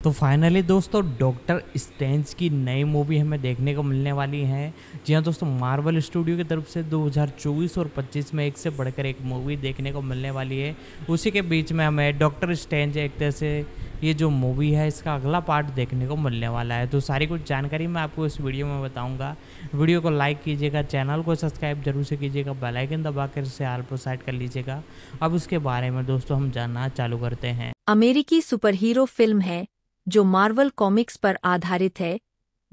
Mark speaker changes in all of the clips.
Speaker 1: तो फाइनली दोस्तों doctor strange की नई मूवी हमें देखने को मिलने वाली है। जी हाँ दोस्तों, मार्वल स्टूडियो की तरफ से 2024 और 25 में एक से बढ़कर एक मूवी देखने को मिलने वाली है। उसी के बीच में हमें डॉक्टर स्ट्रेंज एक तरह से ये जो मूवी है इसका अगला पार्ट देखने को मिलने वाला है। तो सारी कुछ जानकारी मैं आपको इस वीडियो में बताऊँगा। वीडियो को लाइक कीजिएगा, चैनल को सब्सक्राइब जरूर से कीजिएगा, बेल आइकन दबा कर इसे ऑल पर सेट कर लीजिएगा। अब उसके बारे में दोस्तों हम जानना चालू करते हैं।
Speaker 2: अमेरिकी सुपरहीरो फिल्म है जो मार्वल कॉमिक्स पर आधारित है,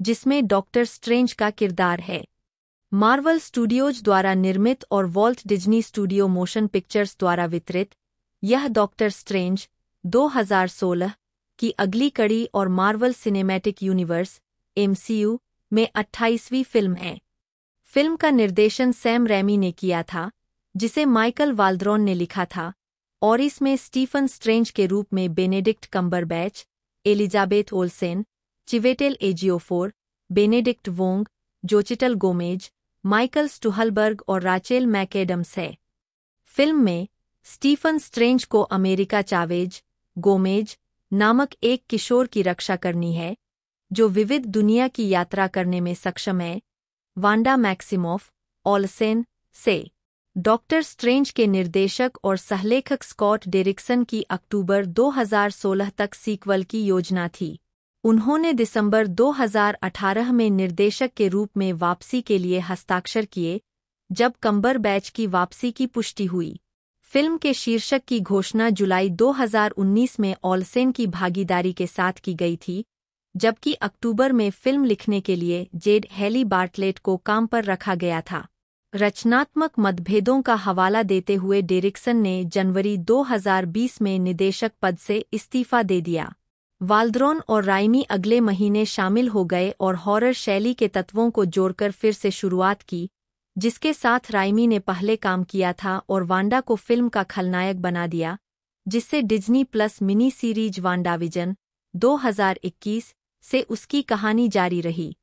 Speaker 2: जिसमें डॉक्टर स्ट्रेंज का किरदार है। मार्वल स्टूडियोज द्वारा निर्मित और Walt Disney studio motion pictures द्वारा वितरित यह डॉक्टर स्ट्रेंज 2016 की अगली कड़ी और मार्वल सिनेमैटिक यूनिवर्स (MCU) में 28वीं फिल्म है। फिल्म का निर्देशन सैम रैमी ने किया था, जिसे माइकल वाल्द्रोन ने लिखा था, और इसमें स्टीफन स्ट्रेंज के रूप में Benedict Cumberbatch, Elizabeth Olsen, Chiwetel Ejiofor, Benedict Wong, Xochitl Gomez, Michael Stuhlbarg और राचेल मैकएडम्स है। फिल्म में स्टीफन स्ट्रेंज को अमेरिका चावेज गोमेज नामक एक किशोर की रक्षा करनी है, जो विविध दुनिया की यात्रा करने में सक्षम है। वांडा मैक्सिमोफ ओल्सेन से डॉक्टर स्ट्रेंज के निर्देशक और सहलेखक स्कॉट डेरिक्सन की अक्टूबर 2016 तक सीक्वल की योजना थी। उन्होंने दिसंबर 2018 में निर्देशक के रूप में वापसी के लिए हस्ताक्षर किए, जब कम्बरबैच की वापसी की पुष्टि हुई। फिल्म के शीर्षक की घोषणा जुलाई 2019 में ओल्सेन की भागीदारी के साथ की गई थी, जबकि अक्टूबर में फिल्म लिखने के लिए जेड हेली बार्टलेट को काम पर रखा गया था। रचनात्मक मतभेदों का हवाला देते हुए डेरिक्सन ने जनवरी 2020 में निदेशक पद से इस्तीफा दे दिया। वाल्द्रोन और राइमी अगले महीने शामिल हो गए और हॉरर शैली के तत्वों को जोड़कर फिर से शुरुआत की, जिसके साथ राइमी ने पहले काम किया था और वांडा को फिल्म का खलनायक बना दिया, जिससे Disney plus mini series WandaVision 2021 से उसकी कहानी जारी रही।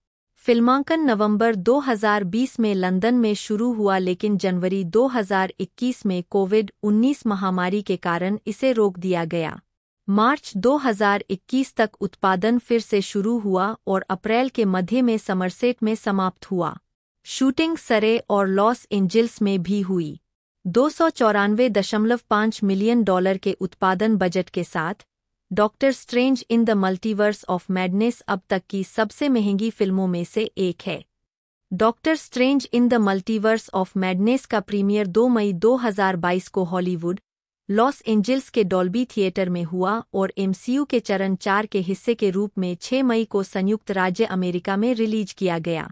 Speaker 2: फिल्मांकन नवंबर 2020 में लंदन में शुरू हुआ, लेकिन जनवरी 2021 में कोविड-19 महामारी के कारण इसे रोक दिया गया। मार्च 2021 तक उत्पादन फिर से शुरू हुआ और अप्रैल के मध्य में समरसेट में समाप्त हुआ। शूटिंग सरे और लॉस एंजिल्स में भी हुई। $294.5 मिलियन के उत्पादन बजट के साथ doctor strange in the multiverse of madness अब तक की सबसे महंगी फिल्मों में से एक है। Doctor strange in the multiverse of madness का प्रीमियर 2 मई 2022 को हॉलीवुड, लॉस एंजिल्स के डॉल्बी थिएटर में हुआ और MCU के चरण 4 के हिस्से के रूप में 6 मई को संयुक्त राज्य अमेरिका में रिलीज किया गया।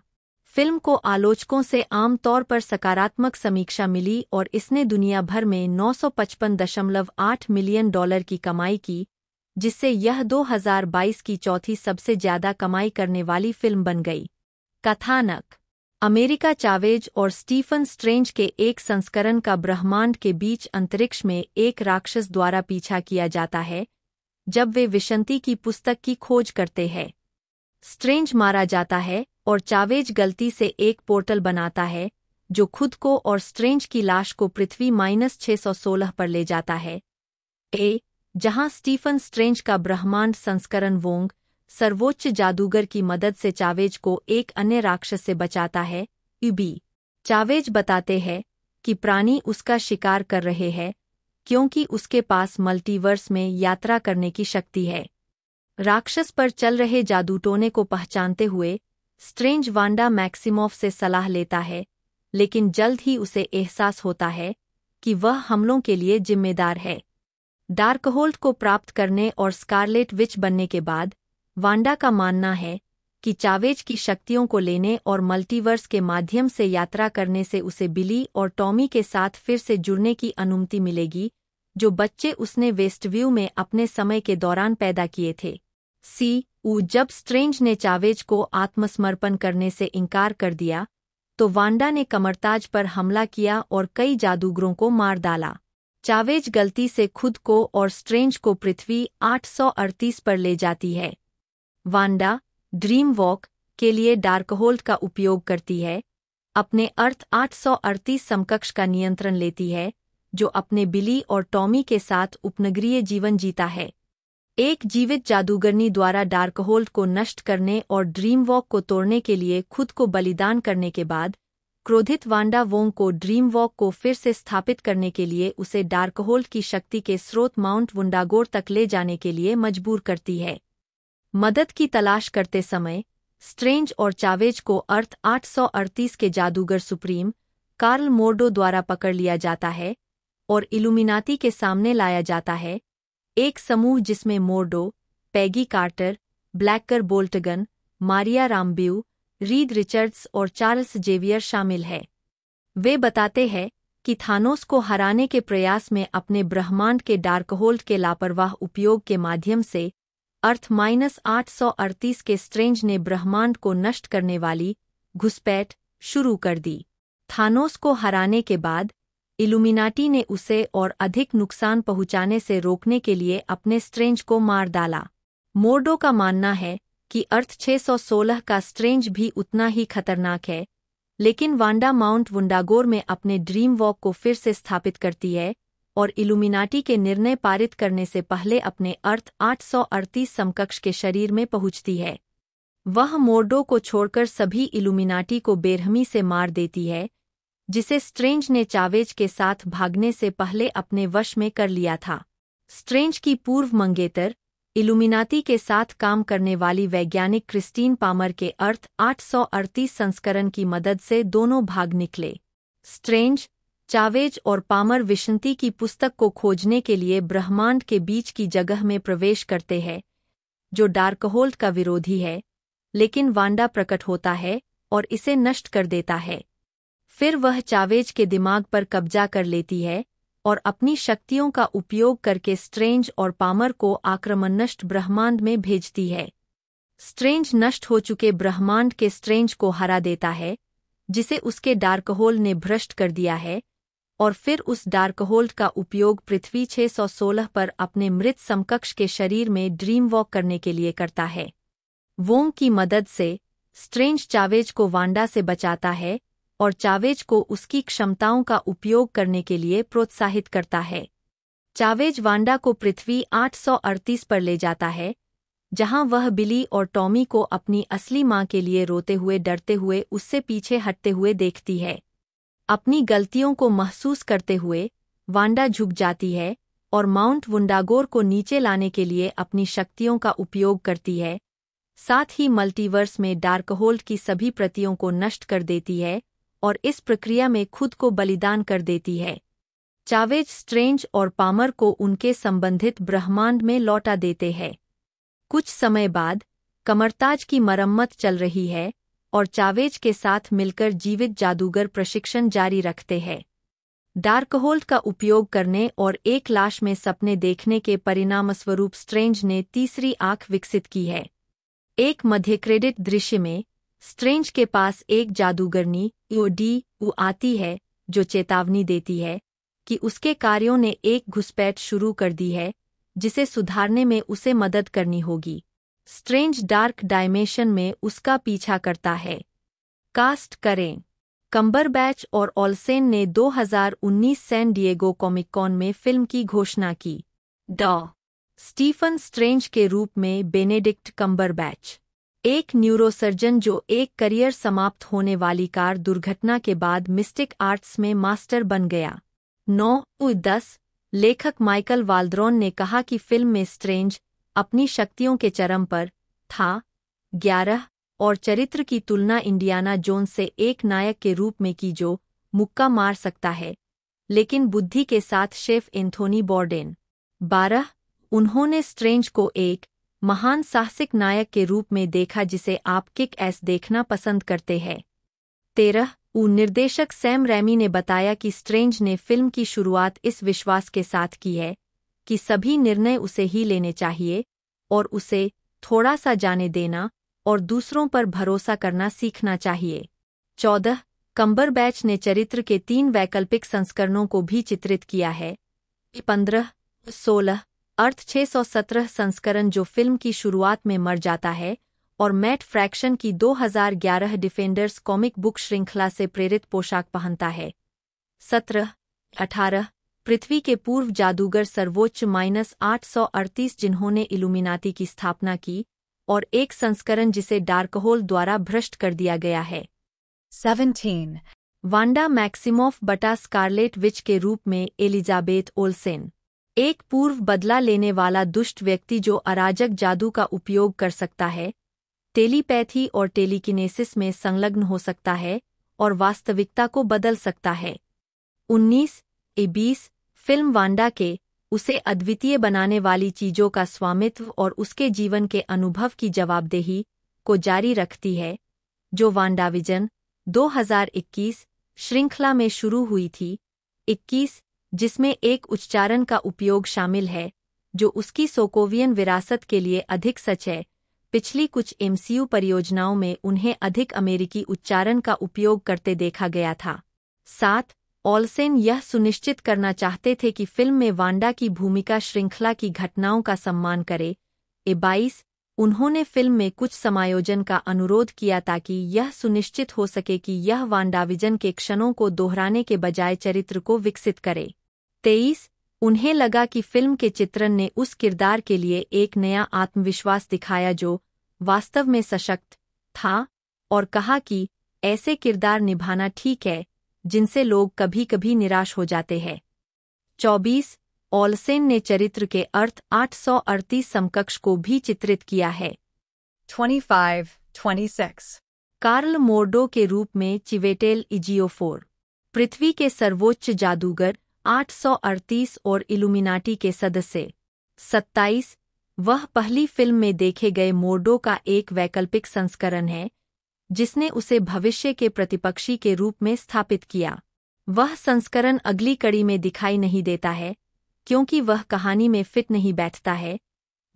Speaker 2: फिल्म को आलोचकों से आम तौर पर सकारात्मक समीक्षा मिली और इसने दुनिया भर में $955.8 मिलियन की कमाई की, जिससे यह 2022 की चौथी सबसे ज्यादा कमाई करने वाली फिल्म बन गई। कथानक: अमेरिका चावेज और स्टीफन स्ट्रेंज के एक संस्करण का ब्रह्मांड के बीच अंतरिक्ष में एक राक्षस द्वारा पीछा किया जाता है, जब वे विशंति की पुस्तक की खोज करते हैं। स्ट्रेंज मारा जाता है और चावेज गलती से एक पोर्टल बनाता है, जो खुद को और स्ट्रेंज की लाश को पृथ्वी -616 पर ले जाता है, जहां स्टीफन स्ट्रेंज का ब्रह्मांड संस्करण वोंग, सर्वोच्च जादूगर की मदद से चावेज को एक अन्य राक्षस से बचाता है। चावेज बताते हैं कि प्राणी उसका शिकार कर रहे हैं, क्योंकि उसके पास मल्टीवर्स में यात्रा करने की शक्ति है। राक्षस पर चल रहे जादूटोने को पहचानते हुए स्ट्रेंज वांडा मैक्सिमोफ से सलाह लेता है, लेकिन जल्द ही उसे एहसास होता है कि वह हमलों के लिए जिम्मेदार है। डार्कहोल्ड को प्राप्त करने और स्कारलेट विच बनने के बाद वांडा का मानना है कि चावेज की शक्तियों को लेने और मल्टीवर्स के माध्यम से यात्रा करने से उसे बिली और टॉमी के साथ फिर से जुड़ने की अनुमति मिलेगी, जो बच्चे उसने वेस्टव्यू में अपने समय के दौरान पैदा किए थे। जब स्ट्रेंज ने चावेज को आत्मसमर्पण करने से इनकार कर दिया, तो वांडा ने कमरताज पर हमला किया और कई जादूगरों को मार डाला। चावेज गलती से खुद को और स्ट्रेंज को पृथ्वी 838 पर ले जाती है। वांडा ड्रीम वॉक के लिए डार्कहोल्ड का उपयोग करती है, अपने अर्थ 838 समकक्ष का नियंत्रण लेती है, जो अपने बिली और टॉमी के साथ उपनगरीय जीवन जीता है। एक जीवित जादूगरनी द्वारा डार्कहोल्ड को नष्ट करने और ड्रीम वॉक को तोड़ने के लिए खुद को बलिदान करने के बाद क्रोधित वांडा वोंग को ड्रीम वॉक को फिर से स्थापित करने के लिए उसे डार्कहोल्ड की शक्ति के स्रोत माउंट वुंडागोर तक ले जाने के लिए मजबूर करती है। मदद की तलाश करते समय स्ट्रेंज और चावेज को अर्थ 838 के जादूगर सुप्रीम कार्ल मोर्डो द्वारा पकड़ लिया जाता है और इल्यूमिनाती के सामने लाया जाता है, एक समूह जिसमें Mordo, Peggy Carter, Blackagar Boltagon, Maria Rambeau, Reed Richards और चार्ल्स जेवियर शामिल है। वे बताते हैं कि थानोस को हराने के प्रयास में अपने ब्रह्मांड के डार्कहोल्ड के लापरवाह उपयोग के माध्यम से अर्थ -838 के स्ट्रेंज ने ब्रह्मांड को नष्ट करने वाली घुसपैठ शुरू कर दी। थानोस को हराने के बाद इल्यूमिनाटी ने उसे और अधिक नुकसान पहुंचाने से रोकने के लिए अपने स्ट्रेंज को मार डाला। मोर्डो का मानना है कि अर्थ 616 का स्ट्रेंज भी उतना ही खतरनाक है, लेकिन वांडा माउंट वुंडागोर में अपने ड्रीम वॉक को फिर से स्थापित करती है और इल्यूमिनाटी के निर्णय पारित करने से पहले अपने अर्थ 838 समकक्ष के शरीर में पहुंचती है। वह मोर्डो को छोड़कर सभी इल्यूमिनाटी को बेरहमी से मार देती है, जिसे स्ट्रेंज ने चावेज के साथ भागने से पहले अपने वश में कर लिया था। स्ट्रेंज की पूर्व मंगेतर इल्यूमिनाती के साथ काम करने वाली वैज्ञानिक क्रिस्टीन पामर के अर्थ 838 संस्करण की मदद से दोनों भाग निकले। स्ट्रेंज, चावेज और पामर विशंती की पुस्तक को खोजने के लिए ब्रह्मांड के बीच की जगह में प्रवेश करते हैं, जो डार्कहोल्ड का विरोधी है, लेकिन वांडा प्रकट होता है और इसे नष्ट कर देता है। फिर वह चावेज के दिमाग पर कब्जा कर लेती है और अपनी शक्तियों का उपयोग करके स्ट्रेंज और पामर को आक्रमणनष्ट ब्रह्मांड में भेजती है। स्ट्रेंज नष्ट हो चुके ब्रह्मांड के स्ट्रेंज को हरा देता है, जिसे उसके डार्कहोल्ड ने भ्रष्ट कर दिया है, और फिर उस डार्कहोल्ड का उपयोग पृथ्वी 616 पर अपने मृत समकक्ष के शरीर में ड्रीम वॉक करने के लिए करता है। वोंग की मदद से स्ट्रेंज चावेज को वांडा से बचाता है और चावेज को उसकी क्षमताओं का उपयोग करने के लिए प्रोत्साहित करता है। चावेज वांडा को पृथ्वी 838 पर ले जाता है, जहां वह बिली और टॉमी को अपनी असली मां के लिए रोते हुए डरते हुए उससे पीछे हटते हुए देखती है। अपनी गलतियों को महसूस करते हुए वांडा झुक जाती है और माउंट वुंडागोर को नीचे लाने के लिए अपनी शक्तियों का उपयोग करती है, साथ ही मल्टीवर्स में डार्कहोल्ड की सभी प्रतियों को नष्ट कर देती है और इस प्रक्रिया में खुद को बलिदान कर देती है। चावेज स्ट्रेंज और पामर को उनके संबंधित ब्रह्मांड में लौटा देते हैं। कुछ समय बाद कमरताज की मरम्मत चल रही है और चावेज के साथ मिलकर जीवित जादूगर प्रशिक्षण जारी रखते हैं। डार्कहोल्ड का उपयोग करने और एक लाश में सपने देखने के परिणामस्वरूप स्ट्रेंज ने तीसरी आंख विकसित की है। एक मध्य क्रेडिट दृश्य में स्ट्रेंज के पास एक जादूगरनी ऊ आती है, जो चेतावनी देती है कि उसके कार्यों ने एक घुसपैठ शुरू कर दी है, जिसे सुधारने में उसे मदद करनी होगी। स्ट्रेंज डार्क डायमेंशन में उसका पीछा करता है। कास्ट करें। कम्बरबैच और ओल्सेन ने 2019 सैन डिएगो कॉमिक कॉन में फिल्म की घोषणा की। स्टीफन स्ट्रेंज के रूप में बेनेडिक्ट कम्बरबैच, एक न्यूरोसर्जन जो एक करियर समाप्त होने वाली कार दुर्घटना के बाद मिस्टिक आर्ट्स में मास्टर बन गया। 9/10 लेखक माइकल वाल्ड्रॉन ने कहा कि फिल्म में स्ट्रेंज अपनी शक्तियों के चरम पर था। 11 और चरित्र की तुलना इंडियाना जोन्स से एक नायक के रूप में की जो मुक्का मार सकता है, लेकिन बुद्धि के साथ शेफ एंथोनी बोर्डेन। 12 उन्होंने स्ट्रेंज को एक महान साहसिक नायक के रूप में देखा जिसे आप किक एस देखना पसंद करते हैं। 13 निर्देशक सैम रैमी ने बताया कि स्ट्रेंज ने फिल्म की शुरुआत इस विश्वास के साथ की है कि सभी निर्णय उसे ही लेने चाहिए और उसे थोड़ा सा जाने देना और दूसरों पर भरोसा करना सीखना चाहिए। 14 कम्बरबैच ने चरित्र के 3 वैकल्पिक संस्करणों को भी चित्रित किया है। 15-16 अर्थ 617 संस्करण जो फिल्म की शुरुआत में मर जाता है और मैट फ्रैक्शन की 2011 डिफेंडर्स कॉमिक बुक श्रृंखला से प्रेरित पोशाक पहनता है। 17-18 पृथ्वी के पूर्व जादूगर सर्वोच्च -838 जिन्होंने इल्यूमिनाती की स्थापना की, और एक संस्करण जिसे डार्कहोल द्वारा भ्रष्ट कर दिया गया है।
Speaker 3: 17.
Speaker 2: वांडा मैक्सिमोफ बटा स्कारलेट विच के रूप में एलिजाबेथ ओल्सेन, एक पूर्व बदला लेने वाला दुष्ट व्यक्ति जो अराजक जादू का उपयोग कर सकता है, टेलीपैथी और टेलीकिनेसिस में संलग्न हो सकता है और वास्तविकता को बदल सकता है। 19 फिल्म वांडा के उसे अद्वितीय बनाने वाली चीजों का स्वामित्व और उसके जीवन के अनुभव की जवाबदेही को जारी रखती है, जो वांडाविजन 2021 श्रृंखला में शुरू हुई थी। 21 जिसमें एक उच्चारण का उपयोग शामिल है जो उसकी सोकोवियन विरासत के लिए अधिक सच है। पिछली कुछ एमसीयू परियोजनाओं में उन्हें अधिक अमेरिकी उच्चारण का उपयोग करते देखा गया था। 7 ओल्सेन यह सुनिश्चित करना चाहते थे कि फिल्म में वांडा की भूमिका श्रृंखला की घटनाओं का सम्मान करे। 22 उन्होंने फिल्म में कुछ समायोजन का अनुरोध किया ताकि यह सुनिश्चित हो सके कि यह वांडाविजन के क्षणों को दोहराने के बजाय चरित्र को विकसित करे। 23 उन्हें लगा कि फिल्म के चित्रण ने उस किरदार के लिए एक नया आत्मविश्वास दिखाया जो वास्तव में सशक्त था, और कहा कि ऐसे किरदार निभाना ठीक है जिनसे लोग कभी कभी निराश हो जाते हैं। 24 ओल्सेन ने चरित्र के अर्थ 838 समकक्ष को भी चित्रित किया है।
Speaker 3: 25-26
Speaker 2: कार्ल मोर्डो के रूप में चिवेटेल इजियोफोर, पृथ्वी के सर्वोच्च जादूगर 838 और इल्यूमिनाटी के सदस्य। 27 वह पहली फिल्म में देखे गए मोर्डो का एक वैकल्पिक संस्करण है जिसने उसे भविष्य के प्रतिपक्षी के रूप में स्थापित किया। वह संस्करण अगली कड़ी में दिखाई नहीं देता है क्योंकि वह कहानी में फिट नहीं बैठता है।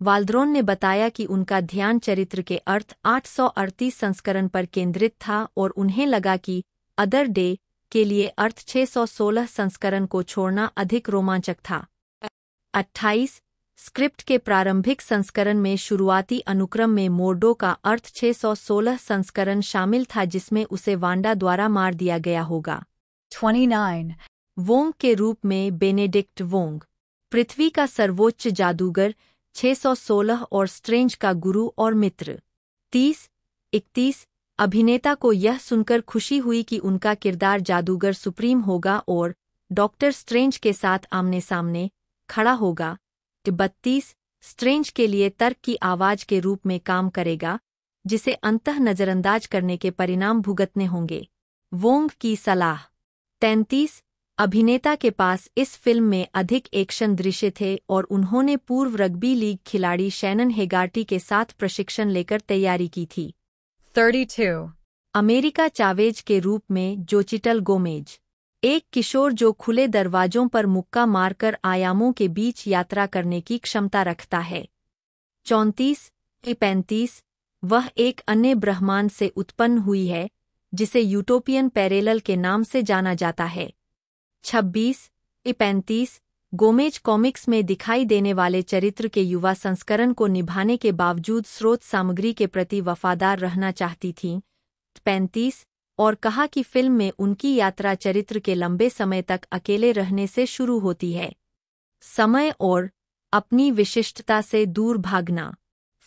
Speaker 2: वाल्द्रोन ने बताया कि उनका ध्यान चरित्र के अर्थ 838 संस्करण पर केंद्रित था और उन्हें लगा कि अदर डे के लिए अर्थ 616 संस्करण को छोड़ना अधिक रोमांचक था। 28 स्क्रिप्ट के प्रारंभिक संस्करण में शुरुआती अनुक्रम में मोर्डो का अर्थ 616 संस्करण शामिल था जिसमें उसे वांडा द्वारा मार दिया गया होगा।
Speaker 3: 29
Speaker 2: वोंग के रूप में बेनेडिक्ट वोंग, पृथ्वी का सर्वोच्च जादूगर 616 और स्ट्रेंज का गुरु और मित्र। 30-31 अभिनेता को यह सुनकर खुशी हुई कि उनका किरदार जादूगर सुप्रीम होगा और डॉक्टर स्ट्रेंज के साथ आमने सामने खड़ा होगा। 32 स्ट्रेंज के लिए तर्क की आवाज के रूप में काम करेगा जिसे अंततः नजरअंदाज करने के परिणाम भुगतने होंगे। वोंग की सलाह। 33 अभिनेता के पास इस फिल्म में अधिक एक्शन दृश्य थे और उन्होंने पूर्व रग्बी लीग खिलाड़ी शैनन हेगार्टी के साथ प्रशिक्षण लेकर तैयारी की थी।
Speaker 3: 32
Speaker 2: अमेरिका चावेज के रूप में जोचिटल गोमेज, एक किशोर जो खुले दरवाजों पर मुक्का मारकर आयामों के बीच यात्रा करने की क्षमता रखता है। 34-35 वह एक अन्य ब्रह्मांड से उत्पन्न हुई है जिसे यूटोपियन पैरेलल के नाम से जाना जाता है। 26-35 गोमेज कॉमिक्स में दिखाई देने वाले चरित्र के युवा संस्करण को निभाने के बावजूद स्रोत सामग्री के प्रति वफादार रहना चाहती थीं। 35 और कहा कि फिल्म में उनकी यात्रा चरित्र के लंबे समय तक अकेले रहने से शुरू होती है। समय और अपनी विशिष्टता से दूर भागना।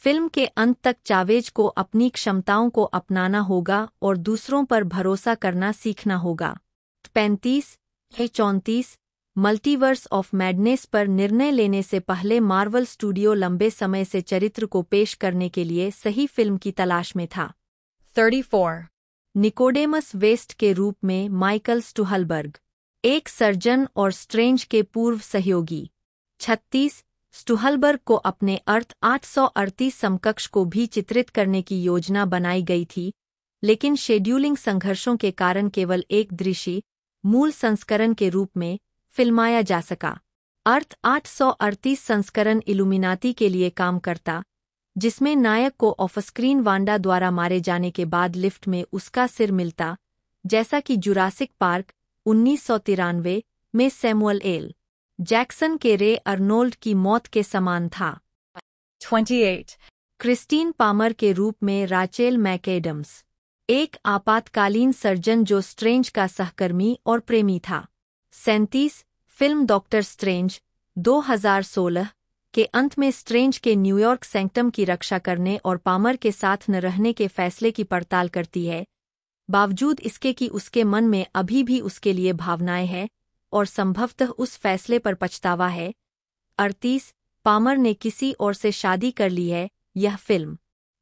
Speaker 2: फिल्म के अंत तक चावेज को अपनी क्षमताओं को अपनाना होगा और दूसरों पर भरोसा करना सीखना होगा। 35-34 मल्टीवर्स ऑफ मैडनेस पर निर्णय लेने से पहले मार्वल स्टूडियो लंबे समय से चरित्र को पेश करने के लिए सही फिल्म की तलाश में था।
Speaker 3: 34
Speaker 2: निकोडेमस वेस्ट के रूप में माइकल स्टुहलबर्ग, एक सर्जन और स्ट्रेंज के पूर्व सहयोगी। 36 स्टुहलबर्ग को अपने अर्थ 838 समकक्ष को भी चित्रित करने की योजना बनाई गई थी, लेकिन शेड्यूलिंग संघर्षों के कारण केवल एक दृश्य मूल संस्करण के रूप में फिल्माया जा सका। अर्थ 838 संस्करण इल्यूमिनाती के लिए काम करता, जिसमें नायक को ऑफस्क्रीन वांडा द्वारा मारे जाने के बाद लिफ्ट में उसका सिर मिलता, जैसा कि जुरासिक पार्क 1993 में सैमुअल एल. जैक्सन के रे अर्नोल्ड की मौत के समान था।
Speaker 3: 28
Speaker 2: क्रिस्टीन पामर के रूप में राचेल मैकएडम्स, एक आपातकालीन सर्जन जो स्ट्रेंज का सहकर्मी और प्रेमी था। 37 फिल्म डॉक्टर स्ट्रेंज 2016 के अंत में स्ट्रेंज के न्यूयॉर्क सैंक्टम की रक्षा करने और पामर के साथ न रहने के फैसले की पड़ताल करती है, बावजूद इसके कि उसके मन में अभी भी उसके लिए भावनाएं हैं और संभवतः उस फैसले पर पछतावा है। 38 पामर ने किसी और से शादी कर ली है। यह फिल्म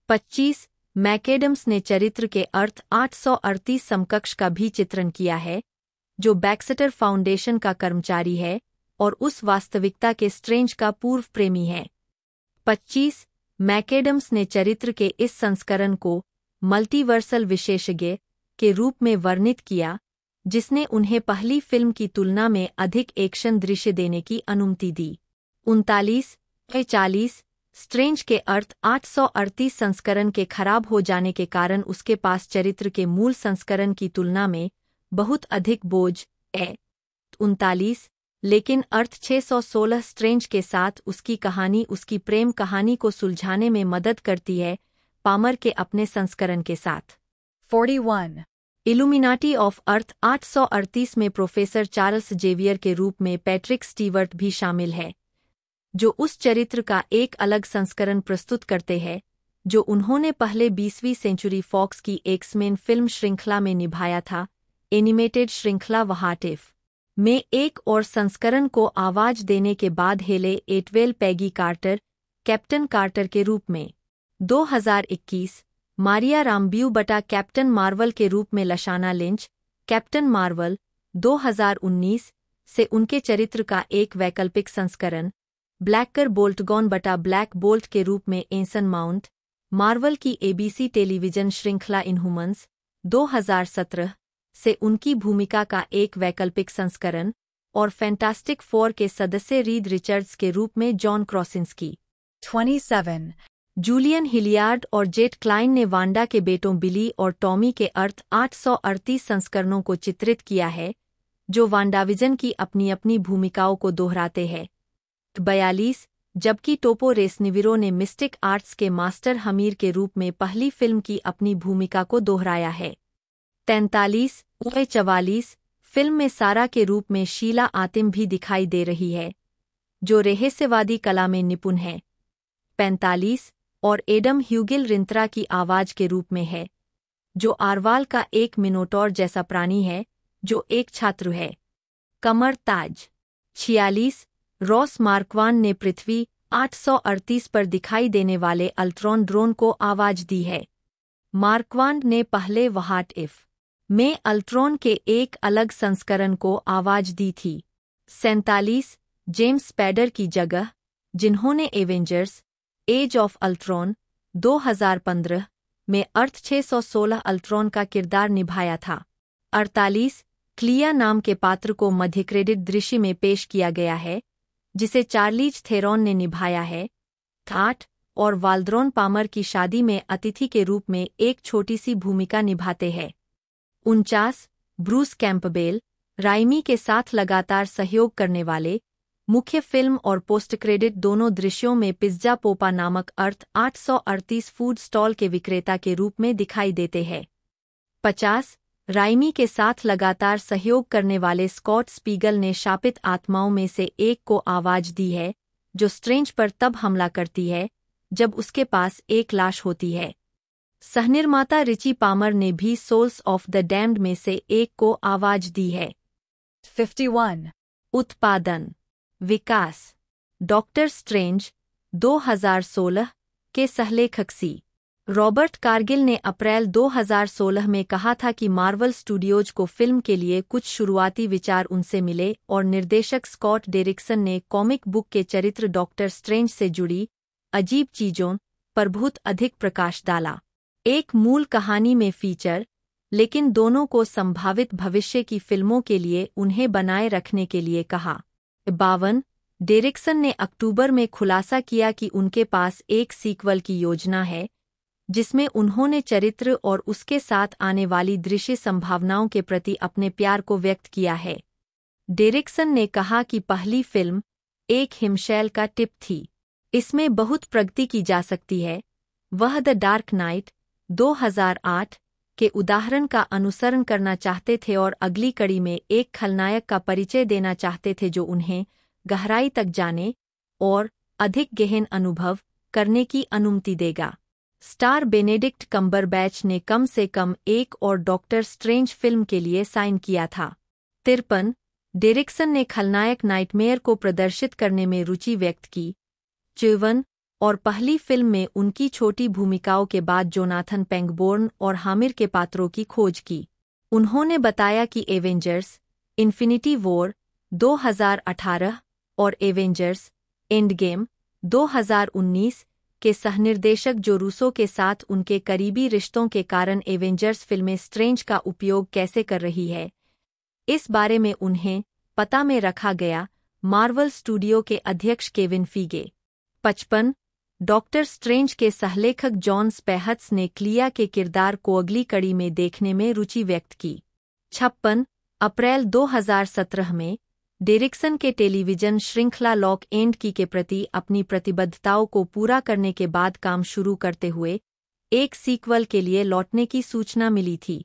Speaker 2: 25 मैकेडम्स ने चरित्र के अर्थ 838 समकक्ष का भी चित्रण किया है, जो बैक्सटर फाउंडेशन का कर्मचारी है और उस वास्तविकता के स्ट्रेंज का पूर्व प्रेमी है। 25 मैकेडम्स ने चरित्र के इस संस्करण को मल्टीवर्सल विशेषज्ञ के रूप में वर्णित किया, जिसने उन्हें पहली फिल्म की तुलना में अधिक एक्शन दृश्य देने की अनुमति दी। 39 स्ट्रेंज के अर्थ 838 संस्करण के खराब हो जाने के कारण उसके पास चरित्र के मूल संस्करण की तुलना में बहुत अधिक बोझ है। 39 लेकिन अर्थ 616 स्ट्रेंज के साथ उसकी कहानी उसकी प्रेम कहानी को सुलझाने में मदद करती है, पामर के अपने संस्करण के साथ।
Speaker 3: 41.
Speaker 2: इल्यूमिनाटी ऑफ अर्थ 838 में प्रोफेसर चार्ल्स जेवियर के रूप में पैट्रिक स्टीवर्ट भी शामिल है, जो उस चरित्र का एक अलग संस्करण प्रस्तुत करते हैं जो उन्होंने पहले 20वीं सेंचुरी फॉक्स की एक्समेन फिल्म श्रृंखला में निभाया था, एनिमेटेड श्रृंखला व्हाट इफ में एक और संस्करण को आवाज देने के बाद Hayley Atwell Peggy Carter, captain Carter के रूप में। 2021 मारिया राम्ब्यू बटा कैप्टन मार्वल के रूप में लशाना लिंच, कैप्टन मार्वल 2019 से उनके चरित्र का एक वैकल्पिक संस्करण, ब्लैकर बोल्टगॉन बटा ब्लैक बोल्ट के रूप में एंसन माउंट, मार्वल की एबीसी टेलीविजन श्रृंखला इनह्यूमन्स 2017 से उनकी भूमिका का एक वैकल्पिक संस्करण, और फैंटास्टिक फोर के सदस्य रीड रिचर्ड्स के रूप में जॉन क्रॉसिंस्की।
Speaker 3: 27.
Speaker 2: जूलियन हिलियार्ड और जेट क्लाइन ने वांडा के बेटों बिली और टॉमी के अर्थ 838 संस्करणों को चित्रित किया है, जो वांडाविजन की अपनी अपनी भूमिकाओं को दोहराते हैं। 42 जबकि टोपो रेसनिविरो ने मिस्टिक आर्ट्स के मास्टर हमीर के रूप में पहली फिल्म की अपनी भूमिका को दोहराया है। 43 फिल्म में सारा के रूप में शीला आतिम भी दिखाई दे रही है, जो रहस्यवादी कला में निपुण है। 45 और एडम ह्यूगिल रिंत्रा की आवाज के रूप में है, जो आरवाल का एक मिनोटॉर जैसा प्राणी है जो एक छात्र है। कमर ताज। 46 रॉस मार्कवान ने पृथ्वी 838 पर दिखाई देने वाले अल्ट्रॉन ड्रोन को आवाज दी है। मार्कवान ने पहले व्हाट इफ में अल्ट्रॉन के एक अलग संस्करण को आवाज दी थी। 47 जेम्स स्पैडर की जगह, जिन्होंने एवेंजर्स एज ऑफ अल्ट्रॉन 2015 में अर्थ 616 अल्ट्रॉन का किरदार निभाया था। 48 क्लिया नाम के पात्र को मध्य क्रेडिट दृश्य में पेश किया गया है, जिसे चार्लीज थेरॉन ने निभाया है। 8 और वाल्ड्रोन पामर की शादी में अतिथि के रूप में एक छोटी सी भूमिका निभाते हैं। 49 ब्रूस कैंपबेल, राइमी के साथ लगातार सहयोग करने वाले, मुख्य फिल्म और पोस्ट क्रेडिट दोनों दृश्यों में पिज़्ज़ा पोपा नामक अर्थ 838 फूड स्टॉल के विक्रेता के रूप में दिखाई देते हैं। 50 राइमी के साथ लगातार सहयोग करने वाले स्कॉट स्पीगल ने शापित आत्माओं में से एक को आवाज दी है, जो स्ट्रेंज पर तब हमला करती है जब उसके पास एक लाश होती है। सहनिर्माता रिची पामर ने भी सोल्स ऑफ द डैम्ड में से एक को आवाज दी है।
Speaker 3: 51.
Speaker 2: उत्पादन विकास डॉक्टर स्ट्रेंज 2016 के सहलेखक सी रॉबर्ट कारगिल ने अप्रैल 2016 में कहा था कि मार्वल स्टूडियोज को फिल्म के लिए कुछ शुरुआती विचार उनसे मिले और निर्देशक स्कॉट डेरिक्सन ने कॉमिक बुक के चरित्र डॉक्टर स्ट्रेंज से जुड़ी अजीब चीजों पर बहुत अधिक प्रकाश डाला। एक मूल कहानी में फीचर, लेकिन दोनों को संभावित भविष्य की फिल्मों के लिए उन्हें बनाए रखने के लिए कहा। 52 डेरिक्सन ने अक्टूबर में खुलासा किया कि उनके पास एक सीक्वल की योजना है, जिसमें उन्होंने चरित्र और उसके साथ आने वाली दृश्य संभावनाओं के प्रति अपने प्यार को व्यक्त किया है। डेरिक्सन ने कहा कि पहली फिल्म एक हिमशैल का टिप थी, इसमें बहुत प्रगति की जा सकती है। वह द डार्क नाइट 2008 के उदाहरण का अनुसरण करना चाहते थे और अगली कड़ी में एक खलनायक का परिचय देना चाहते थे जो उन्हें गहराई तक जाने और अधिक गहन अनुभव करने की अनुमति देगा। स्टार बेनेडिक्ट कम्बरबैच ने कम से कम एक और डॉक्टर स्ट्रेंज फिल्म के लिए साइन किया था। 53 डेरिक्सन ने खलनायक नाइटमेयर को प्रदर्शित करने में रुचि व्यक्त की। 54 और पहली फिल्म में उनकी छोटी भूमिकाओं के बाद जोनाथन पेंगबोर्न और हामिर के पात्रों की खोज की। उन्होंने बताया कि एवेंजर्स इन्फिनिटी वॉर 2018 और एवेंजर्स एंडगेम 2019 के सहनिर्देशक जो रूसो के साथ उनके करीबी रिश्तों के कारण एवेंजर्स फिल्में स्ट्रेंज का उपयोग कैसे कर रही है, इस बारे में उन्हें पता में रखा गया। मार्वल स्टूडियो के अध्यक्ष केविन फीगे। 55 डॉक्टर स्ट्रेंज के सहलेखक जॉन स्पैहत्स ने क्लिया के किरदार को अगली कड़ी में देखने में रुचि व्यक्त की। 56 अप्रैल 2017 में डेरिक्सन के टेलीविजन श्रृंखला लॉक एंड की के प्रति अपनी प्रतिबद्धताओं को पूरा करने के बाद काम शुरू करते हुए एक सीक्वल के लिए लौटने की सूचना मिली थी।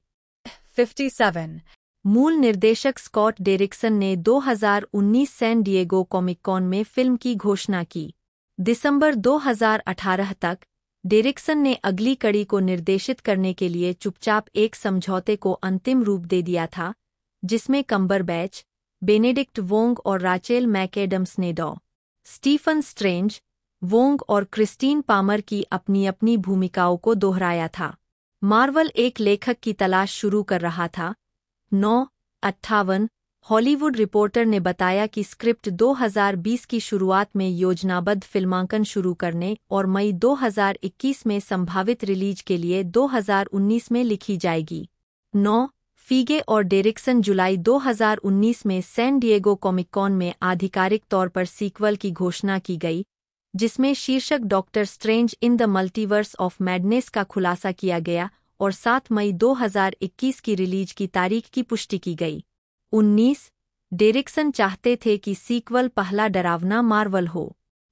Speaker 3: 57
Speaker 2: मूल निर्देशक स्कॉट डेरिक्सन ने 2019 सैन डिएगो कॉमिक कॉन में फिल्म की घोषणा की। दिसंबर 2018 तक डेरिक्सन ने अगली कड़ी को निर्देशित करने के लिए चुपचाप एक समझौते को अंतिम रूप दे दिया था, जिसमें कम्बरबैच, बेनेडिक्ट वोंग और राचेल मैकएडम्स ने डॉ. स्टीफन स्ट्रेंज, वोंग और क्रिस्टीन पामर की अपनी अपनी भूमिकाओं को दोहराया था। मार्वल एक लेखक की तलाश शुरू कर रहा था। 9/58 हॉलीवुड रिपोर्टर ने बताया कि स्क्रिप्ट 2020 की शुरुआत में योजनाबद्ध फिल्मांकन शुरू करने और मई 2021 में संभावित रिलीज के लिए 2019 में लिखी जाएगी। 9 फीगे और डेरिक्सन जुलाई 2019 में सैन डिएगो कॉमिक कॉन में आधिकारिक तौर पर सीक्वल की घोषणा की गई, जिसमें शीर्षक doctor strange in the multiverse of madness का खुलासा किया गया और 7 मई 2021 की रिलीज की तारीख की पुष्टि की गई। 19 डेरिक्सन चाहते थे कि सीक्वल पहला डरावना मार्वल हो।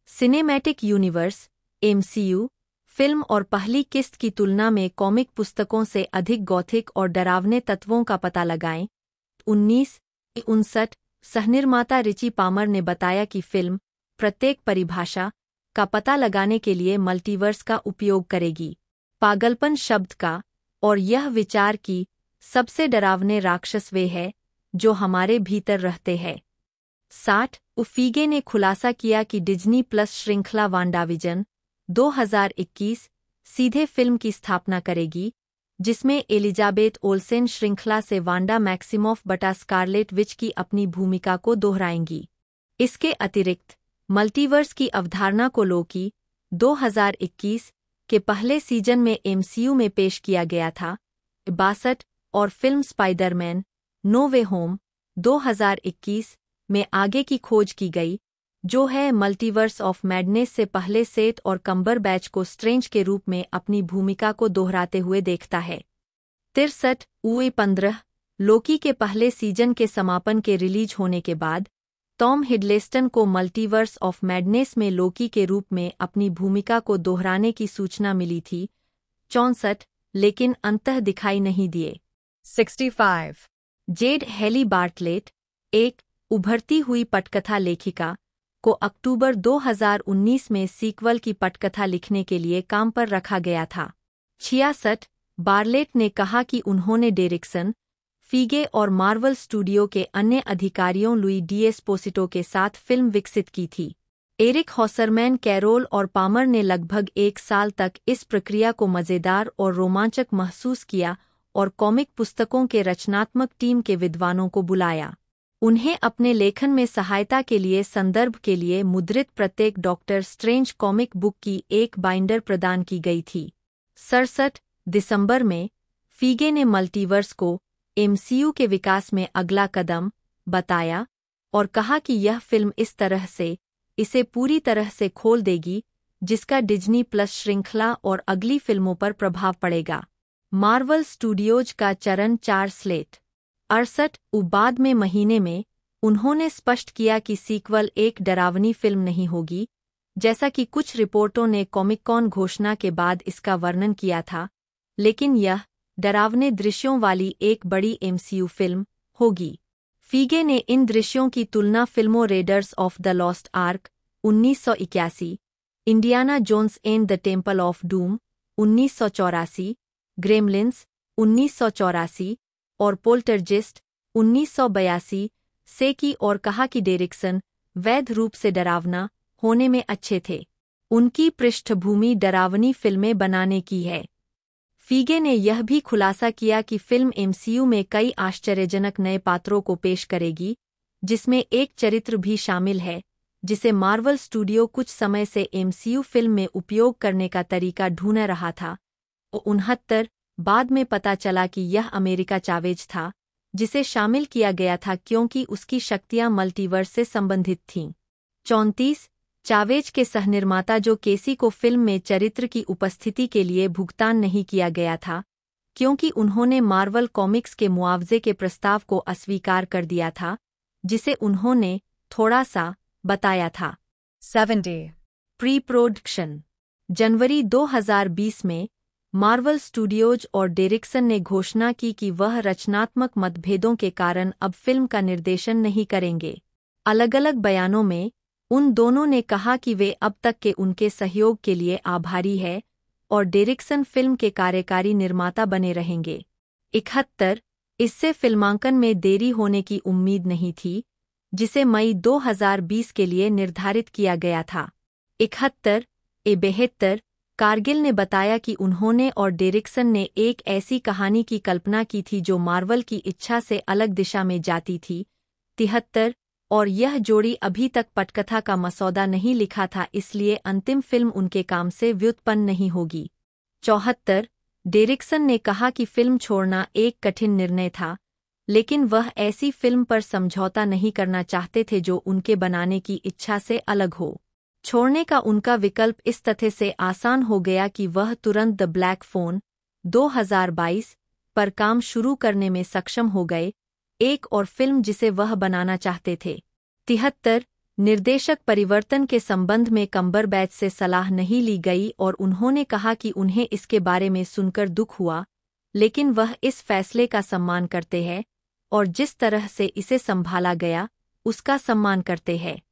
Speaker 2: सिनेमैटिक यूनिवर्स (MCU) फिल्म और पहली किस्त की तुलना में कॉमिक पुस्तकों से अधिक गॉथिक और डरावने तत्वों का पता लगाएं। 1959 सहनिर्माता रिची पामर ने बताया कि फिल्म प्रत्येक परिभाषा का पता लगाने के लिए मल्टीवर्स का उपयोग करेगी। पागलपन शब्द का और यह विचार कि सबसे डरावने राक्षस वे हैं जो हमारे भीतर रहते हैं। 60 फीगे ने खुलासा किया कि डिज्नी प्लस श्रृंखला वांडाविजन 2021 सीधे फिल्म की स्थापना करेगी, जिसमें एलिजाबेथ ओल्सेन श्रृंखला से वांडा मैक्सिमॉफ बटा स्कारलेट विच की अपनी भूमिका को दोहराएंगी। इसके अतिरिक्त मल्टीवर्स की अवधारणा को लोकी 2021 के पहले सीजन में MCU में पेश किया गया था। 62 और फिल्म स्पाइडरमैन नो वे होम 2021 में आगे की खोज की गई, जो है मल्टीवर्स ऑफ मैडनेस से पहले सेट और कम्बरबैच को स्ट्रेंज के रूप में अपनी भूमिका को दोहराते हुए देखता है। 63 15 लोकी के पहले सीजन के समापन के रिलीज होने के बाद टॉम हिडलेस्टन को मल्टीवर्स ऑफ मैडनेस में लोकी के रूप में अपनी भूमिका को दोहराने की सूचना मिली थी। 64 लेकिन अंततः दिखाई नहीं दिए।
Speaker 3: 65
Speaker 2: जेड हेली बार्टलेट, एक उभरती हुई पटकथा लेखिका, को अक्टूबर 2019 में सीक्वल की पटकथा लिखने के लिए काम पर रखा गया था। 66 बार्लेट ने कहा कि उन्होंने डेरिक्सन, फीगे और मार्वल स्टूडियो के अन्य अधिकारियों लुई डीएस्पोसिटो के साथ फिल्म विकसित की थी। एरिक हॉसरमैन, कैरोल और पामर ने लगभग 1 साल तक इस प्रक्रिया को मज़ेदार और रोमांचक महसूस किया और कॉमिक पुस्तकों के रचनात्मक टीम के विद्वानों को बुलाया। उन्हें अपने लेखन में सहायता के लिए संदर्भ के लिए मुद्रित प्रत्येक डॉक्टर स्ट्रेंज कॉमिक बुक की एक बाइंडर प्रदान की गई थी। 67 दिसंबर में फीगे ने मल्टीवर्स को MCU के विकास में अगला कदम बताया और कहा कि यह फिल्म इस तरह से इसे पूरी तरह से खोल देगी जिसका डिज्नी प्लस श्रृंखला और अगली फिल्मों पर प्रभाव पड़ेगा। मार्वल स्टूडियोज का चरण 4 स्लेट 68 बाद में महीने में उन्होंने स्पष्ट किया कि सीक्वल एक डरावनी फिल्म नहीं होगी, जैसा कि कुछ रिपोर्टों ने कॉमिक कॉन घोषणा के बाद इसका वर्णन किया था, लेकिन यह डरावने दृश्यों वाली एक बड़ी एमसीयू फिल्म होगी। फीगे ने इन दृश्यों की तुलना फिल्मों Raiders of the Lost Ark 1981, Indiana Jones and the Temple of Doom 1984, Gremlins 1984 और पोल्टरजिस्ट 1982 से की और कहा कि डेरिक्सन वैध रूप से डरावना होने में अच्छे थे। उनकी पृष्ठभूमि डरावनी फिल्में बनाने की है। फीगे ने यह भी खुलासा किया कि फिल्म एमसीयू में कई आश्चर्यजनक नए पात्रों को पेश करेगी, जिसमें एक चरित्र भी शामिल है जिसे मार्वल स्टूडियो कुछ समय से एमसीयू फिल्म में उपयोग करने का तरीका ढूंढ रहा था। 69 बाद में पता चला कि यह अमेरिका चावेज था, जिसे शामिल किया गया था क्योंकि उसकी शक्तियां मल्टीवर्स से संबंधित थीं। 34 चावेज के सहनिर्माता जो केसी को फिल्म में चरित्र की उपस्थिति के लिए भुगतान नहीं किया गया था, क्योंकि उन्होंने मार्वल कॉमिक्स के मुआवजे के प्रस्ताव को अस्वीकार कर दिया था, जिसे उन्होंने थोड़ा सा बताया था।
Speaker 3: 70.
Speaker 2: Pre production. जनवरी 2020 में मार्वल स्टूडियोज और डेरिक्सन ने घोषणा की कि वह रचनात्मक मतभेदों के कारण अब फिल्म का निर्देशन नहीं करेंगे। अलग-अलग बयानों में उन दोनों ने कहा कि वे अब तक के उनके सहयोग के लिए आभारी है और डेरिक्सन फिल्म के कार्यकारी निर्माता बने रहेंगे। 71 इससे फिल्मांकन में देरी होने की उम्मीद नहीं थी, जिसे मई 2020 के लिए निर्धारित किया गया था। 71 कारगिल ने बताया कि उन्होंने और डेरिक्सन ने एक ऐसी कहानी की कल्पना की थी जो मार्वल की इच्छा से अलग दिशा में जाती थी। 73 और यह जोड़ी अभी तक पटकथा का मसौदा नहीं लिखा था, इसलिए अंतिम फिल्म उनके काम से व्युत्पन्न नहीं होगी। 74 डेरिक्सन ने कहा कि फिल्म छोड़ना एक कठिन निर्णय था, लेकिन वह ऐसी फिल्म पर समझौता नहीं करना चाहते थे जो उनके बनाने की इच्छा से अलग हो। छोड़ने का उनका विकल्प इस तथ्य से आसान हो गया कि वह तुरंत द ब्लैक फोन 2022 पर काम शुरू करने में सक्षम हो गए, एक और फिल्म जिसे वह बनाना चाहते थे। 73 निर्देशक परिवर्तन के संबंध में कम्बरबैच से सलाह नहीं ली गई और उन्होंने कहा कि उन्हें इसके बारे में सुनकर दुख हुआ, लेकिन वह इस फैसले का सम्मान करते हैं और जिस तरह से इसे संभाला गया उसका सम्मान करते हैं।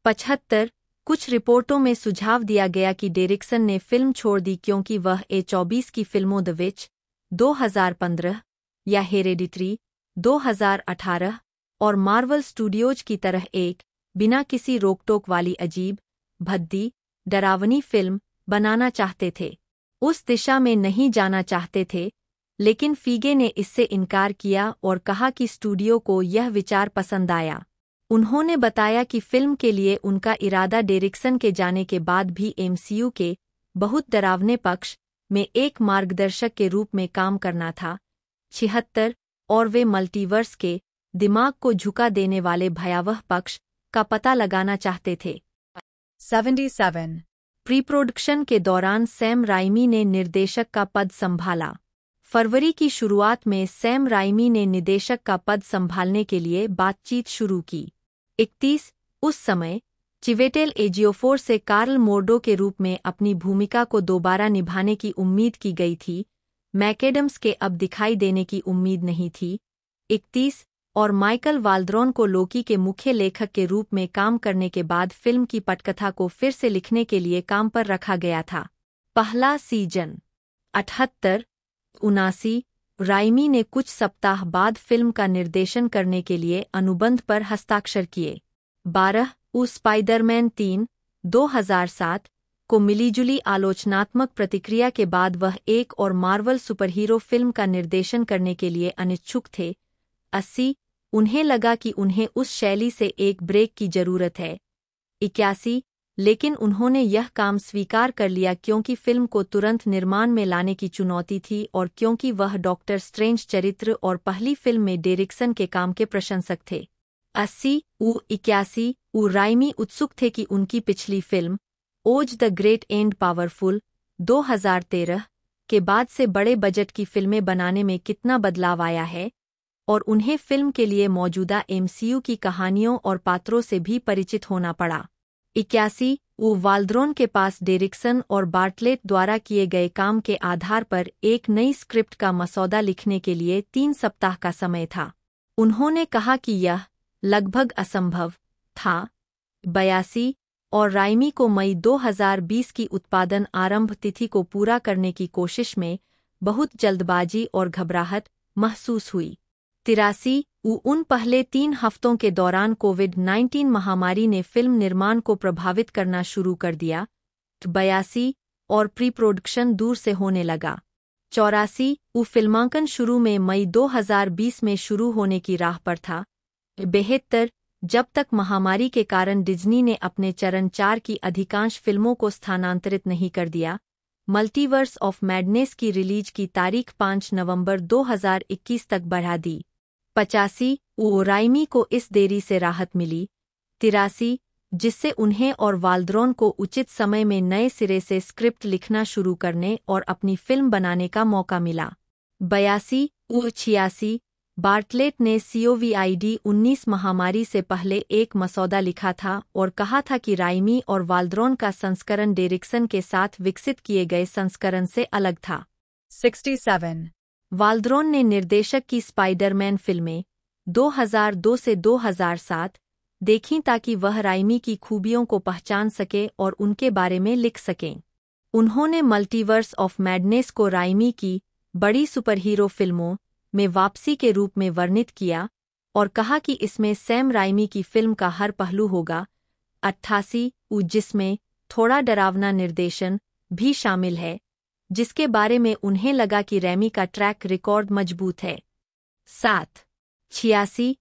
Speaker 2: 75 कुछ रिपोर्टों में सुझाव दिया गया कि डेरिक्सन ने फिल्म छोड़ दी क्योंकि वह A24 की फिल्मों द विच 2015 या हेरेडिटरी 2018 और मार्वल स्टूडियोज की तरह एक बिना किसी रोकटोक वाली अजीब, भद्दी, डरावनी फिल्म बनाना चाहते थे। उस दिशा में नहीं जाना चाहते थे, लेकिन फीगे ने इससे इनकार किया और कहा कि स्टूडियो को यह विचार पसंद आया। उन्होंने बताया कि फिल्म के लिए उनका इरादा डेरिक्सन के जाने के बाद भी एमसीयू के बहुत डरावने पक्ष में एक मार्गदर्शक के रूप में काम करना था। 76 और वे मल्टीवर्स के दिमाग को झुका देने वाले भयावह पक्ष का पता लगाना चाहते थे।
Speaker 3: 77.
Speaker 2: प्री प्रोडक्शन के दौरान सैम राइमी ने निर्देशक का पद संभाला। फरवरी की शुरुआत में सैम राइमी ने निदेशक का पद संभालने के लिए बातचीत शुरू की। 31 उस समय चिवेटेल एजियोफोर से कार्ल मोर्डो के रूप में अपनी भूमिका को दोबारा निभाने की उम्मीद की गई थी। मैकेडम्स के अब दिखाई देने की उम्मीद नहीं थी। 31 और माइकल वाल्द्रोन को लोकी के मुख्य लेखक के रूप में काम करने के बाद फिल्म की पटकथा को फिर से लिखने के लिए काम पर रखा गया था। पहला सीजन। 78-79 राइमी ने कुछ सप्ताह बाद फिल्म का निर्देशन करने के लिए अनुबंध पर हस्ताक्षर किए। 12 स्पाइडरमैन 3 2007 को मिलीजुली आलोचनात्मक प्रतिक्रिया के बाद वह एक और मार्वल सुपरहीरो फिल्म का निर्देशन करने के लिए अनिच्छुक थे। 80 उन्हें लगा कि उन्हें उस शैली से एक ब्रेक की जरूरत है। 81 लेकिन उन्होंने यह काम स्वीकार कर लिया क्योंकि फिल्म को तुरंत निर्माण में लाने की चुनौती थी और क्योंकि वह डॉक्टर स्ट्रेंज चरित्र और पहली फिल्म में डेरिक्सन के काम के प्रशंसक थे। 81 राइमी उत्सुक थे कि उनकी पिछली फिल्म ओज द ग्रेट एंड पावरफुल 2013 के बाद से बड़े बजट की फिल्में बनाने में कितना बदलाव आया है और उन्हें फिल्म के लिए मौजूदा एमसीयू की कहानियों और पात्रों से भी परिचित होना पड़ा। 81 वाल्द्रोन के पास डेरिक्सन और बार्टलेट द्वारा किए गए काम के आधार पर एक नई स्क्रिप्ट का मसौदा लिखने के लिए 3 सप्ताह का समय था। उन्होंने कहा कि यह लगभग असंभव था। 82 और राइमी को मई 2020 की उत्पादन आरंभ तिथि को पूरा करने की कोशिश में बहुत जल्दबाजी और घबराहट महसूस हुई। 83 उन पहले 3 हफ्तों के दौरान कोविड-19 महामारी ने फिल्म निर्माण को प्रभावित करना शुरू कर दिया। 82 और प्री प्रोडक्शन दूर से होने लगा। 84 फिल्मांकन शुरू में मई 2020 में शुरू होने की राह पर था। 72 जब तक महामारी के कारण डिज्नी ने अपने चरण 4 की अधिकांश फिल्मों को स्थानांतरित नहीं कर दिया। मल्टीवर्स ऑफ मैडनेस की रिलीज की तारीख 5 नवंबर 2021 तक बढ़ा दी। 85 राइमी को इस देरी से राहत मिली। 83 जिससे उन्हें और वाल्द्रोन को उचित समय में नए सिरे से स्क्रिप्ट लिखना शुरू करने और अपनी फिल्म बनाने का मौका मिला। 82 86 बार्टलेट ने COVID-19 महामारी से पहले एक मसौदा लिखा था और कहा था कि राइमी और वाल्द्रोन का संस्करण डेरिक्सन के साथ विकसित किए गए संस्करण से अलग था।
Speaker 3: 67.
Speaker 2: वाल्द्रोन ने निर्देशक की स्पाइडरमैन फिल्में 2002 से 2007 देखीं ताकि वह राइमी की खूबियों को पहचान सके और उनके बारे में लिख सकें। उन्होंने मल्टीवर्स ऑफ मैडनेस को राइमी की बड़ी सुपरहीरो फिल्मों में वापसी के रूप में वर्णित किया और कहा कि इसमें सैम राइमी की फिल्म का हर पहलू होगा। 88 जिसमें थोड़ा डरावना निर्देशन भी शामिल है, जिसके बारे में उन्हें लगा कि रैमी का ट्रैक रिकॉर्ड मजबूत है। 7 86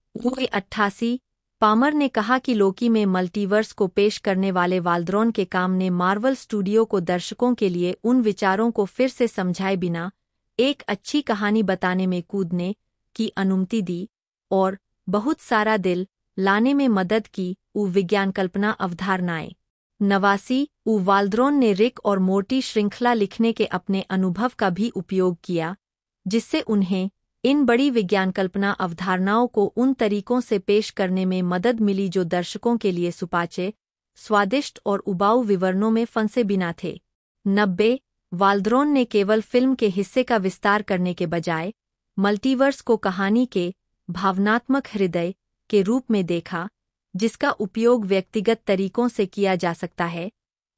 Speaker 2: 88 पामर ने कहा कि लोकी में मल्टीवर्स को पेश करने वाले वाल्द्रोन के काम ने मार्वल स्टूडियो को दर्शकों के लिए उन विचारों को फिर से समझाए बिना एक अच्छी कहानी बताने में कूदने की अनुमति दी और बहुत सारा दिल लाने में मदद की। विज्ञान कल्पना अवधारणाएं 89 वाल्द्रोन ने रिक और मोर्टी श्रृंखला लिखने के अपने अनुभव का भी उपयोग किया, जिससे उन्हें इन बड़ी विज्ञान कल्पना अवधारणाओं को उन तरीकों से पेश करने में मदद मिली जो दर्शकों के लिए सुपाच्य, स्वादिष्ट और उबाऊ विवरणों में फंसे बिना थे। 90 वाल्द्रोन ने केवल फिल्म के हिस्से का विस्तार करने के बजाय मल्टीवर्स को कहानी के भावनात्मक हृदय के रूप में देखा, जिसका उपयोग व्यक्तिगत तरीकों से किया जा सकता है,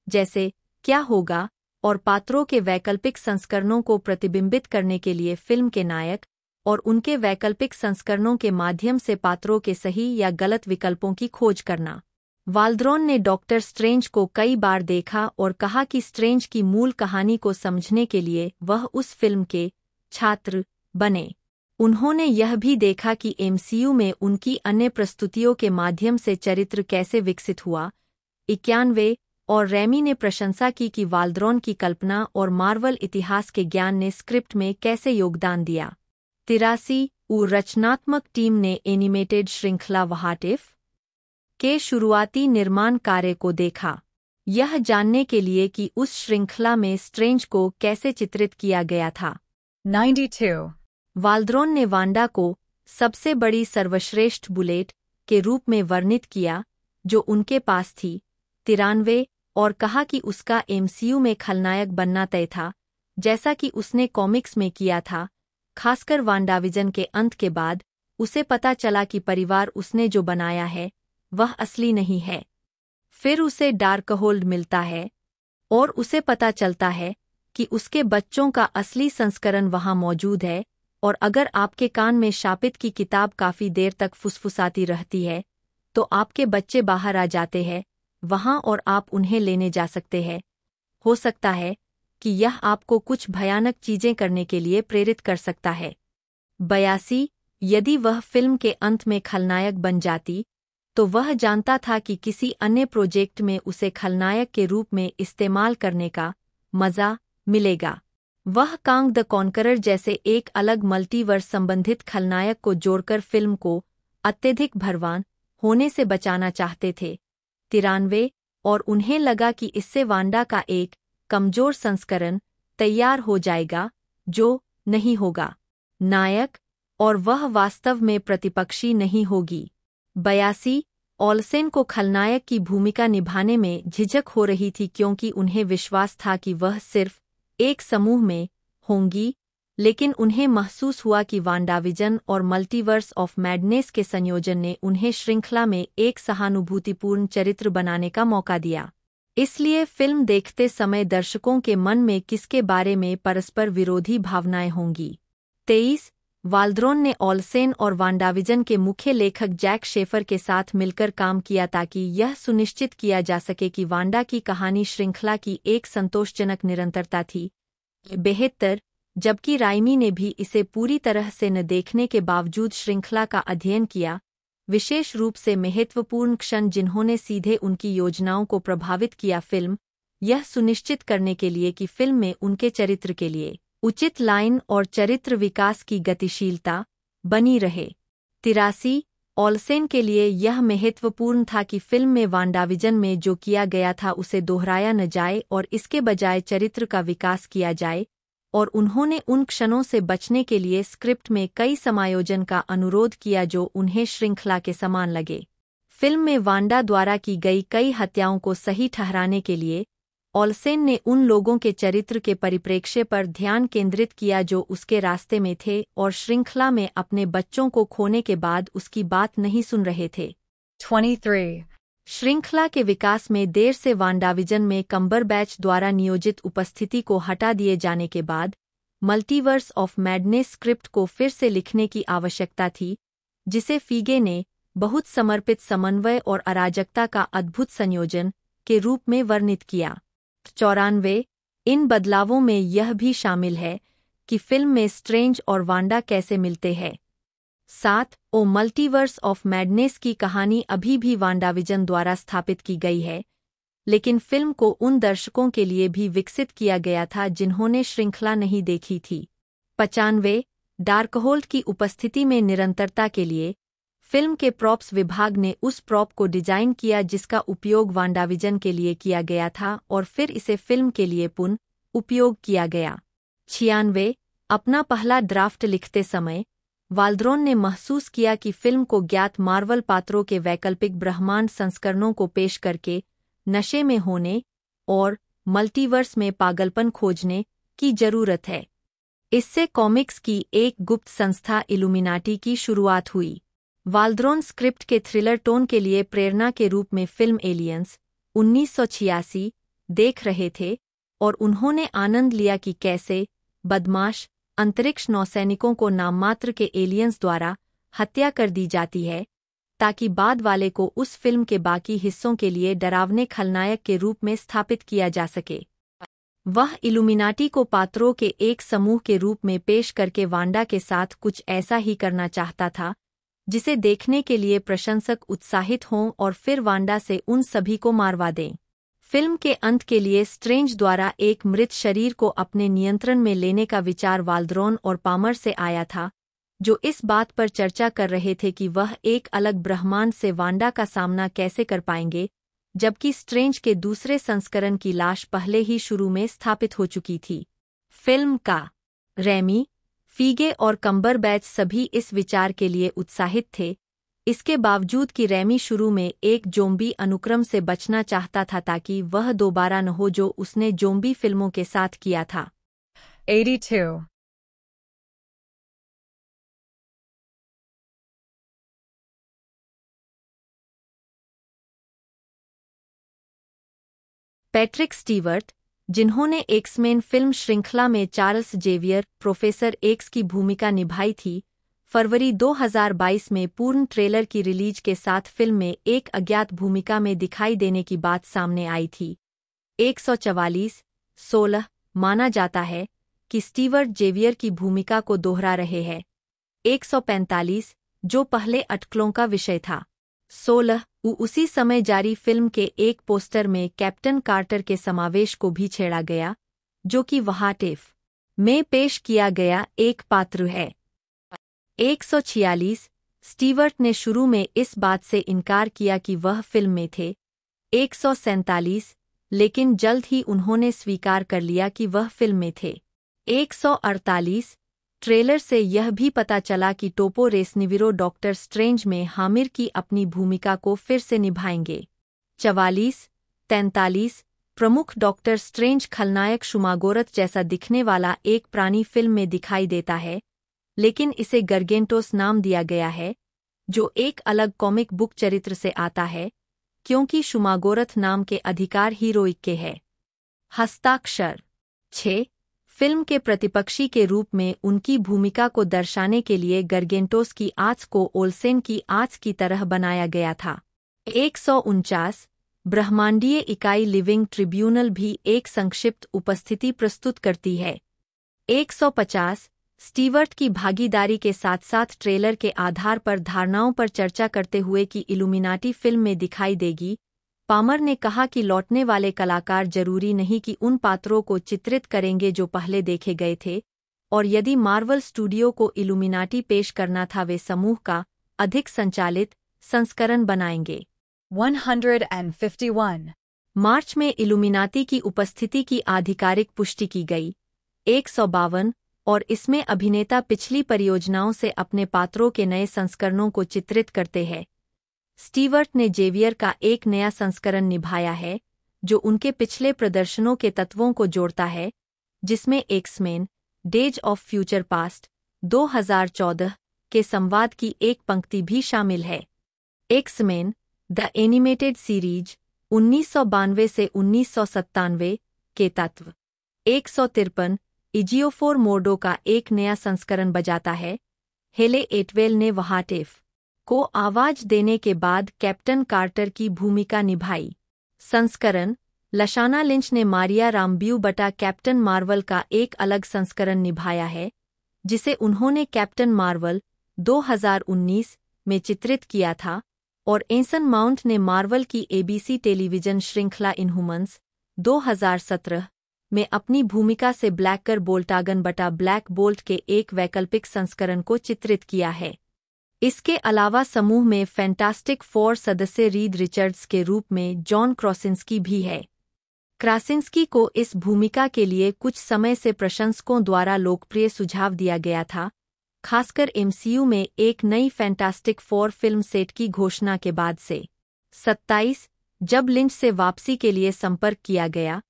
Speaker 2: जैसे क्या होगा और पात्रों के वैकल्पिक संस्करणों को प्रतिबिंबित करने के लिए फिल्म के नायक और उनके वैकल्पिक संस्करणों के माध्यम से पात्रों के सही या गलत विकल्पों की खोज करना। वाल्द्रोन ने डॉक्टर स्ट्रेंज को कई बार देखा और कहा कि स्ट्रेंज की मूल कहानी को समझने के लिए वह उस फिल्म के छात्र बने। उन्होंने यह भी देखा कि MCU में उनकी अन्य प्रस्तुतियों के माध्यम से चरित्र कैसे विकसित हुआ। 91 और रैमी ने प्रशंसा की कि वाल्द्रोन की कल्पना और मार्वल इतिहास के ज्ञान ने स्क्रिप्ट में कैसे योगदान दिया। 83 रचनात्मक टीम ने एनिमेटेड श्रृंखला व्हाट इफ के शुरुआती निर्माण कार्य को देखा, यह जानने के लिए कि उस श्रृंखला में स्ट्रेंज को कैसे चित्रित किया गया था।
Speaker 3: 92.
Speaker 2: वाल्द्रोन ने वांडा को सबसे बड़ी सर्वश्रेष्ठ बुलेट के रूप में वर्णित किया जो उनके पास थी। 93 और कहा कि उसका MCU में खलनायक बनना तय था, जैसा कि उसने कॉमिक्स में किया था। खासकर वांडाविजन के अंत के बाद उसे पता चला कि परिवार उसने जो बनाया है वह असली नहीं है। फिर उसे डार्कहोल्ड मिलता है और उसे पता चलता है कि उसके बच्चों का असली संस्करण वहां मौजूद है, और अगर आपके कान में शापित की किताब काफी देर तक फुसफुसाती रहती है तो आपके बच्चे बाहर आ जाते हैं वहां और आप उन्हें लेने जा सकते हैं। हो सकता है कि यह आपको कुछ भयानक चीजें करने के लिए प्रेरित कर सकता है। 82 यदि वह फिल्म के अंत में खलनायक बन जाती तो वह जानता था कि किसी अन्य प्रोजेक्ट में उसे खलनायक के रूप में इस्तेमाल करने का मजा मिलेगा। वह कांग द कॉन्करर जैसे एक अलग मल्टीवर्स संबंधित खलनायक को जोड़कर फिल्म को अत्यधिक भरवान होने से बचाना चाहते थे। 93 और उन्हें लगा कि इससे वांडा का एक कमजोर संस्करण तैयार हो जाएगा जो नहीं होगा नायक, और वह वास्तव में प्रतिपक्षी नहीं होगी। 82 ऑल्सेन को खलनायक की भूमिका निभाने में झिझक हो रही थी क्योंकि उन्हें विश्वास था कि वह सिर्फ एक समूह में होंगी, लेकिन उन्हें महसूस हुआ कि वांडाविजन और मल्टीवर्स ऑफ मैडनेस के संयोजन ने उन्हें श्रृंखला में एक सहानुभूतिपूर्ण चरित्र बनाने का मौका दिया। इसलिए फिल्म देखते समय दर्शकों के मन में किसके बारे में परस्पर विरोधी भावनाएं होंगी। 23 वाल्द्रोन ने ऑल्सेन और वांडाविजन के मुख्य लेखक जैक शेफर के साथ मिलकर काम किया ताकि यह सुनिश्चित किया जा सके कि वांडा की कहानी श्रृंखला की एक संतोषजनक निरंतरता थी बेहतर, जबकि राइमी ने भी इसे पूरी तरह से न देखने के बावजूद श्रृंखला का अध्ययन किया, विशेष रूप से महत्वपूर्ण क्षण जिन्होंने सीधे उनकी योजनाओं को प्रभावित किया। फिल्म यह सुनिश्चित करने के लिए कि फिल्म में उनके चरित्र के लिए उचित लाइन और चरित्र विकास की गतिशीलता बनी रहे। 83 ऑल्सेन के लिए यह महत्वपूर्ण था कि फिल्म में वांडाविजन में जो किया गया था उसे दोहराया न जाए और इसके बजाय चरित्र का विकास किया जाए, और उन्होंने उन क्षणों से बचने के लिए स्क्रिप्ट में कई समायोजन का अनुरोध किया जो उन्हें श्रृंखला के समान लगे। फिल्म में वांडा द्वारा की गई कई हत्याओं को सही ठहराने के लिए ऑल्सेन ने उन लोगों के चरित्र के परिप्रेक्ष्य पर ध्यान केंद्रित किया जो उसके रास्ते में थे और श्रृंखला में अपने बच्चों को खोने के बाद उसकी बात नहीं सुन रहे थे।
Speaker 3: 23
Speaker 2: श्रृंखला के विकास में देर से वांडाविजन में कम्बरबैच द्वारा नियोजित उपस्थिति को हटा दिए जाने के बाद मल्टीवर्स ऑफ मैडनेस स्क्रिप्ट को फिर से लिखने की आवश्यकता थी, जिसे फीगे ने बहुत समर्पित समन्वय और अराजकता का अद्भुत संयोजन के रूप में वर्णित किया। 94 इन बदलावों में यह भी शामिल है कि फिल्म में स्ट्रेंज और वांडा कैसे मिलते हैं। 7 ओ मल्टीवर्स ऑफ मैडनेस की कहानी अभी भी वांडाविजन द्वारा स्थापित की गई है, लेकिन फिल्म को उन दर्शकों के लिए भी विकसित किया गया था जिन्होंने श्रृंखला नहीं देखी थी। 95 डार्कहोल्ड की उपस्थिति में निरंतरता के लिए फिल्म के प्रॉप्स विभाग ने उस प्रॉप को डिजाइन किया जिसका उपयोग वांडाविजन के लिए किया गया था और फिर इसे फिल्म के लिए पुनः उपयोग किया गया। 96 अपना पहला ड्राफ्ट लिखते समय वाल्द्रोन ने महसूस किया कि फिल्म को ज्ञात मार्वल पात्रों के वैकल्पिक ब्रह्मांड संस्करणों को पेश करके नशे में होने और मल्टीवर्स में पागलपन खोजने की जरूरत है। इससे कॉमिक्स की एक गुप्त संस्था इल्यूमिनाटी की शुरुआत हुई। वाल्द्रोन स्क्रिप्ट के थ्रिलर टोन के लिए प्रेरणा के रूप में फिल्म एलियंस 1986 देख रहे थे और उन्होंने आनंद लिया कि कैसे बदमाश अंतरिक्ष नौसैनिकों को नाममात्र के एलियंस द्वारा हत्या कर दी जाती है, ताकि बाद वाले को उस फिल्म के बाकी हिस्सों के लिए डरावने खलनायक के रूप में स्थापित किया जा सके। वह इल्यूमिनाटी को पात्रों के एक समूह के रूप में पेश करके वांडा के साथ कुछ ऐसा ही करना चाहता था जिसे देखने के लिए प्रशंसक उत्साहित हों और फिर वांडा से उन सभी को मारवा दें। फिल्म के अंत के लिए स्ट्रेंज द्वारा एक मृत शरीर को अपने नियंत्रण में लेने का विचार वाल्द्रोन और पामर से आया था, जो इस बात पर चर्चा कर रहे थे कि वह एक अलग ब्रह्मांड से वांडा का सामना कैसे कर पाएंगे, जबकि स्ट्रेंज के दूसरे संस्करण की लाश पहले ही शुरू में स्थापित हो चुकी थी। फिल्म का रेमी, फीगे और कम्बरबैच सभी इस विचार के लिए उत्साहित थे, इसके बावजूद कि रेमी शुरू में एक जोम्बी अनुक्रम से बचना चाहता था ताकि वह दोबारा न हो जो उसने जोम्बी फिल्मों के साथ किया था।
Speaker 3: 82
Speaker 2: पैट्रिक स्टीवर्ट, जिन्होंने एक्समेन फिल्म श्रृंखला में चार्ल्स जेवियर प्रोफेसर एक्स की भूमिका निभाई थी, फरवरी 2022 में पूर्ण ट्रेलर की रिलीज के साथ फिल्म में एक अज्ञात भूमिका में दिखाई देने की बात सामने आई थी। 144:16 माना जाता है कि स्टीवर्ट जेवियर की भूमिका को दोहरा रहे हैं। 145 जो पहले अटकलों का विषय था। 16 उसी समय जारी फिल्म के एक पोस्टर में कैप्टन कार्टर के समावेश को भी छेड़ा गया, जो कि व्हाट इफ में पेश किया गया एक पात्र है। 146 स्टीवर्ट ने शुरू में इस बात से इनकार किया कि वह फिल्म में थे। 147 लेकिन जल्द ही उन्होंने स्वीकार कर लिया कि वह फिल्म में थे। 148 ट्रेलर से यह भी पता चला कि टोपो रेसनिविरो डॉक्टर स्ट्रेंज में हामिर की अपनी भूमिका को फिर से निभाएंगे। 44-43 प्रमुख डॉक्टर स्ट्रेंज खलनायक शुमागोरथ जैसा दिखने वाला एक प्राणी फिल्म में दिखाई देता है, लेकिन इसे गर्गेंटोस नाम दिया गया है, जो एक अलग कॉमिक बुक चरित्र से आता है, क्योंकि शुमागोरथ नाम के अधिकार हीरोइक के है। हस्ताक्षर 6 फिल्म के प्रतिपक्षी के रूप में उनकी भूमिका को दर्शाने के लिए गर्गेंटोस की आंच को ओल्सेन की आंच की तरह बनाया गया था। 149 ब्रह्मांडीय इकाई लिविंग ट्रिब्यूनल भी एक संक्षिप्त उपस्थिति प्रस्तुत करती है। 150 स्टीवर्ट की भागीदारी के साथ साथ ट्रेलर के आधार पर धारणाओं पर चर्चा करते हुए कि इल्यूमिनाटी फिल्म में दिखाई देगी। पामर ने कहा कि लौटने वाले कलाकार जरूरी नहीं कि उन पात्रों को चित्रित करेंगे जो पहले देखे गए थे, और यदि मार्वल स्टूडियो को इल्यूमिनाटी पेश करना था वे समूह का अधिक संचालित संस्करण बनाएंगे।
Speaker 3: 151.
Speaker 2: मार्च में इल्यूमिनाटी की उपस्थिति की आधिकारिक पुष्टि की गई। 152 और इसमें अभिनेता पिछली परियोजनाओं से अपने पात्रों के नए संस्करणों को चित्रित करते हैं। स्टीवर्ट ने जेवियर का एक नया संस्करण निभाया है, जो उनके पिछले प्रदर्शनों के तत्वों को जोड़ता है, जिसमें X-Men days of future past 2014 के संवाद की एक पंक्ति भी शामिल है। एक्समेन द एनिमेटेड सीरीज 1992 से 1997 के तत्व। 153 इजियोफोर मोर्डो का एक नया संस्करण बजाता है। हेले एटवेल ने व्हाट-इफ को आवाज देने के बाद कैप्टन कार्टर की भूमिका निभाई। संस्करण लशाना लिंच ने मारिया राम्ब्यू बटा कैप्टन मार्वल का एक अलग संस्करण निभाया है, जिसे उन्होंने कैप्टन मार्वल 2019 में चित्रित किया था, और एंसन माउंट ने मार्वल की एबीसी टेलीविजन श्रृंखला इनह्यूमन्स 2017 में अपनी भूमिका से ब्लैकर बोल्टागन बटा ब्लैक बोल्ट के एक वैकल्पिक संस्करण को चित्रित किया है। इसके अलावा समूह में फैंटास्टिक फोर सदस्य रीड रिचर्ड्स के रूप में जॉन क्रासिंस्की भी है। क्रासिंस्की को इस भूमिका के लिए कुछ समय से प्रशंसकों द्वारा लोकप्रिय सुझाव दिया गया था, खासकर एमसीयू में एक नई फैंटास्टिक फोर फिल्म सेट की घोषणा के बाद से। 27 जब लिंच से वापसी के लिए संपर्क किया गया,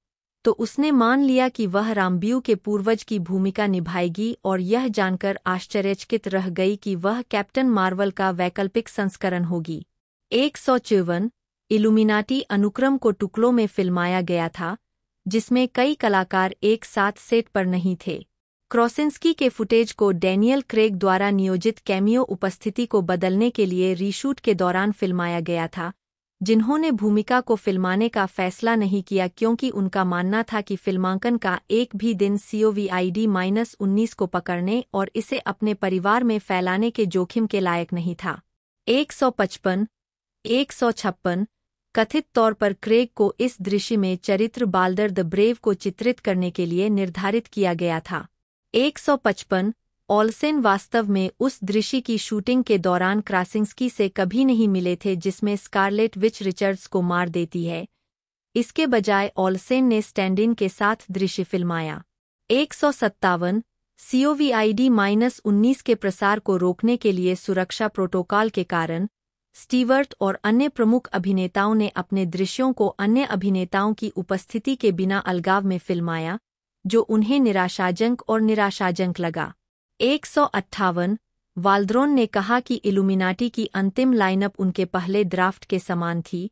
Speaker 2: तो उसने मान लिया कि वह राम्ब्यू के पूर्वज की भूमिका निभाएगी, और यह जानकर आश्चर्यचकित रह गई कि वह कैप्टन मार्वल का वैकल्पिक संस्करण होगी। 154 इल्यूमिनाटी अनुक्रम को टुकड़ों में फिल्माया गया था, जिसमें कई कलाकार एक साथ सेट पर नहीं थे। क्रासिंस्की के फुटेज को डैनियल क्रेग द्वारा नियोजित कैमियो उपस्थिति को बदलने के लिए रीशूट के दौरान फिल्माया गया था, जिन्होंने भूमिका को फिल्माने का फैसला नहीं किया क्योंकि उनका मानना था कि फिल्मांकन का एक भी दिन COVID-19 को पकड़ने और इसे अपने परिवार में फैलाने के जोखिम के लायक नहीं था। 155 156 कथित तौर पर क्रेग को इस दृश्य में चरित्र बाल्डर द ब्रेव को चित्रित करने के लिए निर्धारित किया गया था। 155 ओल्सेन वास्तव में उस दृश्य की शूटिंग के दौरान क्रासिंस्की से कभी नहीं मिले थे जिसमें स्कारलेट विच रिचर्ड्स को मार देती है। इसके बजाय ओल्सेन ने स्टैंड इन के साथ दृश्य फिल्माया। 157 COVID-19 के प्रसार को रोकने के लिए सुरक्षा प्रोटोकॉल के कारण स्टीवर्ट और अन्य प्रमुख अभिनेताओं ने अपने दृश्यों को अन्य अभिनेताओं की उपस्थिति के बिना अलगाव में फिल्माया, जो उन्हें निराशाजनक लगा। 158 वाल्द्रोन ने कहा कि इल्यूमिनाटी की अंतिम लाइनअप उनके पहले ड्राफ्ट के समान थी।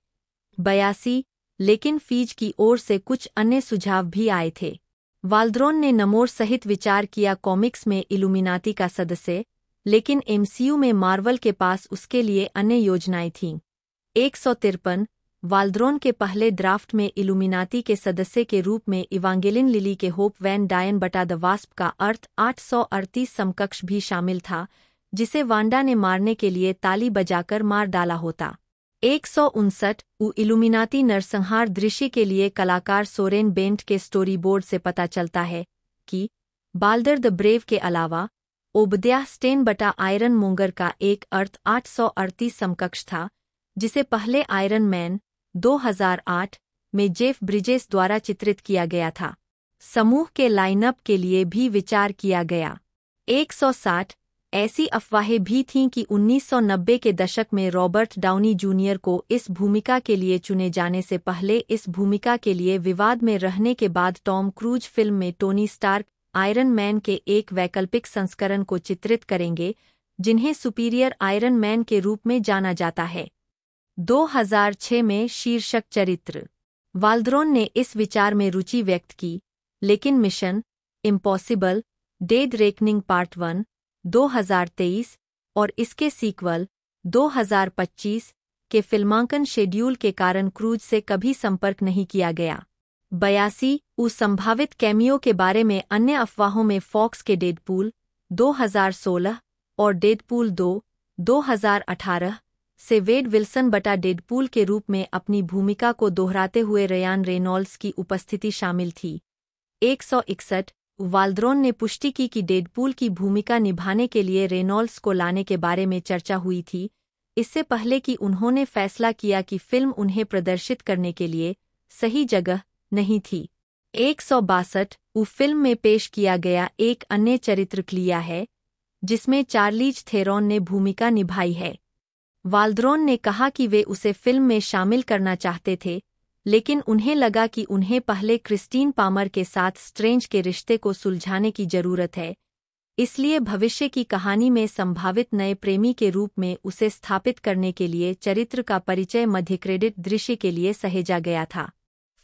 Speaker 2: 82 लेकिन फीज की ओर से कुछ अन्य सुझाव भी आए थे। वाल्द्रोन ने नमोर सहित विचार किया कॉमिक्स में इल्यूमिनाटी का सदस्य, लेकिन एमसीयू में मार्वल के पास उसके लिए अन्य योजनाएं थीं। 153 वाल्द्रोन के पहले ड्राफ्ट में इल्यूमिनाटी के सदस्य के रूप में इवांगेलिन लिली के होप वैन डायन बटा द वास्प का अर्थ 838 समकक्ष भी शामिल था, जिसे वांडा ने मारने के लिए ताली बजाकर मार डाला होता। 159 इल्यूमिनाटी नरसंहार दृश्य के लिए कलाकार सोरेन बेंट के स्टोरीबोर्ड से पता चलता है कि बाल्डर द ब्रेव के अलावा ओबद्याह स्टेन बटा आयरन मोंगर का एक अर्थ 838 समकक्ष था, जिसे पहले आयरन मैन 2008 में जेफ ब्रिजेस द्वारा चित्रित किया गया था। समूह के लाइनअप के लिए भी विचार किया गया। 160 ऐसी अफवाहें भी थीं कि 1990 के दशक में रॉबर्ट डाउनी जूनियर को इस भूमिका के लिए चुने जाने से पहले इस भूमिका के लिए विवाद में रहने के बाद टॉम क्रूज फिल्म में टोनी स्टार्क आयरन मैन के एक वैकल्पिक संस्करण को चित्रित करेंगे, जिन्हें सुपीरियर आयरन मैन के रूप में जाना जाता है। 2006 में शीर्षक चरित्र वाल्द्रोन ने इस विचार में रुचि व्यक्त की, लेकिन mission impossible dead reckoning part 1 2023 और इसके सीक्वल 2025 के फिल्मांकन शेड्यूल के कारण क्रूज से कभी संपर्क नहीं किया गया। 82 संभावित कैमियो के बारे में अन्य अफवाहों में फॉक्स के डेडपूल 2016 और डेडपूल 2 2018 से वेड विल्सन बटा डेडपूल के रूप में अपनी भूमिका को दोहराते हुए रयान रेनॉल्ड्स की उपस्थिति शामिल थी। 161 वाल्द्रोन ने पुष्टि की कि डेडपूल की भूमिका निभाने के लिए रेनॉल्ड्स को लाने के बारे में चर्चा हुई थी, इससे पहले कि उन्होंने फैसला किया कि फिल्म उन्हें प्रदर्शित करने के लिए सही जगह नहीं थी। 162 फिल्म में पेश किया गया एक अन्य चरित्र क्लिया है, जिसमें चार्लीज थेरॉन ने भूमिका निभाई है। वाल्द्रोन ने कहा कि वे उसे फिल्म में शामिल करना चाहते थे, लेकिन उन्हें लगा कि उन्हें पहले क्रिस्टीन पामर के साथ स्ट्रेंज के रिश्ते को सुलझाने की जरूरत है, इसलिए भविष्य की कहानी में संभावित नए प्रेमी के रूप में उसे स्थापित करने के लिए चरित्र का परिचय मध्य क्रेडिट दृश्य के लिए सहेजा गया था।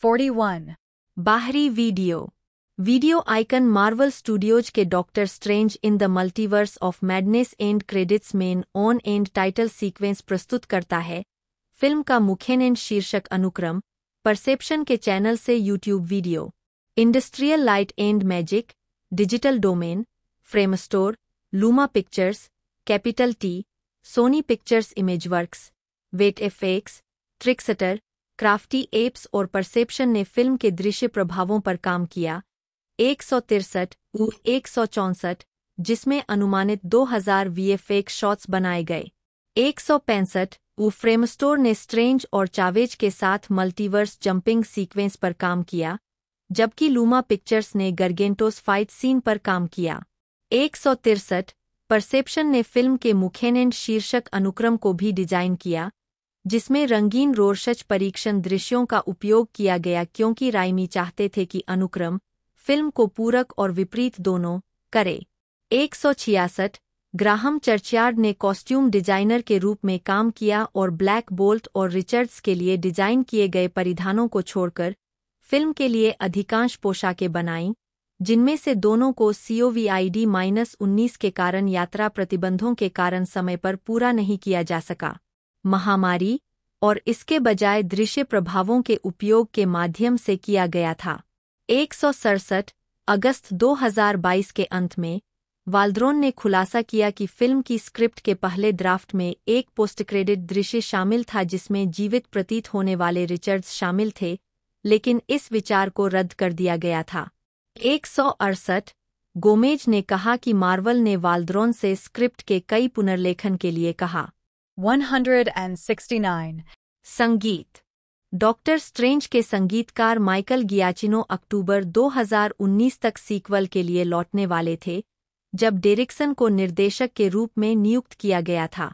Speaker 3: 41.
Speaker 2: बाहरी वीडियो आइकन मार्वल स्टूडियोज के doctor strange in the multiverse of madness and credits main on and title sequence प्रस्तुत करता है। फिल्म का मुख्य एंड शीर्षक अनुक्रम परसेप्शन के चैनल से YouTube video, industrial light and magic, digital domain, Framestore, Luma pictures, capital T, Sony pictures Imageworks, Weta FX, Trixter, Crafty Apes और परसेप्शन ने फिल्म के दृश्य प्रभावों पर काम किया। 163 164 जिसमें अनुमानित 2000 वीएफएक्स शॉट्स बनाए गए। 165 फ्रेमस्टोर ने स्ट्रेंज और चावेज के साथ मल्टीवर्स जंपिंग सीक्वेंस पर काम किया, जबकि लूमा पिक्चर्स ने गरगेंटोस फाइट सीन पर काम किया। 163 परसेप्शन ने फिल्म के मुख्य एंड शीर्षक अनुक्रम को भी डिजाइन किया, जिसमें रंगीन रोरशच परीक्षण दृश्यों का उपयोग किया गया क्योंकि राइमी चाहते थे कि अनुक्रम फिल्म को पूरक और विपरीत दोनों करे। 166 ग्राहम चर्चयार्ड ने कॉस्ट्यूम डिजाइनर के रूप में काम किया और ब्लैक बोल्ट और रिचर्ड्स के लिए डिजाइन किए गए परिधानों को छोड़कर फिल्म के लिए अधिकांश पोशाकें बनाईं, जिनमें से दोनों को COVID-19 के कारण यात्रा प्रतिबंधों के कारण समय पर पूरा नहीं किया जा सका, महामारी और इसके बजाय दृश्य प्रभावों के उपयोग के माध्यम से किया गया था। 167 अगस्त 2022 के अंत में वाल्द्रोन ने खुलासा किया कि फिल्म की स्क्रिप्ट के पहले ड्राफ्ट में एक पोस्ट क्रेडिट दृश्य शामिल था जिसमें जीवित प्रतीत होने वाले रिचर्ड्स शामिल थे, लेकिन इस विचार को रद्द कर दिया गया था। 168 गोमेज ने कहा कि मार्वल ने वाल्द्रोन से स्क्रिप्ट के कई पुनर्लेखन के लिए कहा।
Speaker 3: 169
Speaker 2: संगीत डॉक्टर स्ट्रेंज के संगीतकार माइकल गियाचिनो अक्टूबर 2019 तक सीक्वल के लिए लौटने वाले थे, जब डेरिक्सन को निर्देशक के रूप में नियुक्त किया गया था।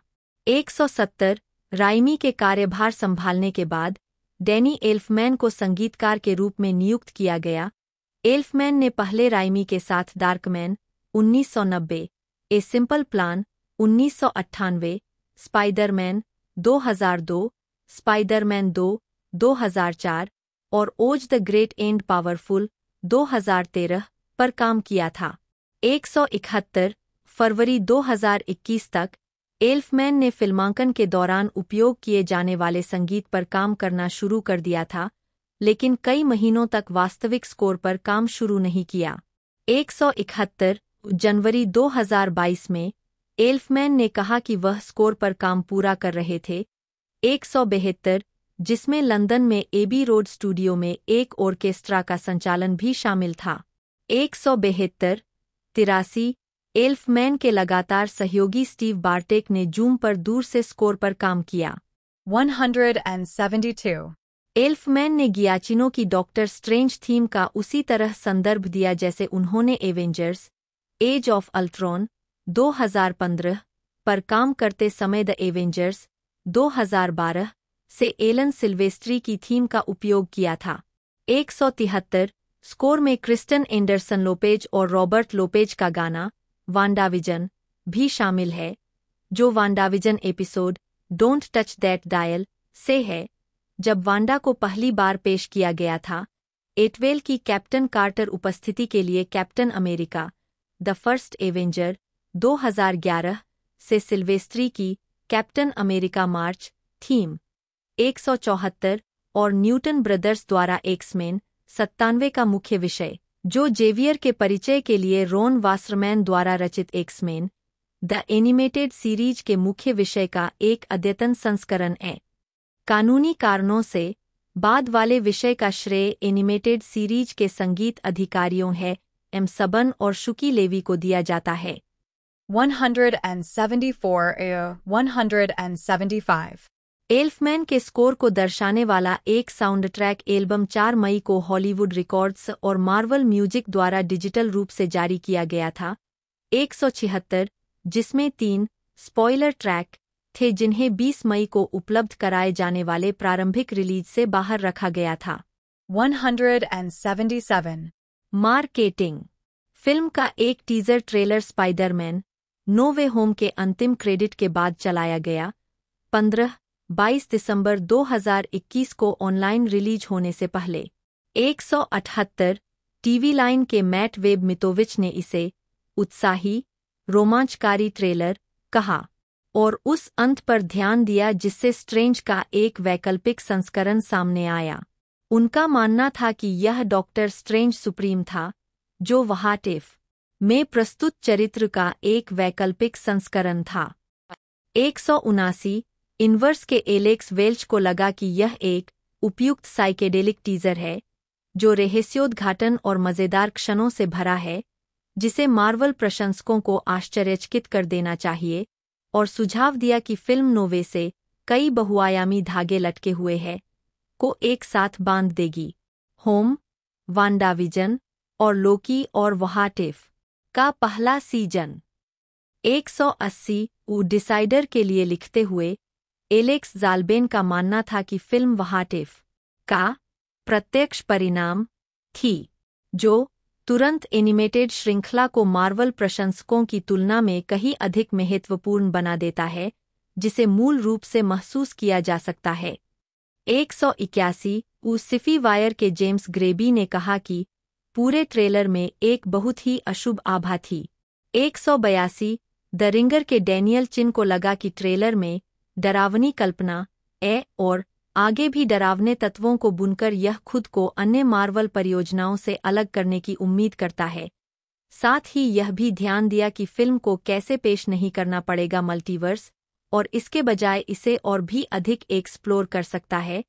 Speaker 2: 170 राइमी के कार्यभार संभालने के बाद डैनी एल्फमैन को संगीतकार के रूप में नियुक्त किया गया। एल्फमैन ने पहले राइमी के साथ डार्कमैन 1990, ए सिंपल प्लान 1998, स्पाइडरमैन 2002, स्पाइडरमैन 2 2004 और ओज द ग्रेट एंड पावरफुल 2013 पर काम किया था। 171 फरवरी 2021 तक एल्फमैन ने फिल्मांकन के दौरान उपयोग किए जाने वाले संगीत पर काम करना शुरू कर दिया था, लेकिन कई महीनों तक वास्तविक स्कोर पर काम शुरू नहीं किया। 171 जनवरी 2022 में एल्फमैन ने कहा कि वह स्कोर पर काम पूरा कर रहे थे। 172 जिसमें लंदन में एबी रोड स्टूडियो में एक ऑर्केस्ट्रा का संचालन भी शामिल था। 172 83 एल्फमैन के लगातार सहयोगी स्टीव बार्टेक ने जूम पर दूर से स्कोर पर काम किया।
Speaker 3: 172
Speaker 2: एल्फमैन ने गियाचिनो की डॉक्टर स्ट्रेंज थीम का उसी तरह संदर्भ दिया जैसे उन्होंने एवेंजर्स एज ऑफ अल्ट्रॉन 2015 पर काम करते समय द एवेंजर्स 2012 से एलन सिल्वेस्ट्री की थीम का उपयोग किया था। 173 स्कोर में क्रिस्टन एंडरसन लोपेज और रॉबर्ट लोपेज का गाना वांडाविजन भी शामिल है, जो WandaVision episode don't touch that dial से है, जब वांडा को पहली बार पेश किया गया था। एटवेल की कैप्टन कार्टर उपस्थिति के लिए captain America the first Avenger 2011 से सिल्वेस्ट्री की कैप्टन अमेरिका मार्च थीम। 174 और न्यूटन ब्रदर्स द्वारा एक्समैन 97 का मुख्य विषय, जो जेवियर के परिचय के लिए रॉन वासरमैन द्वारा रचित एक्समैन द एनिमेटेड सीरीज के मुख्य विषय का एक अद्यतन संस्करण है। कानूनी कारणों से बाद वाले विषय का श्रेय एनिमेटेड सीरीज के संगीत अधिकारियों है एम सबन और शुकी लेवी को दिया जाता है।
Speaker 3: 174 175
Speaker 2: एल्फमैन के स्कोर को दर्शाने वाला एक साउंड ट्रैक एल्बम 4 मई को हॉलीवुड रिकॉर्ड्स और मार्वल म्यूजिक द्वारा डिजिटल रूप से जारी किया गया था। 176 जिसमें 3 स्पॉइलर ट्रैक थे जिन्हें 20 मई को उपलब्ध कराए जाने वाले प्रारंभिक रिलीज से बाहर रखा गया था।
Speaker 3: 177
Speaker 2: मार्केटिंग फिल्म का एक टीजर ट्रेलर स्पाइडरमैन नो वे होम के अंतिम क्रेडिट के बाद चलाया गया। 15-22 दिसंबर 2021 को ऑनलाइन रिलीज होने से पहले 178 टीवी लाइन के मैट वेब मितोविच ने इसे उत्साही रोमांचकारी ट्रेलर कहा और उस अंत पर ध्यान दिया जिससे स्ट्रेंज का एक वैकल्पिक संस्करण सामने आया। उनका मानना था कि यह डॉक्टर स्ट्रेंज सुप्रीम था, जो व्हाट इफ में प्रस्तुत चरित्र का एक वैकल्पिक संस्करण था। 179 इनवर्स के एलेक्स वेल्च को लगा कि यह एक उपयुक्त साइकेडेलिक टीजर है, जो रहस्योद्घाटन और मज़ेदार क्षणों से भरा है, जिसे मार्वल प्रशंसकों को आश्चर्यचकित कर देना चाहिए, और सुझाव दिया कि फिल्म नोवे से कई बहुआयामी धागे लटके हुए हैं को एक साथ बांध देगी। होम, वांडाविजन और लोकी और व्हाट इफ का पहला सीजन। 180 डिसाइडर के लिए लिखते हुए एलेक्स ज़ाल्बेन का मानना था कि फिल्म व्हाट इफ का प्रत्यक्ष परिणाम थी, जो तुरंत एनिमेटेड श्रृंखला को मार्वल प्रशंसकों की तुलना में कहीं अधिक महत्वपूर्ण बना देता है, जिसे मूल रूप से महसूस किया जा सकता है। 181 सिफी वायर के जेम्स ग्रेबी ने कहा कि पूरे ट्रेलर में एक बहुत ही अशुभ आभा थी। 182 द रिंगर के डैनियल चिन को लगा कि ट्रेलर में डरावनी कल्पना और आगे भी डरावने तत्वों को बुनकर यह खुद को अन्य मार्वल परियोजनाओं से अलग करने की उम्मीद करता है। साथ ही यह भी ध्यान दिया कि फिल्म को कैसे पेश नहीं करना पड़ेगा मल्टीवर्स, और इसके बजाय इसे और भी अधिक एक्सप्लोर कर सकता है,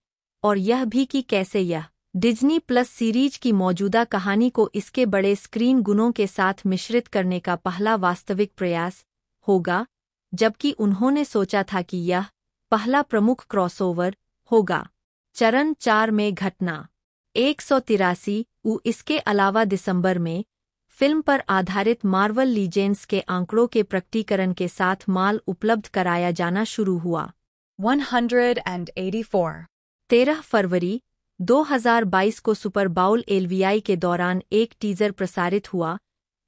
Speaker 2: और यह भी कि कैसे यह डिज्नी प्लस सीरीज की मौजूदा कहानी को इसके बड़े स्क्रीन गुणों के साथ मिश्रित करने का पहला वास्तविक प्रयास होगा, जबकि उन्होंने सोचा था कि यह पहला प्रमुख क्रॉसओवर होगा। चरण 4 में घटना। 183 इसके अलावा दिसंबर में फिल्म पर आधारित मार्वल लीजेंड्स के आंकड़ों के प्रकटीकरण के साथ माल उपलब्ध कराया जाना शुरू हुआ।
Speaker 3: 184
Speaker 2: 13 फरवरी 2022 को सुपर बाउल एलवीआई के दौरान एक टीजर प्रसारित हुआ,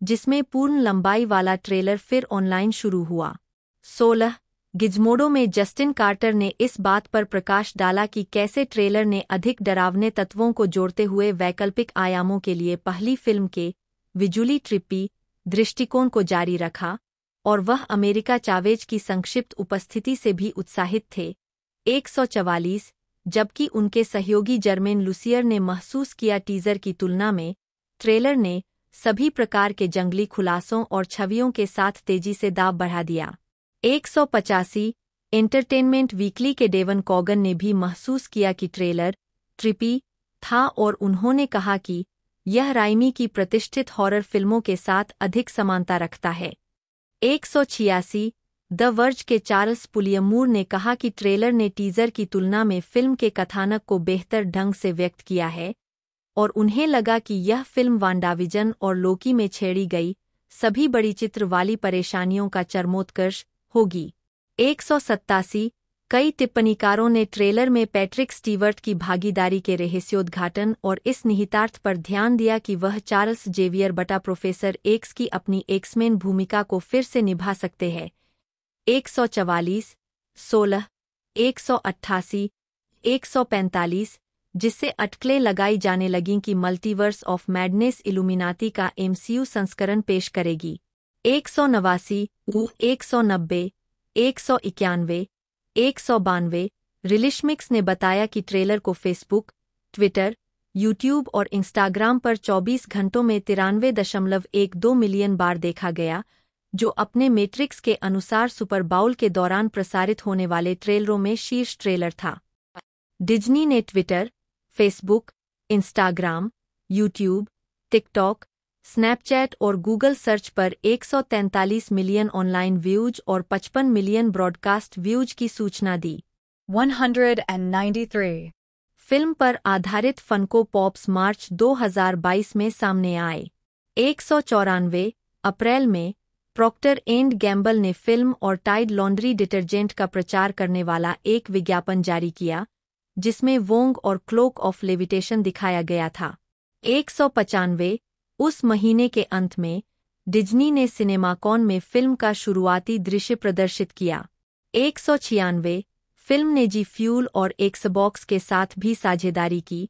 Speaker 2: जिसमें पूर्ण लंबाई वाला ट्रेलर फिर ऑनलाइन शुरू हुआ। 16 गिज़मोडो में जस्टिन कार्टर ने इस बात पर प्रकाश डाला कि कैसे ट्रेलर ने अधिक डरावने तत्वों को जोड़ते हुए वैकल्पिक आयामों के लिए पहली फिल्म के विजुअली ट्रिपी दृष्टिकोण को जारी रखा, और वह अमेरिका चावेज की संक्षिप्त उपस्थिति से भी उत्साहित थे। 144 जबकि उनके सहयोगी जर्मेन लुसियर ने महसूस किया टीजर की तुलना में ट्रेलर ने सभी प्रकार के जंगली खुलासों और छवियों के साथ तेजी से दाव बढ़ा दिया। 185 एंटरटेनमेंट वीकली के डेवन कॉगन ने भी महसूस किया कि ट्रेलर ट्रिपी था, और उन्होंने कहा कि यह राइमी की प्रतिष्ठित हॉरर फिल्मों के साथ अधिक समानता रखता है। 186 द वर्ज के चार्ल्स पुलियमूर ने कहा कि ट्रेलर ने टीजर की तुलना में फिल्म के कथानक को बेहतर ढंग से व्यक्त किया है, और उन्हें लगा कि यह फिल्म वांडाविजन और लोकी में छेड़ी गई सभी बड़ी चित्र वाली परेशानियों का चरमोत्कर्ष होगी। 187 कई टिप्पणीकारों ने ट्रेलर में पैट्रिक स्टीवर्ट की भागीदारी के रहस्योद्घाटन और इस निहितार्थ पर ध्यान दिया कि वह चार्ल्स जेवियर बटा प्रोफेसर एक्स की अपनी एक्समैन भूमिका को फिर से निभा सकते हैं। 144 16 188 145 जिससे अटकलें लगाई जाने लगीं कि मल्टीवर्स ऑफ मैडनेस इल्यूमिनाती का एमसीयू संस्करण पेश करेगी। 189 190 191 192 रिलिशमिक्स ने बताया कि ट्रेलर को फेसबुक, ट्विटर, यूट्यूब और इंस्टाग्राम पर 24 घंटों में 93.12 मिलियन बार देखा गया, जो अपने मैट्रिक्स के अनुसार सुपर बाउल के दौरान प्रसारित होने वाले ट्रेलरों में शीर्ष ट्रेलर था। डिज्नी ने Twitter, Facebook, Instagram, YouTube, TikTok, Snapchat और गूगल सर्च पर 143 मिलियन ऑनलाइन व्यूज और 55 मिलियन ब्रॉडकास्ट व्यूज की सूचना दी।
Speaker 3: 193.
Speaker 2: फिल्म पर आधारित फनको पॉप्स मार्च 2022 में सामने आए। 194 अप्रैल में प्रॉक्टर एंड गैम्बल ने फिल्म और टाइड लॉन्ड्री डिटर्जेंट का प्रचार करने वाला एक विज्ञापन जारी किया, जिसमें वोंग और क्लोक ऑफ लेविटेशन दिखाया गया था। 195 उस महीने के अंत में डिज्नी ने सिनेमाकॉन में फिल्म का शुरुआती दृश्य प्रदर्शित किया। 196 फिल्म ने जी फ्यूल और एक्सबॉक्स के साथ भी साझेदारी की,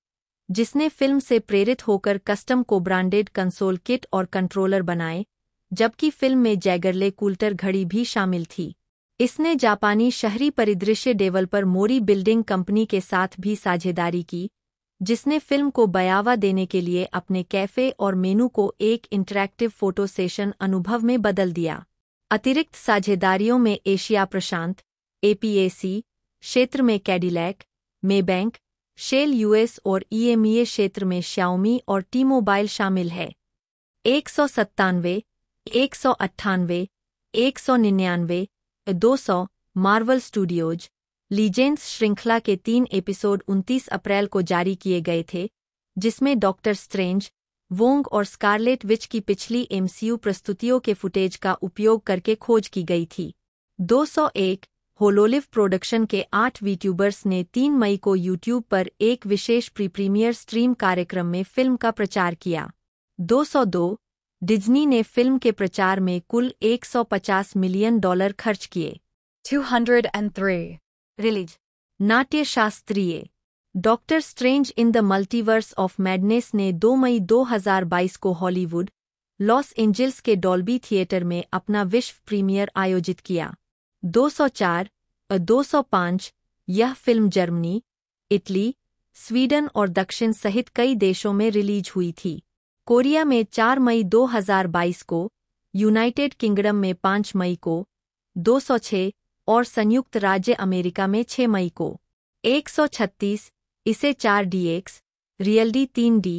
Speaker 2: जिसने फिल्म से प्रेरित होकर कस्टम को ब्रांडेड कंसोल किट और कंट्रोलर बनाए, जबकि फिल्म में जैगरले कूल्टर घड़ी भी शामिल थी। इसने जापानी शहरी परिदृश्य डेवलपर मोरी बिल्डिंग कंपनी के साथ भी साझेदारी की, जिसने फिल्म को बढ़ावा देने के लिए अपने कैफे और मेनू को एक इंटरैक्टिव फोटो सेशन अनुभव में बदल दिया। अतिरिक्त साझेदारियों में एशिया प्रशांत, एपीएसी क्षेत्र में कैडिलैक, मेबैंक, शेल यूएस और ईएमईए क्षेत्र में श्याओमी और टी मोबाइल शामिल है। 197 198 199 200 मार्वल स्टूडियोज लीजेंड्स श्रृंखला के 3 एपिसोड 29 अप्रैल को जारी किए गए थे, जिसमें डॉक्टर स्ट्रेंज, वोंग और स्कारलेट विच की पिछली एमसीयू प्रस्तुतियों के फुटेज का उपयोग करके खोज की गई थी। 201 होलोलिव प्रोडक्शन के 8 वीट्यूबर्स ने 3 मई को यूट्यूब पर एक विशेष प्रीमियर स्ट्रीम कार्यक्रम में फिल्म का प्रचार किया। 202 डिज्नी ने फिल्म के प्रचार में कुल $150 मिलियन खर्च किए।
Speaker 3: 203.
Speaker 2: रिलीज नाट्यशास्त्रीय doctor strange in the multiverse of madness ने 2 मई 2022 को हॉलीवुड, लॉस एंजल्स के डॉल्बी थिएटर में अपना विश्व प्रीमियर आयोजित किया। 204 205 यह फिल्म जर्मनी, इटली, स्वीडन और दक्षिण सहित कई देशों में रिलीज हुई थी। कोरिया में 4 मई 2022 को, यूनाइटेड किंगडम में 5 मई को, 206 और संयुक्त राज्य अमेरिका में 6 मई को। 136 इसे 4DX, रियलडी 3D,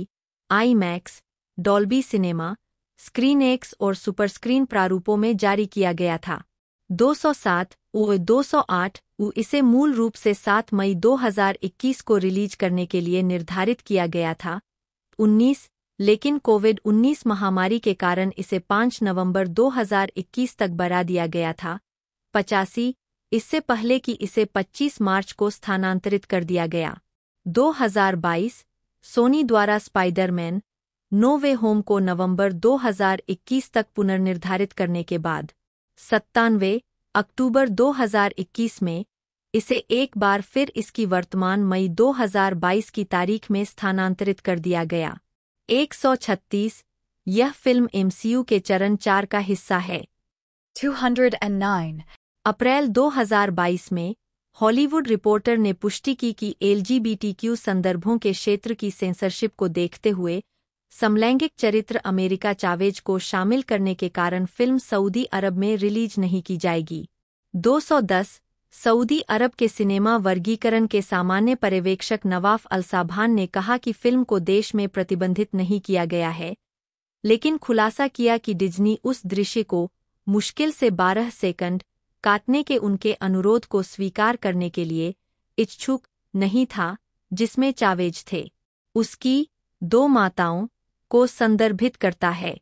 Speaker 2: IMAX, Dolby cinema, screen x और सुपरस्क्रीन प्रारूपों में जारी किया गया था। 207 208 इसे मूल रूप से 7 मई 2021 को रिलीज करने के लिए निर्धारित किया गया था। 19 लेकिन कोविड-19 महामारी के कारण इसे 5 नवंबर 2021 तक बढ़ा दिया गया था। 85 इससे पहले कि इसे 25 मार्च को स्थानांतरित कर दिया गया। 2022 सोनी द्वारा स्पाइडरमैन नो वे होम को नवंबर 2021 तक पुनर्निर्धारित करने के बाद 97 अक्टूबर 2021 में इसे एक बार फिर इसकी वर्तमान मई 2022 की तारीख में स्थानांतरित कर दिया गया। 136 यह फिल्म एमसीयू के चरण 4 का हिस्सा है।
Speaker 3: 209.
Speaker 2: अप्रैल 2022 में हॉलीवुड रिपोर्टर ने पुष्टि की कि LGBTQ संदर्भों के क्षेत्र की सेंसरशिप को देखते हुए समलैंगिक चरित्र अमेरिका चावेज को शामिल करने के कारण फिल्म सऊदी अरब में रिलीज नहीं की जाएगी। 210 सऊदी अरब के सिनेमा वर्गीकरण के सामान्य पर्यवेक्षक नवाफ अलसाभान ने कहा कि फिल्म को देश में प्रतिबंधित नहीं किया गया है, लेकिन खुलासा किया कि डिज्नी उस दृश्य को मुश्किल से 12 सेकंड काटने के उनके अनुरोध को स्वीकार करने के लिए इच्छुक नहीं था, जिसमें चावेज थे। उसकी 2 माताओं को संदर्भित करता है।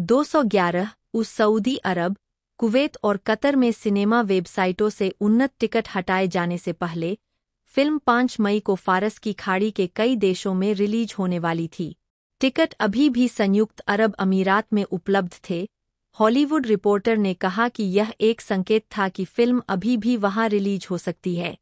Speaker 2: 211 उस सऊदी अरब, कुवैत और कतर में सिनेमा वेबसाइटों से उन्नत टिकट हटाए जाने से पहले फिल्म 5 मई को फारस की खाड़ी के कई देशों में रिलीज होने वाली थी। टिकट अभी भी संयुक्त अरब अमीरात में उपलब्ध थे। हॉलीवुड रिपोर्टर ने कहा कि यह एक संकेत था कि फिल्म अभी भी वहां रिलीज हो सकती है।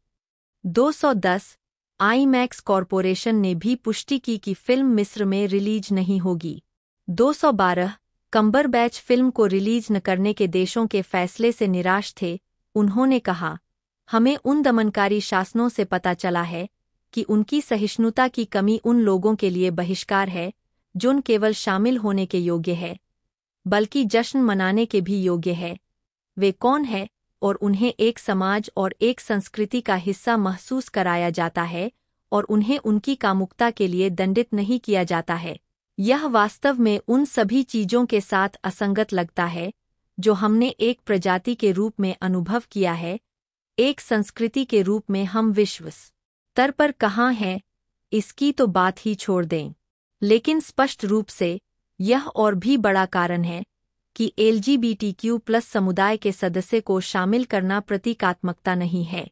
Speaker 2: 210 आईमैक्स कॉरपोरेशन ने भी पुष्टि की कि फिल्म मिस्र में रिलीज नहीं होगी। 212 कम्बरबैच फिल्म को रिलीज न करने के देशों के फैसले से निराश थे। उन्होंने कहा, हमें उन दमनकारी शासनों से पता चला है कि उनकी सहिष्णुता की कमी उन लोगों के लिए बहिष्कार है जो न केवल शामिल होने के योग्य है बल्कि जश्न मनाने के भी योग्य है। वे कौन है और उन्हें एक समाज और एक संस्कृति का हिस्सा महसूस कराया जाता है और उन्हें उनकी कामुकता के लिए दंडित नहीं किया जाता है। यह वास्तव में उन सभी चीजों के साथ असंगत लगता है जो हमने एक प्रजाति के रूप में अनुभव किया है। एक संस्कृति के रूप में हम विश्व स्तर पर कहाँ हैं इसकी तो बात ही छोड़ दें। लेकिन स्पष्ट रूप से यह और भी बड़ा कारण है कि LGBTQ+ समुदाय के सदस्य को शामिल करना प्रतीकात्मकता नहीं है।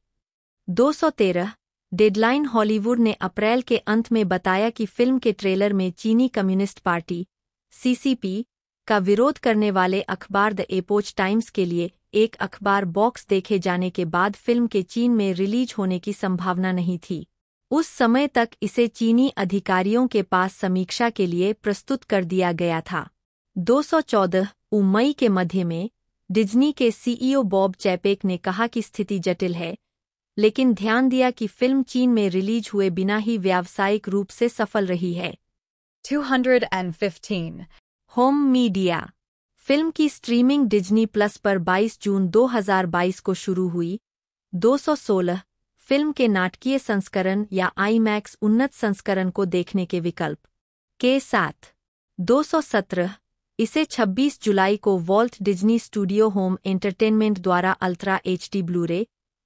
Speaker 2: 213 डेडलाइन हॉलीवुड ने अप्रैल के अंत में बताया कि फिल्म के ट्रेलर में चीनी कम्युनिस्ट पार्टी CCP का विरोध करने वाले अखबार द एपोच टाइम्स के लिए एक अखबार बॉक्स देखे जाने के बाद फिल्म के चीन में रिलीज होने की संभावना नहीं थी। उस समय तक इसे चीनी अधिकारियों के पास समीक्षा के लिए प्रस्तुत कर दिया गया था। 214 मई के मध्य में डिज्नी के CEO बॉब चैपेक ने कहा कि स्थिति जटिल है, लेकिन ध्यान दिया कि फिल्म चीन में रिलीज हुए बिना ही व्यावसायिक रूप से सफल रही है।
Speaker 3: 215
Speaker 2: होम मीडिया फिल्म की स्ट्रीमिंग डिज्नी प्लस पर 22 जून 2022 को शुरू हुई। 216 फिल्म के नाटकीय संस्करण या आईमैक्स उन्नत संस्करण को देखने के विकल्प के साथ। 217 इसे 26 जुलाई को Walt Disney studio home entertainment द्वारा अल्ट्रा HD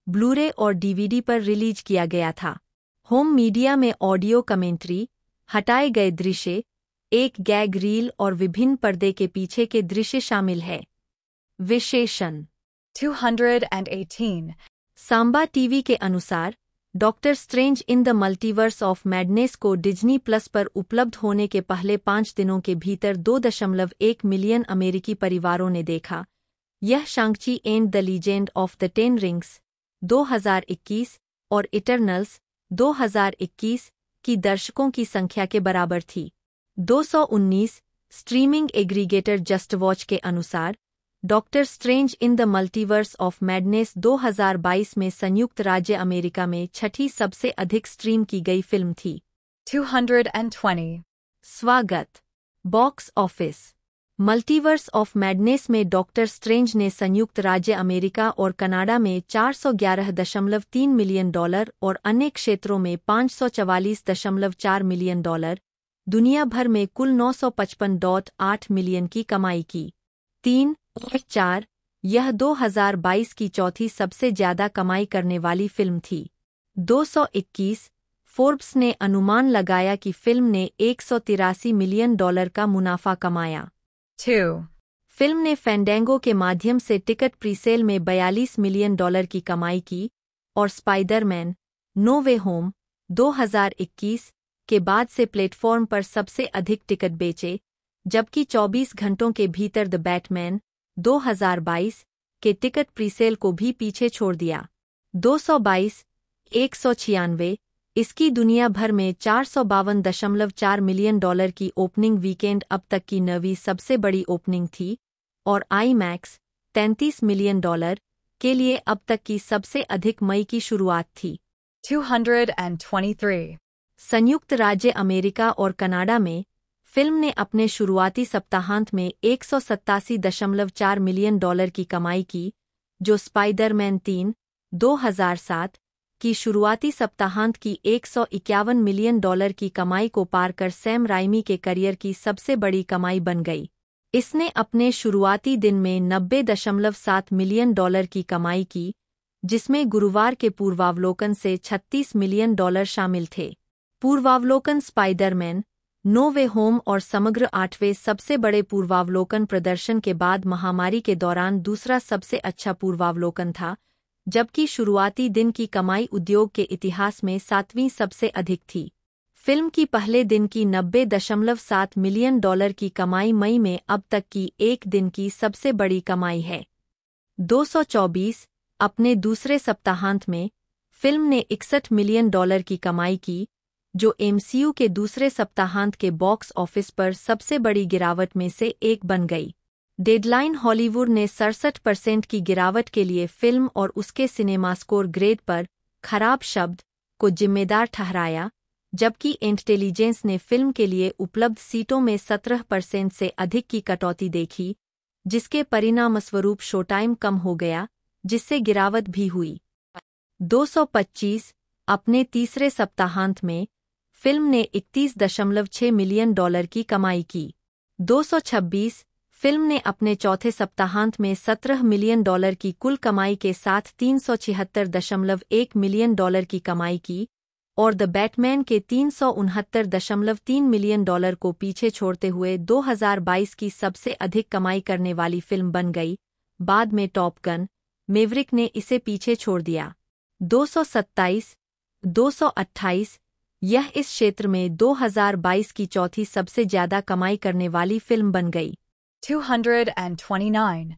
Speaker 2: ब्लूरे और DVD पर रिलीज किया गया था। होम मीडिया में ऑडियो कमेंट्री, हटाए गए दृश्य, एक गैग रील और विभिन्न पर्दे के पीछे के दृश्य शामिल है। विशेषण
Speaker 3: 218
Speaker 2: सांबा टीवी के अनुसार doctor strange in the multiverse of madness को डिज्नी प्लस पर उपलब्ध होने के पहले 5 दिनों के भीतर 2.1 मिलियन अमेरिकी परिवारों ने देखा। यह Shang Chi and the legend of the 10 rings 2021 और इटर्नल्स 2021 की दर्शकों की संख्या के बराबर थी। 219 स्ट्रीमिंग एग्रीगेटर जस्ट वॉच के अनुसार doctor strange in the multiverse of Madness 2022 में संयुक्त राज्य अमेरिका में 6ठी सबसे अधिक स्ट्रीम की गई फिल्म थी।
Speaker 3: 220
Speaker 2: स्वागत box office multiverse of madness में डॉक्टर स्ट्रेंज ने संयुक्त राज्य अमेरिका और कनाडा में $411.3 मिलियन और अन्य क्षेत्रों में $544.4 मिलियन, दुनिया भर में कुल 955.8 मिलियन की कमाई की। 3-4 यह 2022 की चौथी सबसे ज्यादा कमाई करने वाली फिल्म थी। 221 फोर्ब्स ने अनुमान लगाया कि फिल्म ने $183 मिलियन का मुनाफा कमाया।
Speaker 3: 2
Speaker 2: फिल्म ने फैंडेंगो के माध्यम से टिकट प्रीसेल में $42 मिलियन की कमाई की और स्पाइडरमैन नो वे होम 2021 के बाद से प्लेटफॉर्म पर सबसे अधिक टिकट बेचे, जबकि 24 घंटों के भीतर द बैटमैन 2022 के टिकट प्रीसेल को भी पीछे छोड़ दिया। 222 196 इसकी दुनिया भर में $452.4 मिलियन की ओपनिंग वीकेंड अब तक की 9वीं सबसे बड़ी ओपनिंग थी और आईमैक्स $33 मिलियन के लिए अब तक की सबसे अधिक मई की शुरुआत थी।
Speaker 3: 223
Speaker 2: संयुक्त राज्य अमेरिका और कनाडा में फिल्म ने अपने शुरुआती सप्ताहांत में $187.4 मिलियन की कमाई की, जो स्पाइडरमैन 3 2007 की शुरुआती सप्ताहांत की $151 मिलियन की कमाई को पार कर सैम राइमी के करियर की सबसे बड़ी कमाई बन गई। इसने अपने शुरुआती दिन में $90.7 मिलियन की कमाई की, जिसमें गुरुवार के पूर्वावलोकन से $36 मिलियन शामिल थे। पूर्वावलोकन स्पाइडरमैन नो वे होम और समग्र 8वें सबसे बड़े पूर्वावलोकन प्रदर्शन के बाद महामारी के दौरान दूसरा सबसे अच्छा पूर्वावलोकन था, जबकि शुरुआती दिन की कमाई उद्योग के इतिहास में 7वीं सबसे अधिक थी। फिल्म की पहले दिन की $90.7 मिलियन की कमाई मई में अब तक की एक दिन की सबसे बड़ी कमाई है। 224 अपने दूसरे सप्ताहांत में फिल्म ने $61 मिलियन की कमाई की, जो एमसीयू के दूसरे सप्ताहांत के बॉक्स ऑफिस पर सबसे बड़ी गिरावट में से एक बन गई। डेडलाइन हॉलीवुड ने 67% की गिरावट के लिए फिल्म और उसके सिनेमास्कोर ग्रेड पर खराब शब्द को जिम्मेदार ठहराया, जबकि इंटेलिजेंस ने फिल्म के लिए उपलब्ध सीटों में 17% से अधिक की कटौती देखी, जिसके परिणामस्वरूप शो टाइम कम हो गया, जिससे गिरावट भी हुई। 225 अपने तीसरे सप्ताहांत में फिल्म ने $31.6 मिलियन की कमाई की। 226 फिल्म ने अपने चौथे सप्ताहांत में $17 मिलियन की कुल कमाई के साथ $376.1 मिलियन की कमाई की और द बैटमैन के $369.3 मिलियन को पीछे छोड़ते हुए 2022 की सबसे अधिक कमाई करने वाली फिल्म बन गई। बाद में टॉप गन मैवरिक ने इसे पीछे छोड़ दिया। 227 228 यह इस क्षेत्र में 2022 की चौथी सबसे ज्यादा कमाई करने वाली फिल्म बन गई।
Speaker 3: 229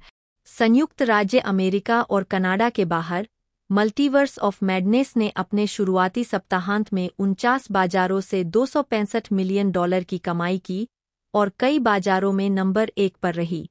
Speaker 2: संयुक्त राज्य अमेरिका और कनाडा के बाहर मल्टीवर्स ऑफ मैडनेस ने अपने शुरुआती सप्ताहांत में 49 बाजारों से $265 मिलियन की कमाई की और कई बाजारों में नंबर 1 पर रही।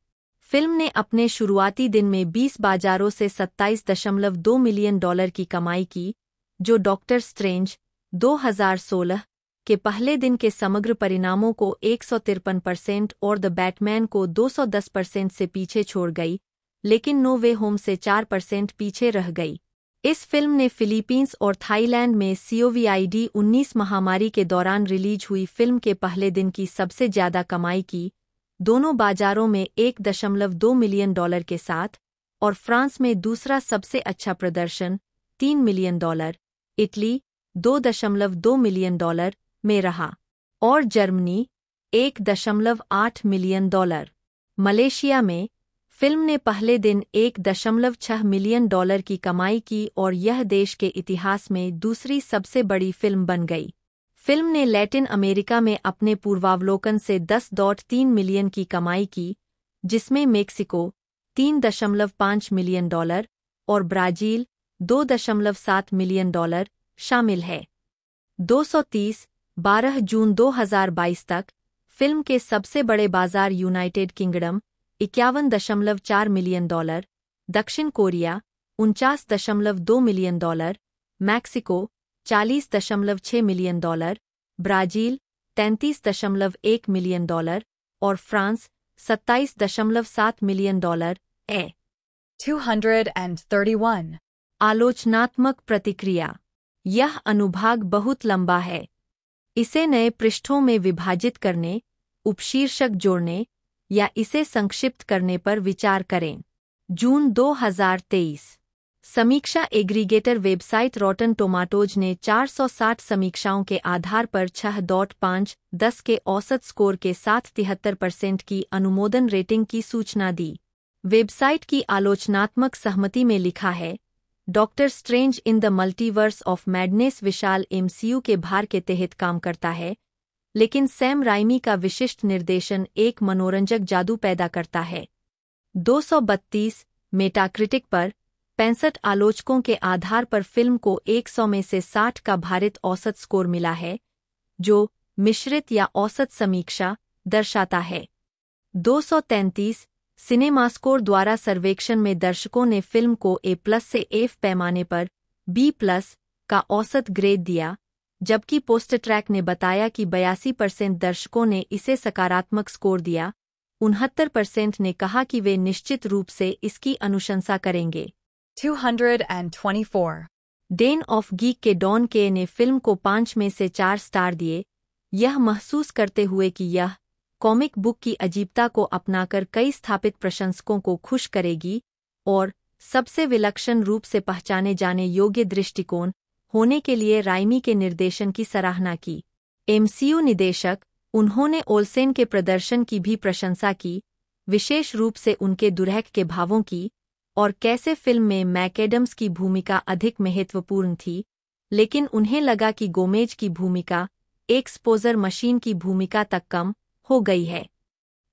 Speaker 2: फिल्म ने अपने शुरुआती दिन में 20 बाजारों से $27.2 मिलियन की कमाई की, जो डॉक्टर स्ट्रेंज 2016 के पहले दिन के समग्र परिणामों को 153% और द बैटमैन को 210% से पीछे छोड़ गई, लेकिन नो वे होम से 4% पीछे रह गई। इस फिल्म ने फिलीपींस और थाईलैंड में COVID-19 महामारी के दौरान रिलीज हुई फिल्म के पहले दिन की सबसे ज्यादा कमाई की, दोनों बाजारों में $1.2 मिलियन के साथ, और फ्रांस में दूसरा सबसे अच्छा प्रदर्शन $3 मिलियन, इटली $2.2 मिलियन में रहा, और जर्मनी $1.8 मिलियन। मलेशिया में फिल्म ने पहले दिन $1.6 मिलियन की कमाई की और यह देश के इतिहास में दूसरी सबसे बड़ी फिल्म बन गई। फिल्म ने लैटिन अमेरिका में अपने पूर्वावलोकन से $10.3 मिलियन की कमाई की, जिसमें मेक्सिको $3.5 मिलियन और ब्राजील $2.7 मिलियन शामिल है। 230 12 जून 2022 तक फिल्म के सबसे बड़े बाजार यूनाइटेड किंगडम $51.4 मिलियन, दक्षिण Korea $49.2 million, Mexico $40.6 million, Brazil $33.1 million और फ्रांस $27.7 मिलियन है।
Speaker 3: 231
Speaker 2: आलोचनात्मक प्रतिक्रिया। यह अनुभाग बहुत लंबा है। इसे नए पृष्ठों में विभाजित करने, उपशीर्षक जोड़ने या इसे संक्षिप्त करने पर विचार करें। जून 2023 समीक्षा एग्रीगेटर वेबसाइट रॉटन टोमाटोज ने 460 समीक्षाओं के आधार पर 6.5/10 के औसत स्कोर के साथ 73% की अनुमोदन रेटिंग की सूचना दी। वेबसाइट की आलोचनात्मक सहमति में लिखा है, doctor strange in the multiverse of madness Vishal MCU के भार के तहत काम करता है, लेकिन सैम राइमी का विशिष्ट निर्देशन एक मनोरंजक जादू पैदा करता है। 232 मेटाक्रिटिक पर 65 आलोचकों के आधार पर फिल्म को 100 में से 60 का भारित औसत स्कोर मिला है, जो मिश्रित या औसत समीक्षा दर्शाता है। 233 सिनेमास्कोर द्वारा सर्वेक्षण में दर्शकों ने फिल्म को A+ से F पैमाने पर B+ का औसत ग्रेड दिया, जबकि पोस्टट्रैक ने बताया कि 82% दर्शकों ने इसे सकारात्मक स्कोर दिया। 69% ने कहा कि वे निश्चित रूप से इसकी अनुशंसा करेंगे।
Speaker 3: 224
Speaker 2: डेन ऑफ गीक के डॉन के ने फिल्म को 5 में से 4 स्टार दिए, यह महसूस करते हुए कि यह कॉमिक बुक की अजीबता को अपनाकर कई स्थापित प्रशंसकों को खुश करेगी और सबसे विलक्षण रूप से पहचाने जाने योग्य दृष्टिकोण होने के लिए राइमी के निर्देशन की सराहना की। एमसीयू निदेशक उन्होंने ओल्सेन के प्रदर्शन की भी प्रशंसा की, विशेष रूप से उनके दुरहक के भावों की, और कैसे फिल्म में मैकएडम्स की भूमिका अधिक महत्वपूर्ण थी, लेकिन उन्हें लगा कि गोमेज की भूमिका एक स्पोजर मशीन की भूमिका तक कम हो गई है।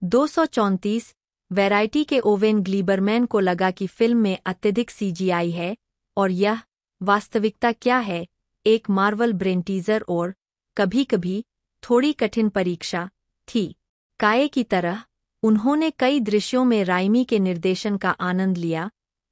Speaker 2: 234 वैरायटी के ओवेन ग्लीबरमैन को लगा कि फिल्म में अत्यधिक सीजीआई है, और यह वास्तविकता क्या है, एक मार्वल ब्रेन टीजर और कभी-कभी थोड़ी कठिन परीक्षा थी। काय की तरह उन्होंने कई दृश्यों में राइमी के निर्देशन का आनंद लिया,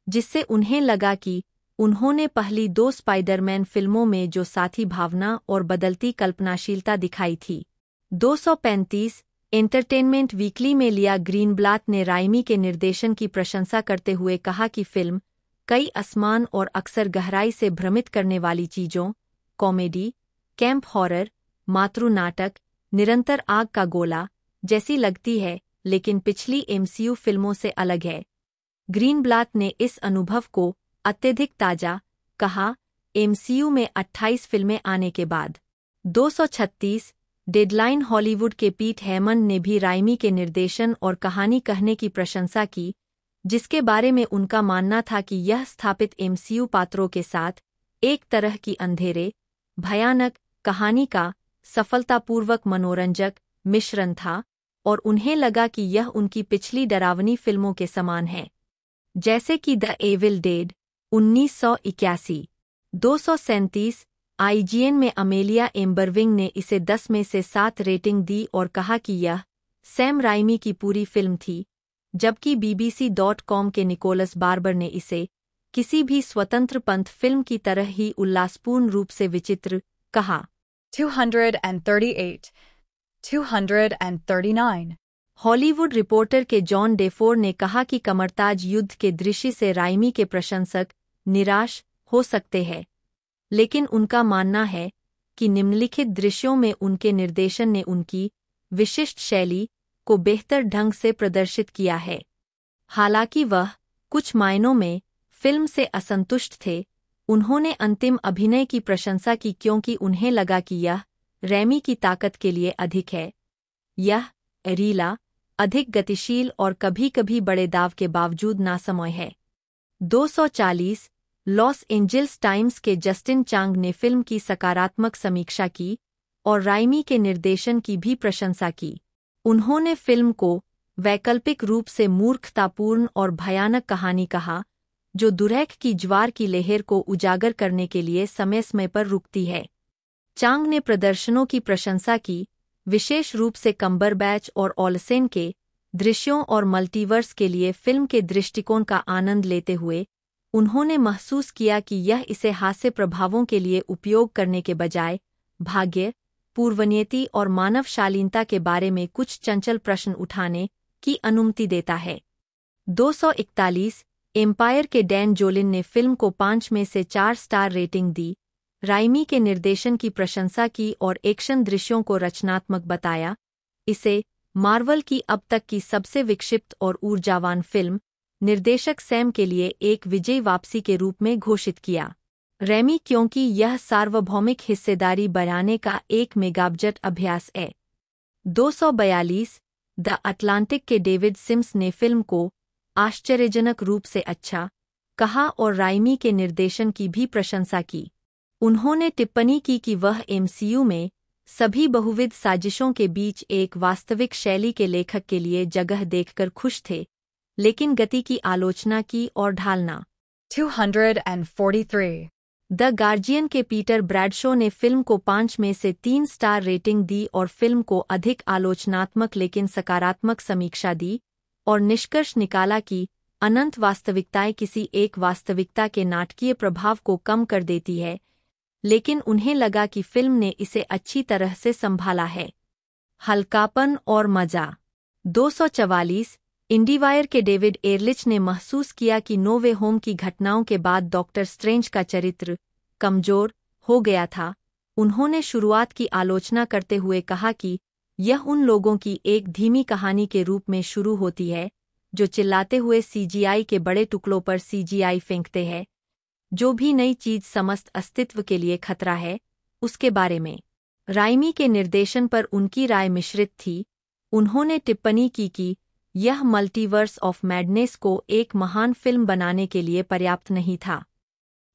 Speaker 2: जिससे उन्हें लगा कि उन्होंने पहली 2 स्पाइडरमैन फिल्मों में जो साथी भावना और बदलती कल्पनाशीलता दिखाई थी। 235 एंटरटेनमेंट वीकली में लिया ग्रीनब्लाट ने राइमी के निर्देशन की प्रशंसा करते हुए कहा कि फिल्म कई असमान और अक्सर गहराई से भ्रमित करने वाली चीजों, कॉमेडी, कैंप हॉरर, मातृ नाटक, निरंतर आग का गोला जैसी लगती है, लेकिन पिछली एमसीयू फिल्मों से अलग है। ग्रीनब्लाट ने इस अनुभव को अत्यधिक ताजा कहा, एमसीयू में 28 फिल्में आने के बाद। 236 डेडलाइन हॉलीवुड के पीट हेमंड ने भी राइमी के निर्देशन और कहानी कहने की प्रशंसा की, जिसके बारे में उनका मानना था कि यह स्थापित एमसीयू पात्रों के साथ एक तरह की अंधेरे, भयानक कहानी का सफलतापूर्वक मनोरंजक मिश्रण था, और उन्हें लगा कि यह उनकी पिछली डरावनी फिल्मों के समान है, जैसे कि द एविल डेड 1981। 237 आईजीएन में अमेलिया एम्बरविंग ने इसे 10 में से 7 रेटिंग दी और कहा कि यह सैम राइमी की पूरी फिल्म थी, जबकि BBC.com के निकोलस बार्बर ने इसे किसी भी स्वतंत्र पंथ फिल्म की तरह ही उल्लासपूर्ण रूप से विचित्र कहा।
Speaker 3: 238, 239.
Speaker 2: हॉलीवुड रिपोर्टर के जॉन डेफोर ने कहा कि कमरताज युद्ध के दृश्य से राइमी के प्रशंसक निराश हो सकते हैं, लेकिन उनका मानना है कि निम्नलिखित दृश्यों में उनके निर्देशन ने उनकी विशिष्ट शैली को बेहतर ढंग से प्रदर्शित किया है। हालांकि वह कुछ मायनों में फिल्म से असंतुष्ट थे, उन्होंने अंतिम अभिनय की प्रशंसा की क्योंकि उन्हें लगा कि यह रैमी की ताकत के लिए अधिक है। यह रीला, अधिक गतिशील और कभी-कभी बड़े दाव के बावजूद नासमय है। 240 लॉस एंजिल्स टाइम्स के जस्टिन चांग ने फिल्म की सकारात्मक समीक्षा की और राइमी के निर्देशन की भी प्रशंसा की। उन्होंने फिल्म को वैकल्पिक रूप से मूर्खतापूर्ण और भयानक कहानी कहा, जो दुरहक की ज्वार की लहर को उजागर करने के लिए समय-समय पर रुकती है। चांग ने प्रदर्शनों की प्रशंसा की, विशेष रूप से कम्बरबैच और ओल्सेन के दृश्यों और मल्टीवर्स के लिए फिल्म के दृष्टिकोण का आनंद लेते हुए उन्होंने महसूस किया कि यह इसे हास्य प्रभावों के लिए उपयोग करने के बजाय भाग्य, पूर्वनियति और मानव शालीनता के बारे में कुछ चंचल प्रश्न उठाने की अनुमति देता है। 241 एम्पायर के डैन जोलिन ने फिल्म को 5 में से 4 स्टार रेटिंग दी, राइमी के निर्देशन की प्रशंसा की और एक्शन दृश्यों को रचनात्मक बताया, इसे मार्वल की अब तक की सबसे विक्षिप्त और ऊर्जावान फिल्म निर्देशक सैम के लिए एक विजयी वापसी के रूप में घोषित किया। रैमी क्योंकि यह सार्वभौमिक हिस्सेदारी बढ़ाने का एक मेगाबजट अभ्यास है। 242 द अटलांटिक के डेविड सिम्स ने फिल्म को आश्चर्यजनक रूप से अच्छा कहा और राइमी के निर्देशन की भी प्रशंसा की। उन्होंने टिप्पणी की कि वह एमसीयू में सभी बहुविध साजिशों के बीच एक वास्तविक शैली के लेखक के लिए जगह देखकर खुश थे, लेकिन गति की आलोचना की और ढालना।
Speaker 3: 243.
Speaker 2: द गार्जियन के पीटर ब्रैडशो ने फिल्म को 5 में से 3 स्टार रेटिंग दी और फिल्म को अधिक आलोचनात्मक लेकिन सकारात्मक समीक्षा दी और निष्कर्ष निकाला कि अनंत वास्तविकताएं किसी एक वास्तविकता के नाटकीय प्रभाव को कम कर देती है, लेकिन उन्हें लगा कि फिल्म ने इसे अच्छी तरह से संभाला है। हल्कापन और मजा। 244 इंडीवायर के डेविड एयरलिच ने महसूस किया कि नो वे होम की घटनाओं के बाद डॉक्टर स्ट्रेंज का चरित्र कमजोर हो गया था। उन्होंने शुरुआत की आलोचना करते हुए कहा कि यह उन लोगों की एक धीमी कहानी के रूप में शुरू होती है जो चिल्लाते हुए सीजीआई के बड़े टुकड़ों पर सीजीआई फेंकते हैं, जो भी नई चीज समस्त अस्तित्व के लिए खतरा है, उसके बारे में। राइमी के निर्देशन पर उनकी राय मिश्रित थी। उन्होंने टिप्पणी की कि यह मल्टीवर्स ऑफ मैडनेस को एक महान फिल्म बनाने के लिए पर्याप्त नहीं था,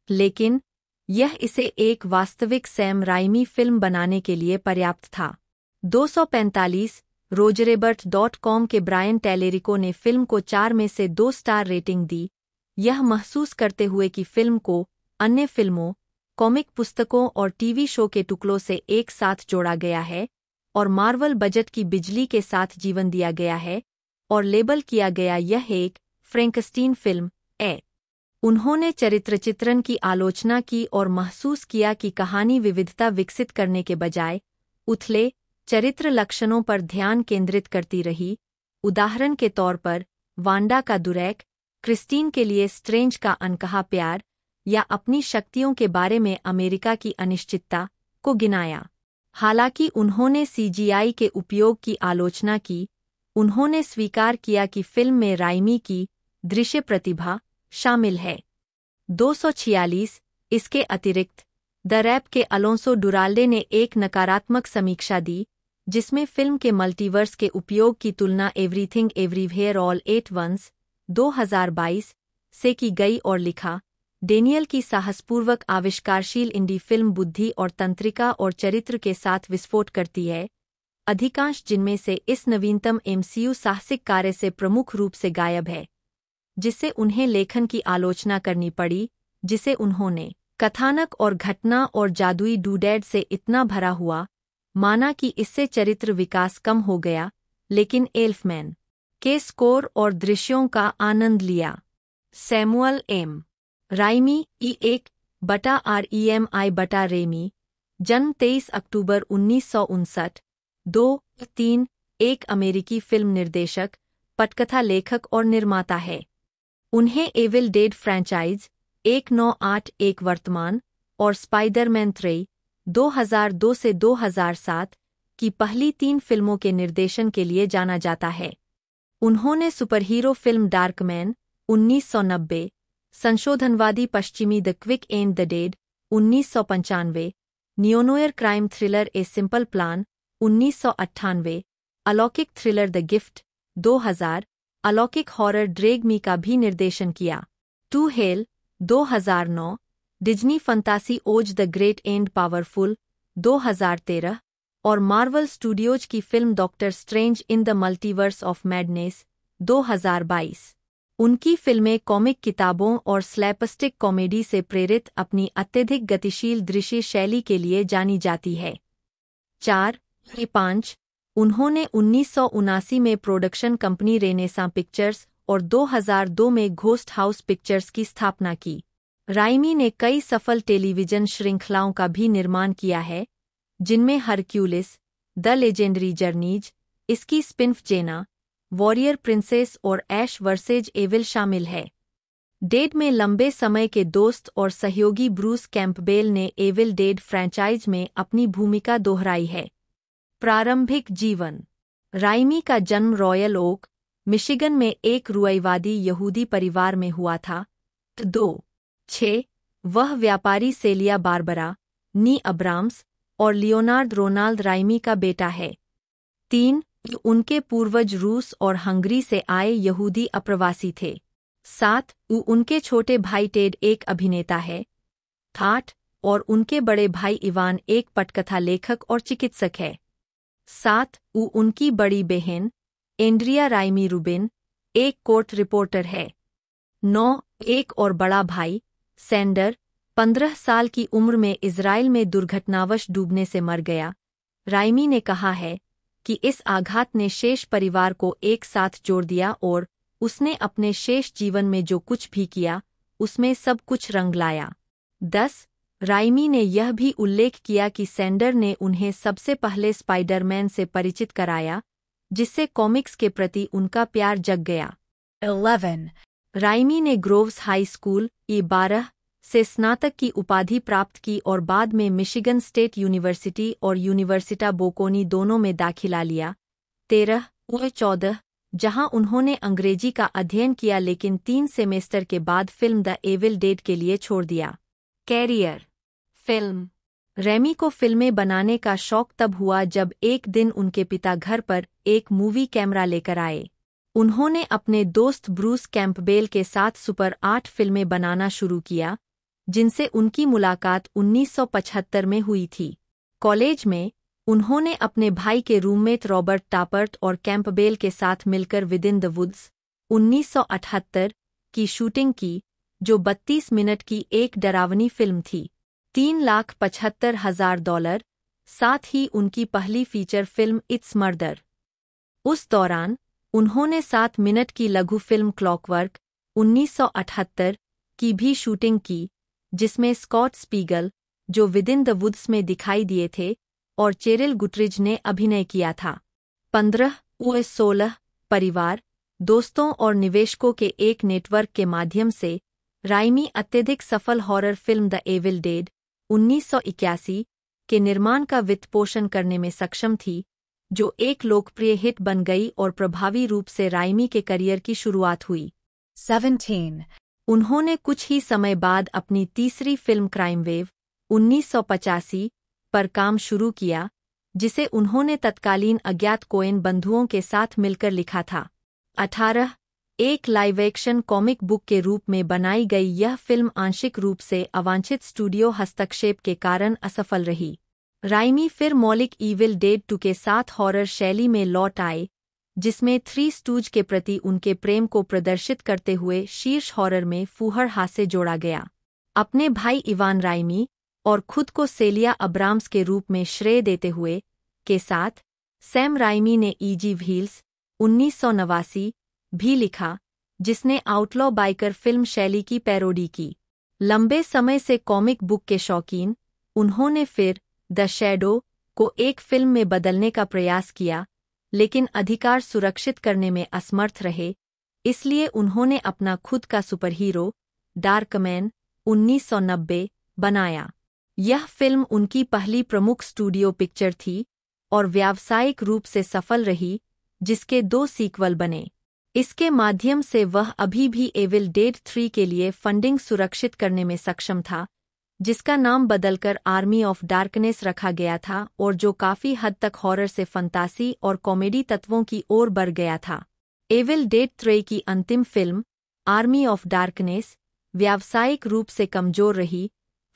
Speaker 2: लेकिन यह इसे एक वास्तविक सैम राइमी फिल्म बनाने के लिए पर्याप्त था। 245 रोजरेबर्ट.com के ब्रायन टेलेरिको ने फिल्म को 4 में से 2 स्टार रेटिंग दी, यह महसूस करते हुए कि फिल्म को अन्य फिल्मों, कॉमिक पुस्तकों और टीवी शो के टुकड़ों से एक साथ जोड़ा गया है और मार्वल बजट की बिजली के साथ जीवन दिया गया है और लेबल किया गया यह एक फ्रैंकस्टीन फिल्म है। उन्होंने चरित्र चित्रण की आलोचना की और महसूस किया कि कहानी विविधता विकसित करने के बजाय उथले चरित्र लक्षणों पर ध्यान केंद्रित करती रही। उदाहरण के तौर पर वांडा का दुरैक, क्रिस्टीन के लिए स्ट्रेंज का अनकहा प्यार या अपनी शक्तियों के बारे में अमेरिका की अनिश्चितता को गिनाया। हालांकि उन्होंने सीजीआई के उपयोग की आलोचना की, उन्होंने स्वीकार किया कि फिल्म में राइमी की दृश्य प्रतिभा शामिल है। 246 इसके अतिरिक्त द रैप के अलोंसो डुराल्डे ने एक नकारात्मक समीक्षा दी, जिसमें फिल्म के मल्टीवर्स के उपयोग की तुलना Everything Everywhere All at Once 2022 से की गई और लिखा, डेनियल की साहसपूर्वक आविष्कारशील इंडी फिल्म बुद्धि और तंत्रिका और चरित्र के साथ विस्फोट करती है, अधिकांश जिनमें से इस नवीनतम एमसीयू साहसिक कार्य से प्रमुख रूप से गायब है, जिससे उन्हें लेखन की आलोचना करनी पड़ी, जिसे उन्होंने कथानक और घटना और जादुई डूडैड से इतना भरा हुआ माना कि इससे चरित्र विकास कम हो गया, लेकिन एल्फमैन के स्कोर और दृश्यों का आनंद लिया। सैमुअल एम राइमी E1/REMI/रेमी, जन्म 23 अक्टूबर 1959, 2-3, एक अमेरिकी फिल्म निर्देशक, पटकथा लेखक और निर्माता है। उन्हें एविल डेड फ्रैंचाइज 1981 वर्तमान और स्पाइडरमैन 3 2002 से 2007 की पहली 3 फिल्मों के निर्देशन के लिए जाना जाता है। उन्होंने सुपरहीरो फिल्म डार्कमैन 1990, संशोधनवादी पश्चिमी the quick and the dead 1995, neo noir crime thriller a simple plan 1998, अलौकिक थ्रिलर द गिफ्ट 2000, अलौकिक हॉरर ड्रेग मी का भी निर्देशन किया। टू हेल 2009, डिज्नी फंतासी ओज द ग्रेट एंड पावरफुल 2013 और मार्वल स्टूडियोज की film doctor strange in the multiverse of Madness 2022। उनकी फिल्में कॉमिक किताबों और स्लैपस्टिक कॉमेडी से प्रेरित अपनी अत्यधिक गतिशील दृश्य शैली के लिए जानी जाती है। 4-5 उन्होंने 1979 में प्रोडक्शन कंपनी रेनेसां पिक्चर्स और 2002 में घोस्ट हाउस पिक्चर्स की स्थापना की। राइमी ने कई सफल टेलीविजन श्रृंखलाओं का भी निर्माण किया है, जिनमें हरक्यूलिस, द लेजेंडरी जर्नीज, इसकी स्पिन-ऑफ जेना, वॉरियर प्रिंसेस और ऐश वर्सेज एविल शामिल है। डेड में लंबे समय के दोस्त और सहयोगी ब्रूस कैंपबेल ने एविल डेड फ्रैंचाइज में अपनी भूमिका दोहराई है। प्रारंभिक जीवन। राइमी का जन्म रॉयल ओक, मिशिगन में एक रूढ़िवादी यहूदी परिवार में हुआ था। 2-6 वह व्यापारी सेलिया बारबरा, नी अब्राम्स और लियोनार्ड रोनाल्ड राइमी का बेटा है। 3 उनके पूर्वज रूस और हंगरी से आए यहूदी अप्रवासी थे। 7 उनके छोटे भाई टेड एक अभिनेता है। 8 और उनके बड़े भाई इवान एक पटकथा लेखक और चिकित्सक है। 7 उनकी बड़ी बहन एंड्रिया राइमी रूबिन एक कोर्ट रिपोर्टर है। 9 एक और बड़ा भाई सैंडर 15 साल की उम्र में इज़राइल में दुर्घटनावश डूबने से मर गया। राइमी ने कहा है कि इस आघात ने शेष परिवार को एक साथ जोड़ दिया और उसने अपने शेष जीवन में जो कुछ भी किया, उसमें सब कुछ रंग लाया। 10 राइमी ने यह भी उल्लेख किया कि सैंडर ने उन्हें सबसे पहले स्पाइडरमैन से परिचित कराया, जिससे कॉमिक्स के प्रति उनका प्यार जग गया।
Speaker 3: 11
Speaker 2: राइमी ने ग्रोव्स हाई स्कूल E12 से स्नातक की उपाधि प्राप्त की और बाद में मिशिगन स्टेट यूनिवर्सिटी और यूनिवर्सिटा बोकोनी दोनों में दाखिला लिया। 13-14 जहां उन्होंने अंग्रेजी का अध्ययन किया, लेकिन 3 सेमेस्टर के बाद फिल्म द एविल डेड के लिए छोड़ दिया। कैरियर। फिल्म रेमी को फिल्में बनाने का शौक तब हुआ जब एक दिन उनके पिता घर पर एक मूवी कैमरा लेकर आए। उन्होंने अपने दोस्त ब्रूस कैंपबेल के साथ सुपर 8 फिल्में बनाना शुरू किया, जिनसे उनकी मुलाकात 1975 में हुई थी। कॉलेज में उन्होंने अपने भाई के रूममेट रॉबर्ट टापर्ट और कैंपबेल के साथ मिलकर विदिन द वुड्स 1978 की शूटिंग की, जो 32 मिनट की एक डरावनी फिल्म थी। $3,75,000, साथ ही उनकी पहली फीचर फिल्म इट्स मर्डर। उस दौरान उन्होंने 7 मिनट की लघु फिल्म क्लॉकवर्क 1978 की भी शूटिंग की, जिसमें स्कॉट स्पीगल, जो विदिन द वुड्स में दिखाई दिए थे, और चेरिल गुटरिज ने अभिनय किया था। 15/16 परिवार, दोस्तों और निवेशकों के एक नेटवर्क के माध्यम से राइमी अत्यधिक सफल horror film the Evil Dead 1981 के निर्माण का वित्तपोषण करने में सक्षम थी, जो एक लोकप्रिय हिट बन गई और प्रभावी रूप से राइमी के करियर की शुरुआत हुई।
Speaker 3: 17.
Speaker 2: उन्होंने कुछ ही समय बाद अपनी तीसरी फिल्म क्राइम वेव 1985 पर काम शुरू किया, जिसे उन्होंने तत्कालीन अज्ञात कोएन बंधुओं के साथ मिलकर लिखा था। 18 एक लाइव एक्शन कॉमिक बुक के रूप में बनाई गई यह फिल्म आंशिक रूप से अवांछित स्टूडियो हस्तक्षेप के कारण असफल रही। राइमी फिर मौलिक ईविल डेड 2 के साथ हॉरर शैली में लौट आए, जिसमें थ्री स्टूज के प्रति उनके प्रेम को प्रदर्शित करते हुए शीर्ष हॉरर में फूहड़ हास्य जोड़ा गया। अपने भाई इवान राइमी और खुद को सेलिया अब्राम्स के रूप में श्रेय देते हुए के साथ सैम राइमी ने ईजी व्हील्स 1989 भी लिखा, जिसने आउटलॉ बाइकर फिल्म शैली की पैरोडी की। लंबे समय से कॉमिक बुक के शौकीन, उन्होंने फिर द शैडो को एक फिल्म में बदलने का प्रयास किया, लेकिन अधिकार सुरक्षित करने में असमर्थ रहे, इसलिए उन्होंने अपना खुद का सुपरहीरो डार्कमैन 1990 बनाया। यह फिल्म उनकी पहली प्रमुख स्टूडियो पिक्चर थी और व्यावसायिक रूप से सफल रही, जिसके 2 सीक्वल बने। इसके माध्यम से वह अभी भी एविल डेड 3 के लिए फंडिंग सुरक्षित करने में सक्षम था, जिसका नाम बदलकर आर्मी ऑफ डार्कनेस रखा गया था और जो काफी हद तक हॉरर से फंतासी और कॉमेडी तत्वों की ओर बढ़ गया था। एविल डेड 3 की अंतिम फिल्म आर्मी ऑफ डार्कनेस व्यावसायिक रूप से कमजोर रही,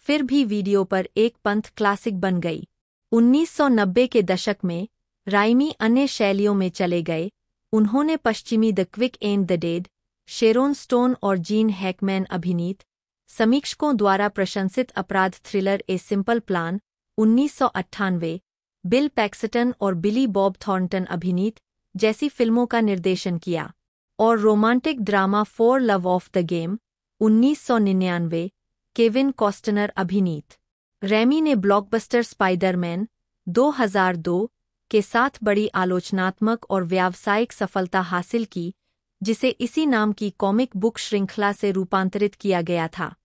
Speaker 2: फिर भी वीडियो पर एक पंथ क्लासिक बन गई। 1990 के दशक में राइमी अन्य शैलियों में चले गए। उन्होंने पश्चिमी the quick and the dead, Charon stone और जीन हैकमैन अभिनीत, समीक्षकों द्वारा प्रशंसित अपराध thriller a simple plan 1998, bill Paxton और बिली बॉब थॉर्नटन अभिनीत जैसी फिल्मों का निर्देशन किया, और romantic drama for love of the game 1999, Kevin Costner अभिनीत। रेमी ने ब्लॉकबस्टर स्पाइडरमैन 2002 के साथ बड़ी आलोचनात्मक और व्यावसायिक सफलता हासिल की, जिसे इसी नाम की कॉमिक बुक श्रृंखला से रूपांतरित किया गया था।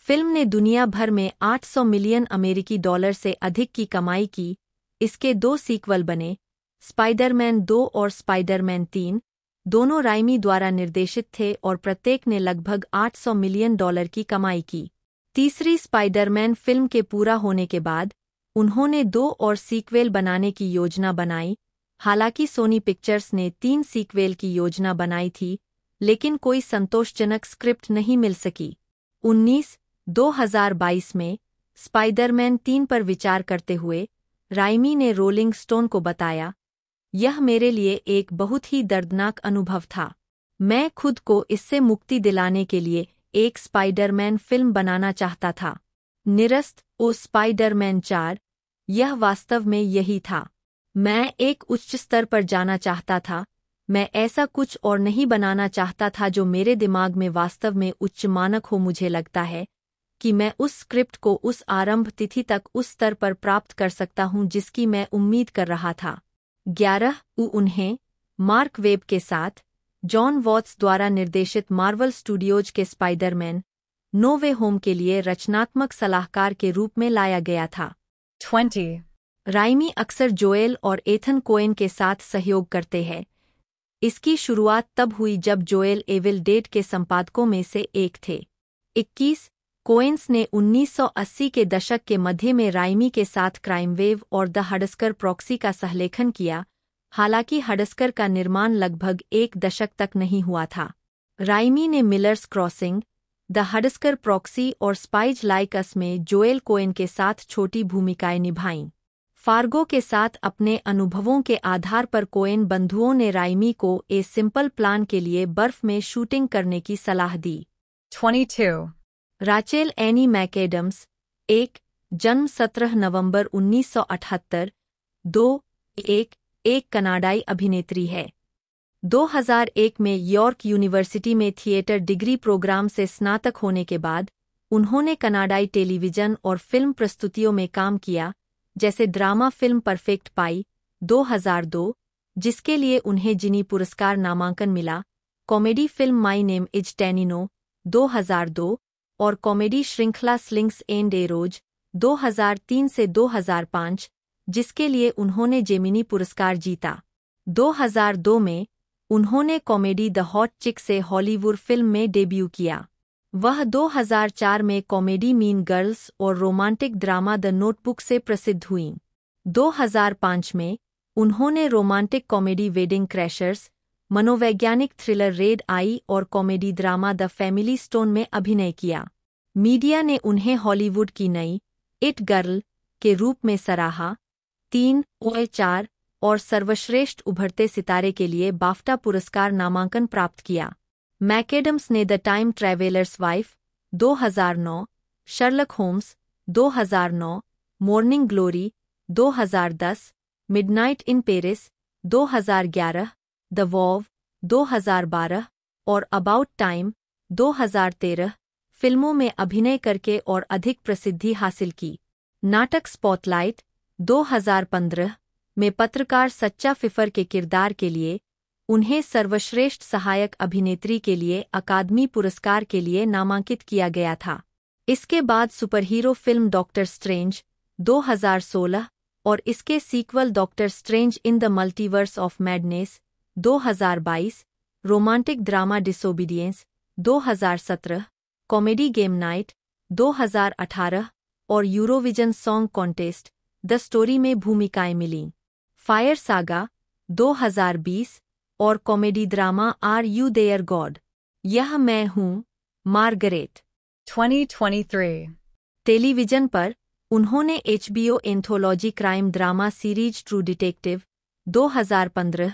Speaker 2: फिल्म ने दुनिया भर में $800 मिलियन अमेरिकी डॉलर से अधिक की कमाई की। इसके 2 सीक्वल बने, स्पाइडरमैन 2 और स्पाइडरमैन 3, दोनों राइमी द्वारा निर्देशित थे और प्रत्येक ने लगभग $800 मिलियन की कमाई की। तीसरी स्पाइडरमैन फिल्म के पूरा होने के बाद उन्होंने 2 और सीक्वेल बनाने की योजना बनाई। हालांकि सोनी पिक्चर्स ने 3 सीक्वेल की योजना बनाई थी, लेकिन कोई संतोषजनक स्क्रिप्ट नहीं मिल सकी। 2022 में स्पाइडरमैन 3 पर विचार करते हुए राइमी ने रोलिंग स्टोन को बताया, यह मेरे लिए एक बहुत ही दर्दनाक अनुभव था। मैं खुद को इससे मुक्ति दिलाने के लिए एक स्पाइडरमैन फिल्म बनाना चाहता था। निरस्त ओ स्पाइडरमैन 4, यह वास्तव में यही था। मैं एक उच्च स्तर पर जाना चाहता था। मैं ऐसा कुछ और नहीं बनाना चाहता था जो मेरे दिमाग में वास्तव में उच्च मानक हो। मुझे लगता है कि मैं उस स्क्रिप्ट को उस आरंभ तिथि तक उस स्तर पर प्राप्त कर सकता हूं जिसकी मैं उम्मीद कर रहा था। 11 उन्हें मार्क वेब के साथ जॉन वॉट्स द्वारा निर्देशित मार्वल स्टूडियोज के स्पाइडरमैन नो वे होम के लिए रचनात्मक सलाहकार के रूप में लाया गया था।
Speaker 3: 20.
Speaker 2: राइमी अक्सर जोएल और एथन कोएन के साथ सहयोग करते हैं। इसकी शुरुआत तब हुई जब जोएल एविल डेड के संपादकों में से एक थे। 21 कोएन्स ने 1980 के दशक के मध्य में राइमी के साथ क्राइम वेव और द हडस्कर प्रॉक्सी का सहलेखन किया, हालांकि हडस्कर का निर्माण लगभग एक दशक तक नहीं हुआ था। राइमी ने मिलर्स क्रॉसिंग, द हडस्कर प्रॉक्सी और स्पाइज लाइक अस में जोएल कोएन के साथ छोटी भूमिकाएं निभाईं। फार्गो के साथ अपने अनुभवों के आधार पर कोएन बंधुओं ने राइमी को ए सिंपल प्लान के लिए बर्फ में शूटिंग करने की सलाह दी।
Speaker 3: 22.
Speaker 2: राचेल एनी मैकएडम्स, एक, जन्म 17 नवंबर 1978, 2, एक कनाडाई अभिनेत्री है। 2001 में यॉर्क यूनिवर्सिटी में थिएटर डिग्री प्रोग्राम से स्नातक होने के बाद उन्होंने कनाडाई टेलीविजन और फिल्म प्रस्तुतियों में काम किया, जैसे ड्रामा फिल्म परफेक्ट पाई 2002, जिसके लिए उन्हें जिनी पुरस्कार नामांकन मिला, comedy film my name is Tanino 2002 और कॉमेडी श्रृंखला स्लिंग्स एंड एरोज 2003 से 2005, जिसके लिए उन्होंने जेमिनी पुरस्कार जीता। 2002 में उन्होंने कॉमेडी द हॉट चिक से हॉलीवुड फिल्म में डेब्यू किया। वह 2004 में कॉमेडी मीन गर्ल्स और रोमांटिक ड्रामा द नोटबुक से प्रसिद्ध हुईं। 2005 में उन्होंने रोमांटिक कॉमेडी वेडिंग क्रैशर्स, मनोवैज्ञानिक थ्रिलर रेड आई और comedy drama the family stone में अभिनय किया। मीडिया ने उन्हें हॉलीवुड की नई इट गर्ल के रूप में सराहा। 3, 4 और सर्वश्रेष्ठ उभरते सितारे के लिए बाफ्टा पुरस्कार नामांकन प्राप्त किया। मैकएडम्स ने the Time Traveler's Wife 2009, Sherlock Holmes 2009, Morning Glory 2010, Midnight in Paris 2011, the Vow 2012 और अबाउट टाइम 2013 फिल्मों में अभिनय करके और अधिक प्रसिद्धि हासिल की। नाटक स्पॉटलाइट 2015 में पत्रकार सच्चा फिफर के किरदार के लिए उन्हें सर्वश्रेष्ठ सहायक अभिनेत्री के लिए अकादमी पुरस्कार के लिए नामांकित किया गया था। इसके बाद सुपरहीरो फिल्म डॉक्टर स्ट्रेंज 2016 और इसके sequel Doctor strange in the multiverse of Madness 2022, romantic drama Disobedience 2017, comedy Game Night 2018 और Eurovision Song Contest the Story में भूमिकाएं मिलीं। फायर सागा 2020 और comedy drama Are You There God, यह मैं हूँ, मार्गरेट
Speaker 3: 2023.
Speaker 2: टेलीविजन पर उन्होंने HBO anthology crime drama series True Detective 2015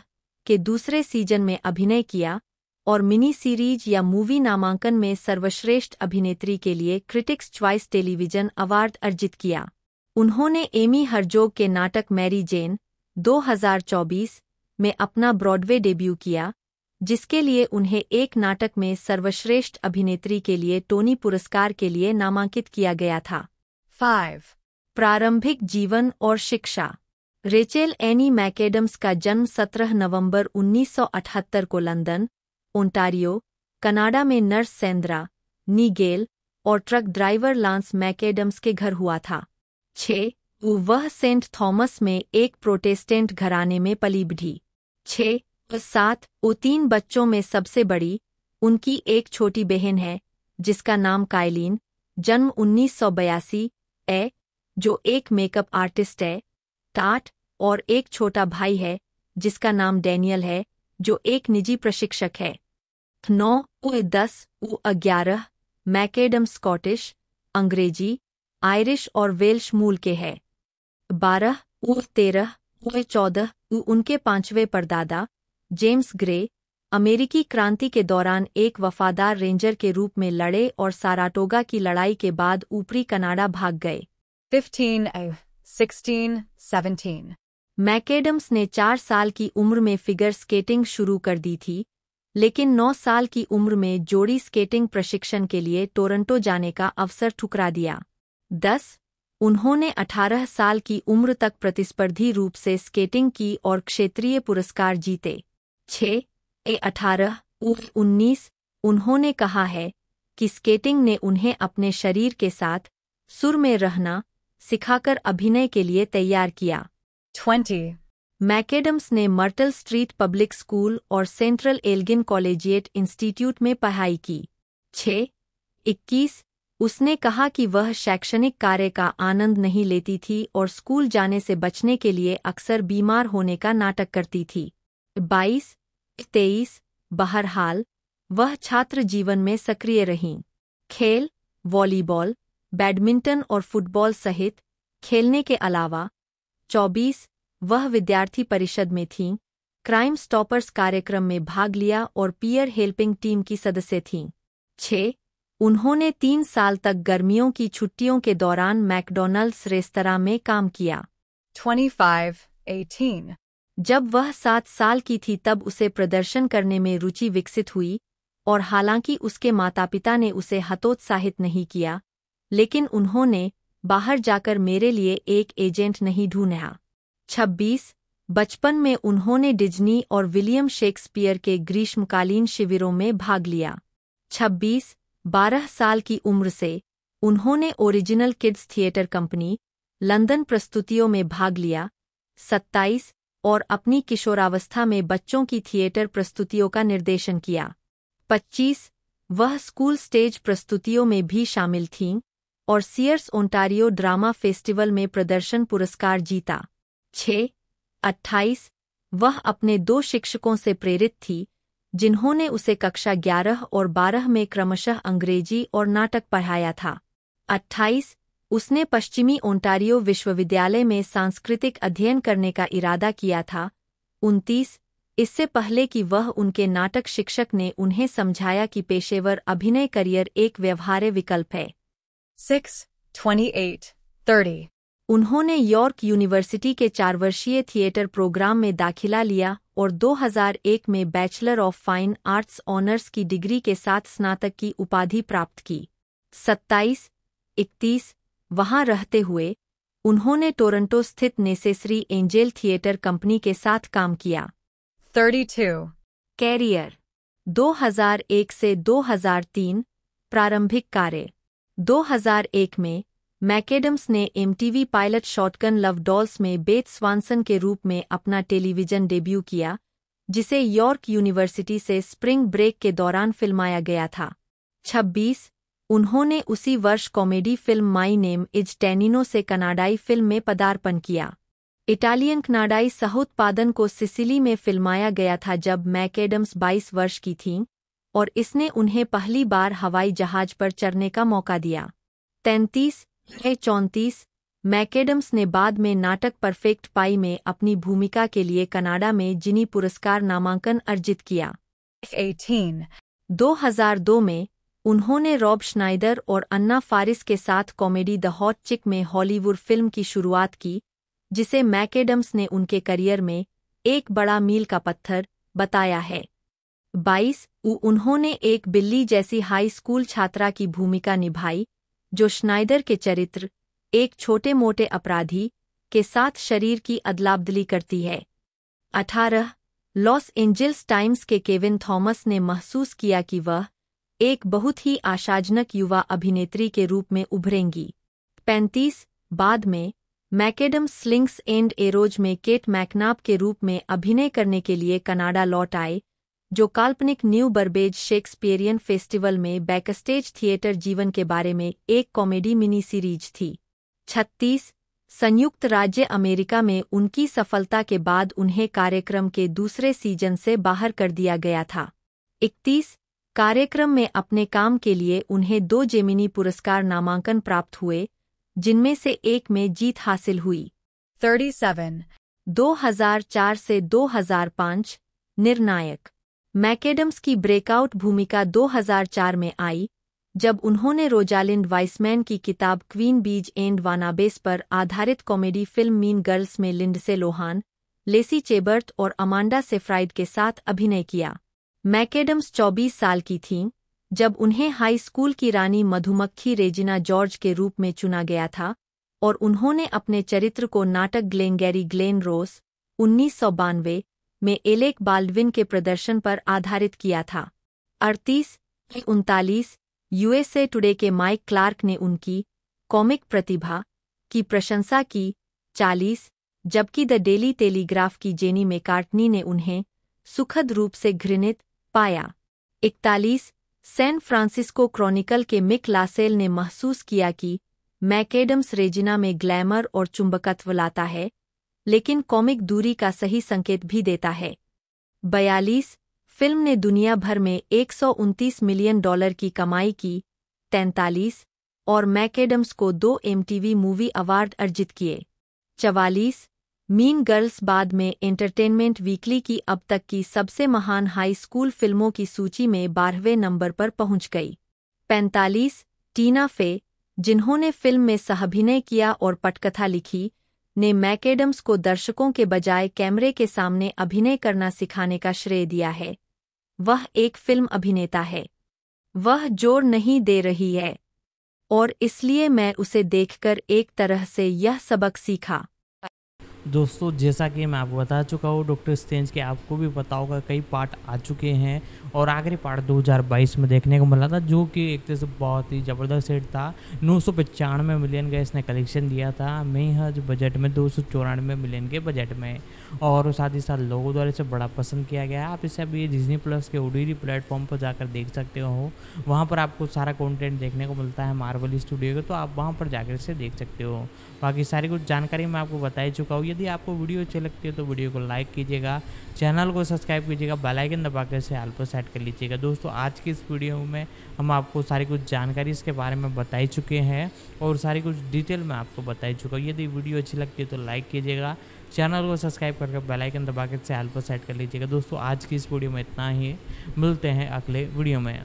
Speaker 2: के दूसरे सीजन में अभिनय किया और मिनी सीरीज या मूवी नामांकन में सर्वश्रेष्ठ अभिनेत्री के लिए क्रिटिक्स च्वाइस टेलीविजन अवार्ड अर्जित किया। उन्होंने एमी हर्जोग के नाटक मैरी जेन 2024 में अपना ब्रॉडवे डेब्यू किया, जिसके लिए उन्हें एक नाटक में सर्वश्रेष्ठ अभिनेत्री के लिए टोनी पुरस्कार के लिए नामांकित किया गया था।
Speaker 3: 5.
Speaker 2: प्रारंभिक जीवन और शिक्षा। रेचेल एनी मैकएडम्स का जन्म 17 नवंबर 1978 को लंदन, ओंटारियो, कनाडा में नर्स सेंद्रा नीगेल और ट्रक ड्राइवर लांस मैकएडम्स के घर हुआ था। 6. वह सेंट थॉमस में एक प्रोटेस्टेंट घराने में पली बढ़ी। 6. 7. वो 3 बच्चों में सबसे बड़ी। उनकी एक छोटी बहन है जिसका नाम काइलीन, जन्म 1982 है, जो एक मेकअप आर्टिस्ट है। 8. और एक छोटा भाई है जिसका नाम डैनियल है, जो एक निजी प्रशिक्षक है। 9. 10. 11. मैकएडम स्कॉटिश, अंग्रेजी, आयरिश और वेल्श मूल के हैं। 12. 13. 14. उनके 5वें परदादा, जेम्स ग्रे, अमेरिकी क्रांति के दौरान एक वफादार रेंजर के रूप में लड़े और साराटोगा की लड़ाई के बाद ऊपरी कनाडा भाग गए।
Speaker 3: 15. 16. 17.
Speaker 2: मैकएडम्स ने 4 साल की उम्र में फिगर स्केटिंग शुरू कर दी थी, लेकिन 9 साल की उम्र में जोड़ी स्केटिंग प्रशिक्षण के लिए टोरंटो जाने का अवसर ठुकरा दिया। 10. उन्होंने 18 साल की उम्र तक प्रतिस्पर्धी रूप से स्केटिंग की और क्षेत्रीय पुरस्कार जीते। 6. 18. 19. उन्होंने कहा है कि स्केटिंग ने उन्हें अपने शरीर के साथ सुर में रहना सिखाकर अभिनय के लिए तैयार किया।
Speaker 3: 20.
Speaker 2: मैकएडम्स ने मर्टल स्ट्रीट पब्लिक स्कूल और सेंट्रल एल्गिन कॉलेजिएट इंस्टीट्यूट में पढ़ाई की। 6. 21. उसने कहा कि वह शैक्षणिक कार्य का आनंद नहीं लेती थी और स्कूल जाने से बचने के लिए अक्सर बीमार होने का नाटक करती थी। 22-23 बहरहाल वह छात्र जीवन में सक्रिय रहीं। खेल, वॉलीबॉल, बैडमिंटन और फुटबॉल सहित खेलने के अलावा 24 वह विद्यार्थी परिषद में थीं, क्राइम स्टॉपर्स कार्यक्रम में भाग लिया और पीयर हेल्पिंग टीम की सदस्य थीं। 6 उन्होंने 3 साल तक गर्मियों की छुट्टियों के दौरान मैकडॉनल्ड्स रेस्तरां में काम किया।
Speaker 3: 25-18
Speaker 2: जब वह 7 साल की थी तब उसे प्रदर्शन करने में रुचि विकसित हुई और हालांकि उसके माता-पिता ने उसे हतोत्साहित नहीं किया, लेकिन उन्होंने बाहर जाकर मेरे लिए एक एजेंट नहीं ढूंढा। 26 बचपन में उन्होंने डिज्नी और विलियम शेक्सपियर के ग्रीष्मकालीन शिविरों में भाग लिया। 26 12 साल की उम्र से उन्होंने original kids theatre company, London प्रस्तुतियों में भाग लिया। 27 और अपनी किशोरावस्था में बच्चों की थिएटर प्रस्तुतियों का निर्देशन किया। 25 वह स्कूल स्टेज प्रस्तुतियों में भी शामिल थीं और सीयर्स ओंटारियो ड्रामा फेस्टिवल में प्रदर्शन पुरस्कार जीता। 28 वह अपने 2 शिक्षकों से प्रेरित थी, जिन्होंने उसे कक्षा 11 और 12 में क्रमशः अंग्रेजी और नाटक पढ़ाया था। 28 उसने पश्चिमी ओंटारियो विश्वविद्यालय में सांस्कृतिक अध्ययन करने का इरादा किया था। 29 इससे पहले कि वह उनके नाटक शिक्षक ने उन्हें समझाया कि पेशेवर अभिनय करियर एक व्यवहार्य विकल्प है।
Speaker 3: 6-28-30
Speaker 2: उन्होंने यॉर्क यूनिवर्सिटी के 4 वर्षीय थिएटर प्रोग्राम में दाखिला लिया और 2001 में bachelor of fine arts honours की डिग्री के साथ स्नातक की उपाधि प्राप्त की। 27-31 वहां रहते हुए उन्होंने टोरंटो स्थित नेसेसरी एंजेल थिएटर कंपनी के साथ काम किया।
Speaker 3: 32
Speaker 2: कैरियर 2001 से 2003 प्रारंभिक कार्य 2001 में मैकेडम्स ने MTV pilot Shotgun Love Dolls में बेथ स्वानसन के रूप में अपना टेलीविजन डेब्यू किया, जिसे यॉर्क यूनिवर्सिटी से स्प्रिंग ब्रेक के दौरान फिल्माया गया था। 26 उन्होंने उसी वर्ष comedy film my name is Tanino से कनाडाई फिल्म में पदार्पण किया। इटालियन कनाडाई सहोत्पादन को सिसिली में फिल्माया गया था जब मैकेडम्स 22 वर्ष की थीं और इसने उन्हें पहली बार हवाई जहाज पर चढ़ने का मौका दिया। 33-34 मैकेडम्स ने बाद में नाटक परफेक्ट पाई में अपनी भूमिका के लिए कनाडा में जिनी पुरस्कार नामांकन अर्जित किया।
Speaker 3: 18
Speaker 2: 2002 में उन्होंने रॉब श्नाइडर और अन्ना फारिस के साथ कॉमेडी द हॉट चिक में हॉलीवुड फिल्म की शुरुआत की, जिसे मैकेडम्स ने उनके करियर में एक बड़ा मील का पत्थर बताया है। 22 उन्होंने एक बिल्ली जैसी हाई स्कूल छात्रा की भूमिका निभाई, जो श्नाइडर के चरित्र, एक छोटे-मोटे अपराधी, के साथ शरीर की अदलाबदली करती है। 18 लॉस एंजल्स टाइम्स के केविन थॉमस ने महसूस किया कि वह एक बहुत ही आशाजनक युवा अभिनेत्री के रूप में उभरेंगी। 35 बाद में मैकेडम्स स्लिंग्स एंड एरोज में केट मैकनाब के रूप में अभिनय करने के लिए कनाडा लौट आए, जो काल्पनिक न्यू बर्बेज शेक्सपियरियन फेस्टिवल में बैकस्टेज थिएटर जीवन के बारे में एक कॉमेडी मिनी सीरीज थी। 36 संयुक्त राज्य अमेरिका में उनकी सफलता के बाद उन्हें कार्यक्रम के दूसरे सीजन से बाहर कर दिया गया था। 31 कार्यक्रम में अपने काम के लिए उन्हें 2 जेमिनी पुरस्कार नामांकन प्राप्त हुए, जिनमें से एक में जीत हासिल हुई।
Speaker 3: 37
Speaker 2: 2004 से 2005 निर्णायक मैकेडम्स की ब्रेकआउट भूमिका 2004 में आई, जब उन्होंने रोजालिंड वाइसमैन की किताब क्वीन बीज एंड वानाबेस पर आधारित कॉमेडी फिल्म मीन गर्ल्स में लिंडसे लोहान, लेसी चेबर्ट और अमांडा सेफ्राइड के साथ अभिनय किया। मैकेडम्स 24 साल की थीं जब उन्हें हाई स्कूल की रानी मधुमक्खी रेजिना जॉर्ज के रूप में चुना गया था और उन्होंने अपने चरित्र को नाटक ग्लेनगैरी ग्लेन रोस 1992 में एलेक बाल्डविन के प्रदर्शन पर आधारित किया था। 38-39 यूएसए टुडे के माइक क्लार्क ने उनकी कॉमिक प्रतिभा की प्रशंसा की। 40 जबकि द डेली टेलीग्राफ की जेनी मैकार्टनी ने उन्हें सुखद रूप से घृणित पाया। 41 सैन फ्रांसिस्को क्रॉनिकल के मिक लासेल ने महसूस किया कि मैकएडम्स रेजिना में ग्लैमर और चुंबकत्व लाता है, लेकिन कॉमिक दूरी का सही संकेत भी देता है। 42 फिल्म ने दुनिया भर में $129 मिलियन की कमाई की। 43 और मैकएडम्स को 2 MTV मूवी अवार्ड अर्जित किए। 44 मीन गर्ल्स बाद में एंटरटेनमेंट वीकली की अब तक की सबसे महान हाई स्कूल फिल्मों की सूची में 12वें नंबर पर पहुंच गई। 45 टीना फे, जिन्होंने फिल्म में सहाभिनय किया और पटकथा लिखी, ने मैकएडम्स को दर्शकों के बजाय कैमरे के सामने अभिनय करना सिखाने का श्रेय दिया है। वह एक फिल्म अभिनेता है। वह जोर नहीं दे रही है, और इसलिए मैं उसे देखकर एक तरह से यह सबक सीखा।
Speaker 1: दोस्तों जैसा कि मैं आपको बता चुका हूँ, डॉक्टर स्ट्रेंज के आपको भी पता होगा कई पार्ट आ चुके हैं और आखिरी पार्ट 2022 में देखने को मिला था, जो कि एक तरह से बहुत ही ज़बरदस्त हिट था। 995 मिलियन का इसने कलेक्शन दिया था महज बजट में, 294 मिलियन के बजट में, और साथ ही साथ लोगों द्वारा इसे बड़ा पसंद किया गया है। आप इसे अभी डिज्नी प्लस के OTT प्लेटफॉर्म पर जाकर देख सकते हो। वहाँ पर आपको सारा कंटेंट देखने को मिलता है मार्वल स्टूडियो का, तो आप वहाँ पर जाकर इसे देख सकते हो। बाकी सारी कुछ जानकारी मैं आपको बता ही चुका हूँ। यदि आपको वीडियो अच्छी लगती है तो वीडियो को लाइक कीजिएगा, चैनल को सब्सक्राइब कीजिएगा, बेल आइकन दबाकर से ऑल पर सेट कर लीजिएगा। दोस्तों आज की इस वीडियो में हम आपको सारी कुछ जानकारी इसके बारे में बता ही चुके हैं और सारी कुछ डिटेल में आपको बता ही चुका हूँ। यदि वीडियो अच्छी लगती है तो लाइक कीजिएगा, चैनल को सब्सक्राइब करके बेल आइकन दबाकर से ऑल पर सेट कर लीजिएगा। दोस्तों आज की इस वीडियो में इतना ही, मिलते हैं अगले वीडियो में।